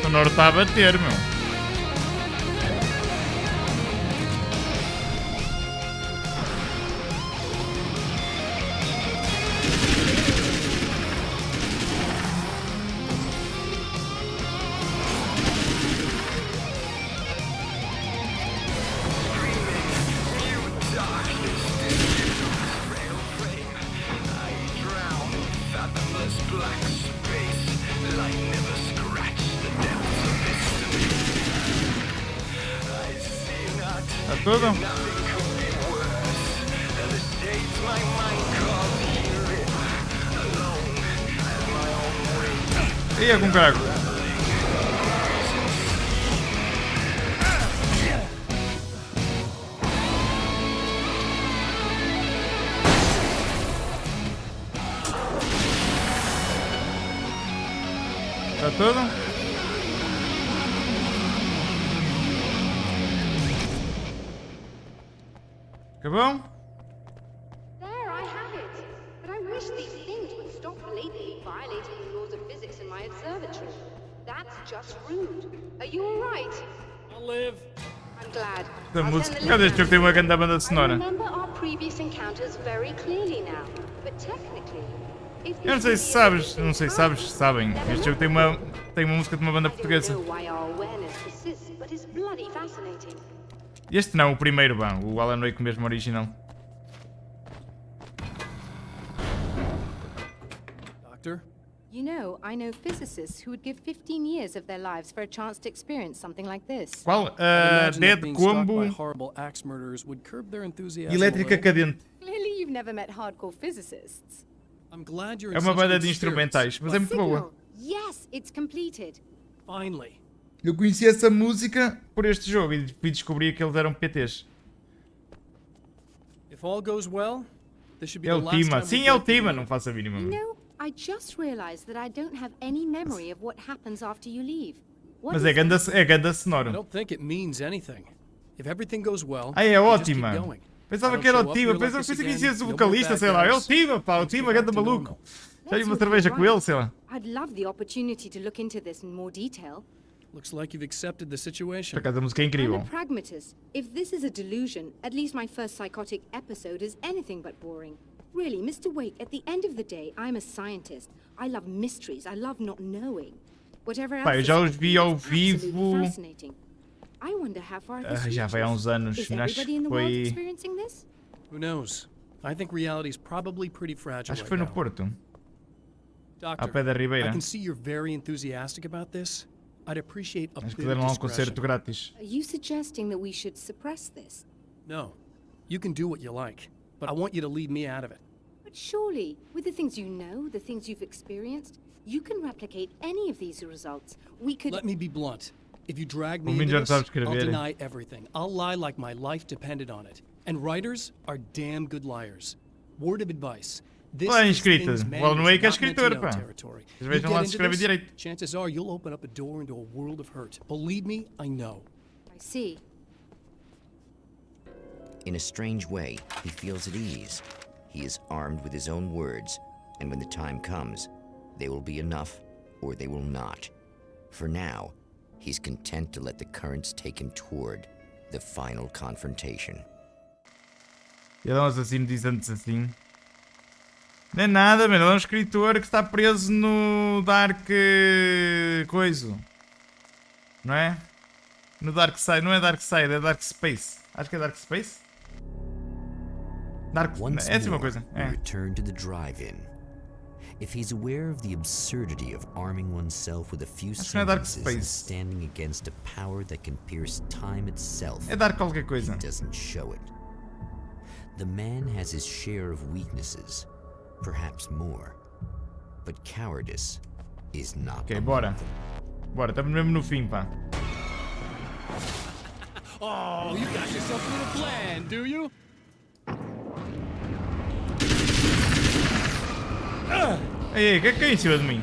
O Noro está a bater, meu. Tá tudo? Ia com caraco. Tá tudo? Acabou? laws of physics in my observatory. That's just rude. Are you alright? I'll live. I'm glad. A música. Cada este jogo tem uma grande banda I sonora. remember our previous encounters very clearly now, but technically, if Eu não sei se sabes, não sei se sabes, sabem. Este jogo tem uma música de uma banda portuguesa. I don't know why our awareness persists, but it's bloody fascinating. Este não, o primeiro, bom, o Alan Wake mesmo original. Doctor? You know, I know physicists who would give 15 years of their lives for a chance to experience something like this. Qual? Dead Combo Elétrica Cadente. Clearly you've never met hardcore physicists. I'm glad you're É uma banda de instrumentais, mas é muito boa. Yes, it's completed. Finally. Eu conheci essa música por este jogo e descobri que eles eram PTs. If all goes well, this should be É the o last Tima. time Sim, we é o go through Tima, it. não faço a mínima. You know, I just realized that I don't have any memory of what happens after you leave. What Mas is é ganda I sonoro. don't think it means anything. If everything goes well, Ah, é we just keep ótima. going. Pensava I que era don't o show up Tima, here like pensei this que again, conhecias o no more vocalista, bad sei lá. É o guys. Tima, pá, o Tima, ganda maluco. Já tive uma cerveja com ele, sei lá. I'd love the opportunity to look into this in more detail. Looks like you've accepted the situation. Por acaso a música é I'm incrível. a pragmatist. If this is a delusion, at least my first psychotic episode is anything but boring. Really, Mr. Wake, at the end of the day, I'm a scientist. I love mysteries. I love not knowing. Whatever else Pá, eu já os vi ao is absolutely vivo. fascinating. I wonder how far this Já vai há uns anos. Is Acho everybody in que the world foi. experiencing this? Who knows? I think reality's probably pretty fragile Acho que right foi no now. Porto. Doctor, Ao pé da Ribeira. I can see you're very enthusiastic about this. I'd appreciate a Acho que bit of deram lá um discretion. concerto grátis. Are you suggesting that we should suppress this? No. You can do what you like, but I want you to leave me out of it. But surely, with the things you know, the things you've experienced, you can replicate any of these results. We could... Let me be blunt. If you drag me O menino into já this, sabe I'll escrever. deny everything. I'll lie like my life depended on it. And writers are damn good liars. Word of advice. This Lá em is escrita. things O man Alan is Wake é not meant to escritor, know pá. territory. Vocês You vejam get lá se into escreve this, direito. chances are you'll open up a door into a world of hurt. Believe me, I know. I see. In a strange way, he feels at ease. He is armed with his own words, and when the time comes, they will be enough or they will not. For now, he's content to let the currents take him toward the final confrontation. Ele é um assassino, diz antes assim. Não é nada, mano. Ele é um escritor que está preso no Dark. Coiso. Não é? No Dark Side. Não é Dark Side, é Dark Space. Acho que é Dark Space? Dark. Once É assim uma more, coisa. we É. return to the drive-in. If he's aware of the absurdity of arming oneself with a few Acho que não é Dark sentences and Space. standing against a power that can pierce time itself, É Dark qualquer coisa. he doesn't show it. The man has his share of weaknesses, perhaps more, but cowardice is not. Ok, bora. Bora, estamos mesmo no fim, pá. Oh, you got yourself a little plan, do you? Ei, o que é em cima de mim?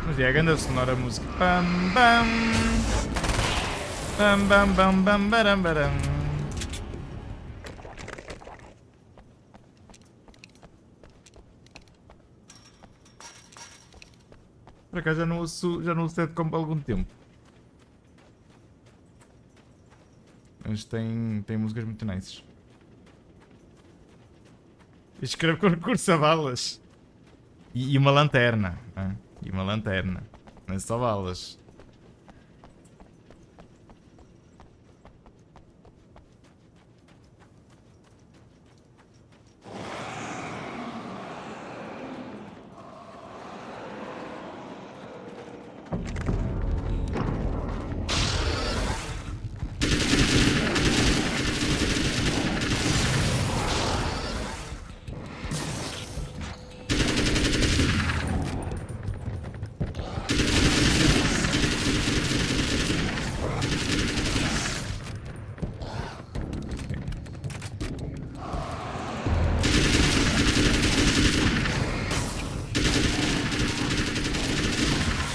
Mas é a grande sonora a música. Bam, bam. Bam, bam, bam, bam, baram, baram. Por acaso já não uso Setcom há algum tempo. Mas tem músicas muito nices. Escreve com recurso a balas. E uma lanterna. Ah, e uma lanterna. Não é só balas.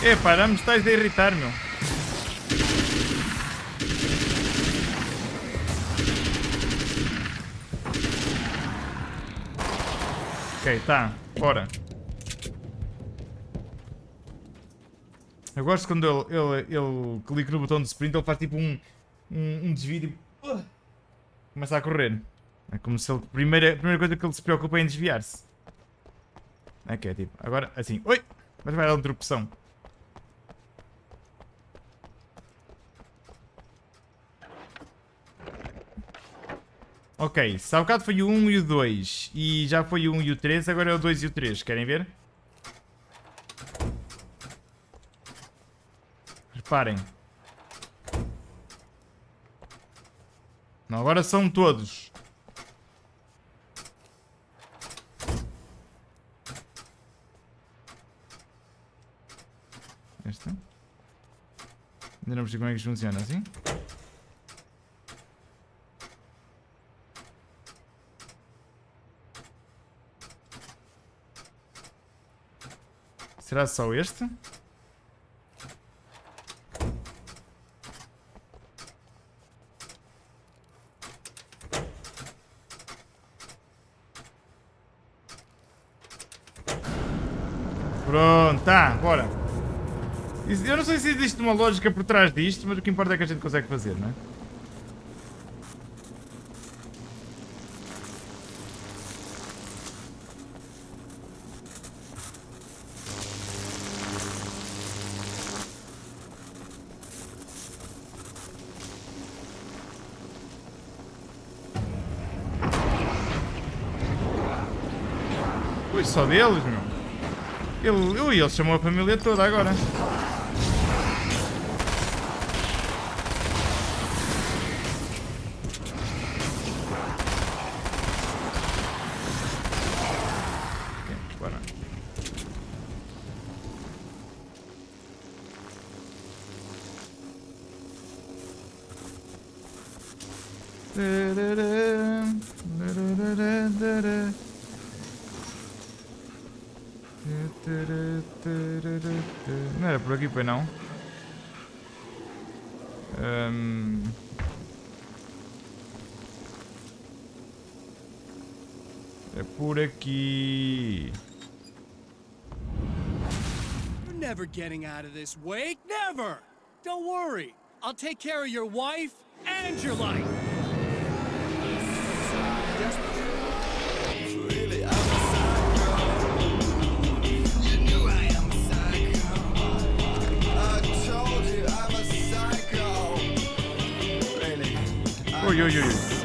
Epá, já me estás a irritar, meu. Ok, tá, bora. Eu gosto quando ele clica no botão de sprint, ele faz tipo um desvio e começa a correr. É como se ele, a primeira coisa que ele se preocupa é em desviar-se. Ok, tipo, agora assim, oi! Mas vai dar uma tropeção. Ok, se há bocado foi o 1 e o 2 e já foi o 1 e o 3, agora é o 2 e o 3, querem ver? Reparem. Não, agora são todos. Esta. Ainda não percebi como é que isto funciona assim. Será só este? Pronto, tá, bora. Eu não sei se existe uma lógica por trás disto, mas o que importa é que a gente consegue fazer, não é? Ui, só deles, meu. Ele chamou a família toda agora. Ok, bora. Não era por aqui, pois não? É por aqui. You're never getting out of this, Wake. Never! Don't worry. I'll take care of your wife and your life. Oi, oi, oi, oi.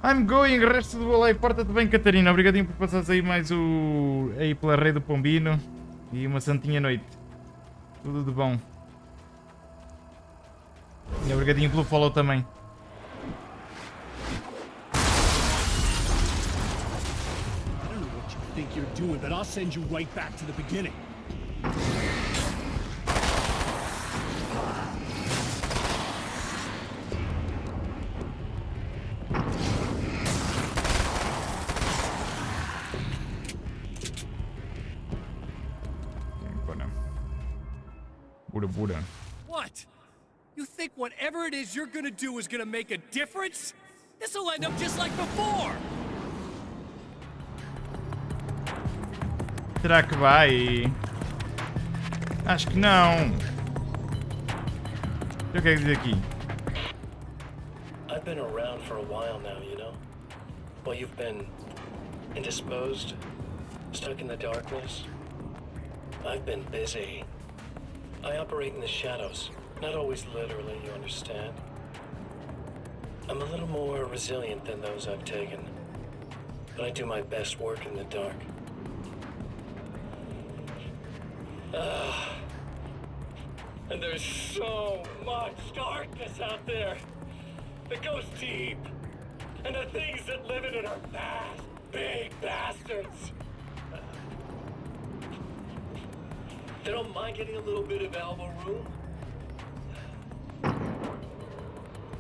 I'm going, resto do balai, porta-te bem, Catarina. Obrigadinho por passares aí mais aí pela Rei do Pombino. E uma santinha noite. Tudo de bom. E obrigadinho pelo follow também. I don't know what you think you're doing, but I'll send you right back to the beginning. What? You think whatever it is you're gonna do is gonna make a difference? This'll end up just like before! Será que vai? Acho que não. O que é que diz aqui? I've been around for a while now, you know? While you've been indisposed, stuck in the darkness, I've been busy. I operate in the shadows, not always literally, you understand? I'm a little more resilient than those I've taken. but I do my best work in the dark. And there's so much darkness out there that goes deep. And the things that live in it are vast, big bastards. They don't mind getting a little bit of elbow room.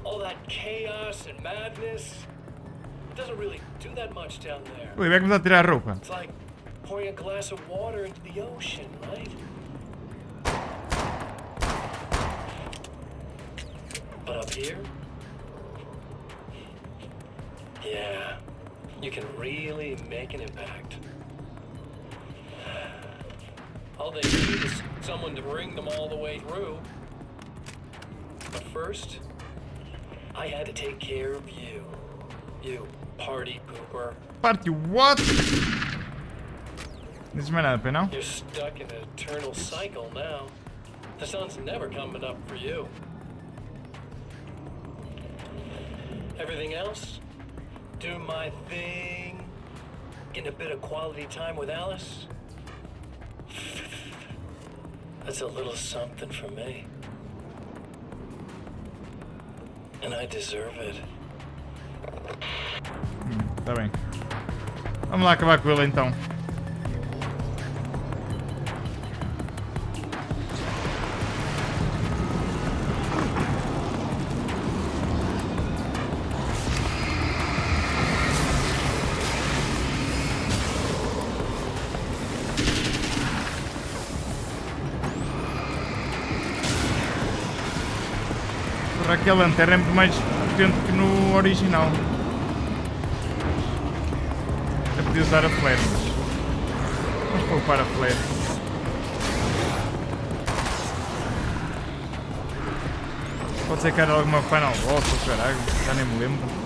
All that chaos and madness doesn't really do that much down there. Ui, vai começar a tirar a roupa. It's like pouring a glass of water into the ocean, right? But up here, yeah, you can really make an impact. All they need is someone to bring them all the way through. But first, I had to take care of you. You party pooper. Party what? Diz mais nada, não? You're stuck in an eternal cycle now. The sun's never coming up for you. Everything else? Do my thing. Get a bit of quality time with Alice. That's a little something for me. And I deserve it. Tá bem. Vamos lá acabar com ele então. Aquela lanterna é muito mais potente que no original. Eu podia usar a flare, mas vamos poupar a flare. Pode ser que era alguma final boss ou caralho, já nem me lembro.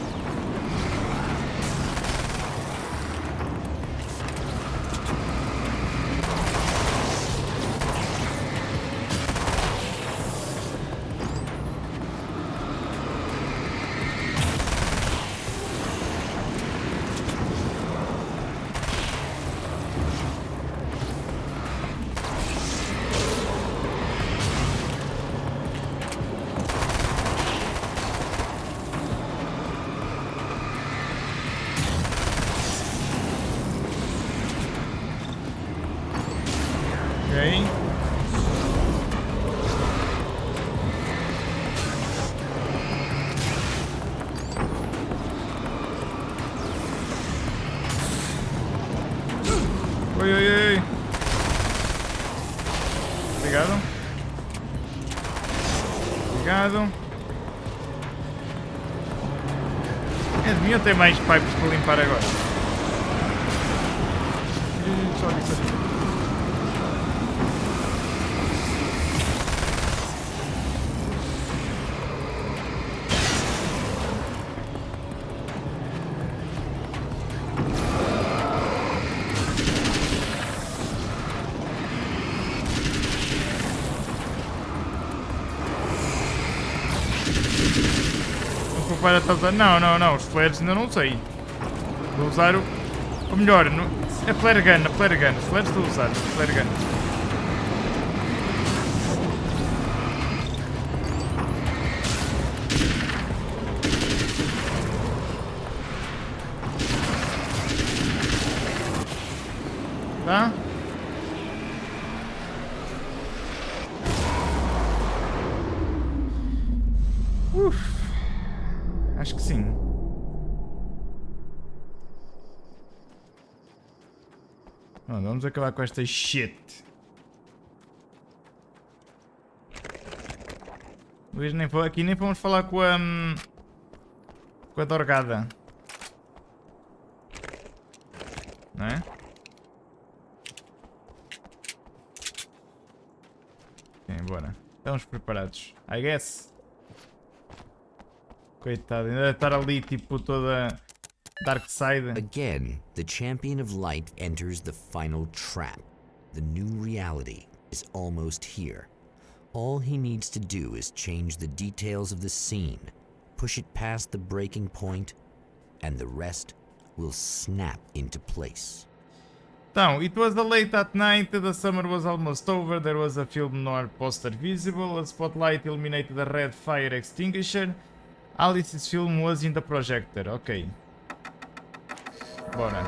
Oi. Obrigado. Devia ter mais pipes para limpar agora. Só isso. Não, os flares ainda não sei. Vou usar o... Ou melhor, a flare gun. Os flares estou a usar, a flare gun. Tá? Acho que sim. Vamos acabar com esta shit. Hoje aqui nem vamos falar com a Dorgada. Não é? Ok, bora. Estamos preparados. I guess. Coitado, ainda deve estar ali tipo toda dark side. Again, the champion of light enters the final trap. The new reality is almost here. All he needs to do is change the details of the scene, push it past the breaking point, and the rest will snap into place. Então, it was late at night, the summer was almost over, there was a film noir poster visible, a spotlight illuminated a red fire extinguisher, Alice's film was in the projector. Ok. Bora.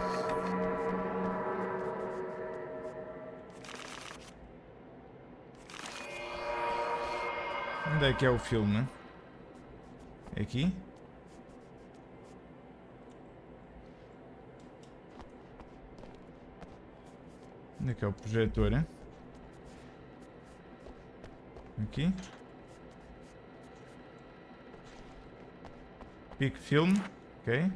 Onde é que é o filme? É aqui? Onde é que é o projetor, hein? Aqui. Pick film. Ok.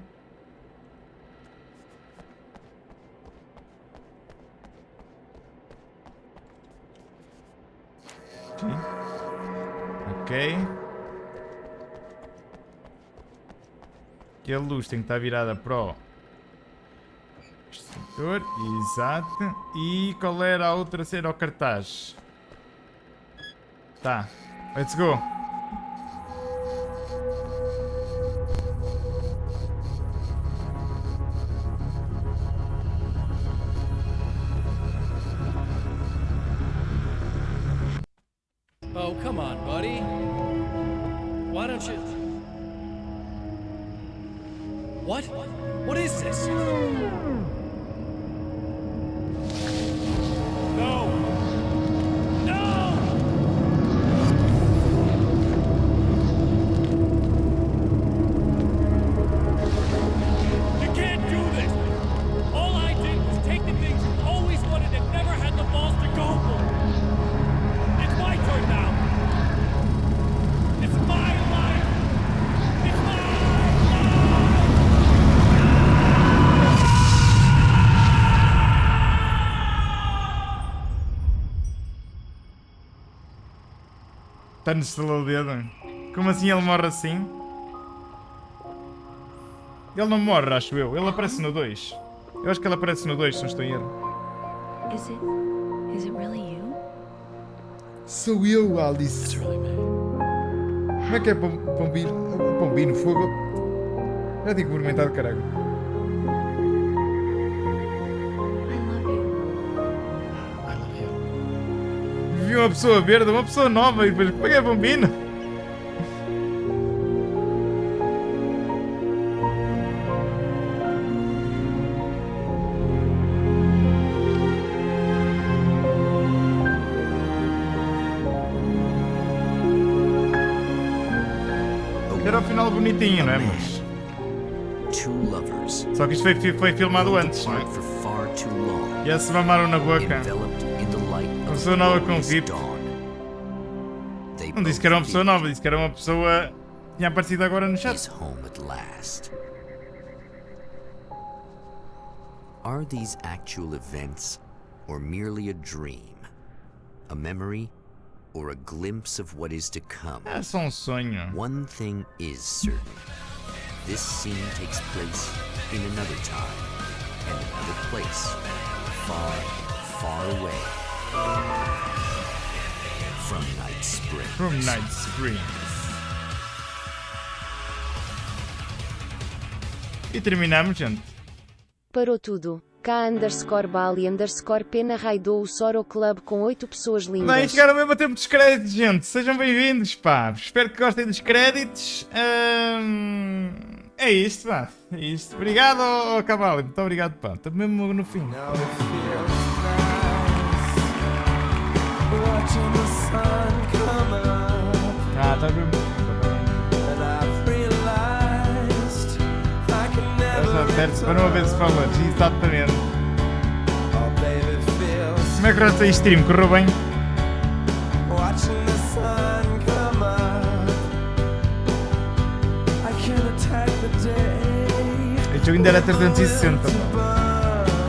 Aqui. Ok. Aqui a luz tem que estar virada para o setor. Exato. E qual era a outra cena? O cartaz. Tá. Let's go. Oh, come on, buddy. Why don't you... What? What is this? No! No! You can't do this! All I did was take the things you always wanted and never had the balls to go for. It's my turn now. It's my life. It's my life. Está-nos estrelou o dedo. Como assim ele morre assim? Ele não morre, acho eu. Ele aparece no 2. Eu acho que ele aparece no 2, se não estou em erro. Is it really you? Sou eu, Alice. Como é que é pombino? Pombino, fogo. Já tinha cumprimentado, caralho. Vi uma pessoa verde, uma pessoa nova e depois, como é que é pombino? Era o final bonitinho, não é? Mas... Só que isto foi filmado antes, não é? Já se mamaram na boca. Uma pessoa nova com VIP. Não disse que era uma pessoa nova, disse que era uma pessoa que tinha aparecido agora no chat. Are these actual events or merely a dream? A memory or a glimpse of what is to come? É só um sonho. One thing is certain. This scene takes place in another time and another place, far, far away from Night Springs. From Night Springs. E terminamos, gente. Parou tudo. K_Bali_Pena raidou o Soro Club com 8 pessoas lindas. Bem, chegaram mesmo a tempo dos créditos, gente. Sejam bem-vindos, pá. Espero que gostem dos créditos. É isto, pá. É isto. Obrigado, Cavalo. Muito obrigado, pá. Estou mesmo no fim. Ah, tá bem. Para não haver spoilers, exatamente. Como é que correu a stream? Correu bem? Este jogo ainda era 360.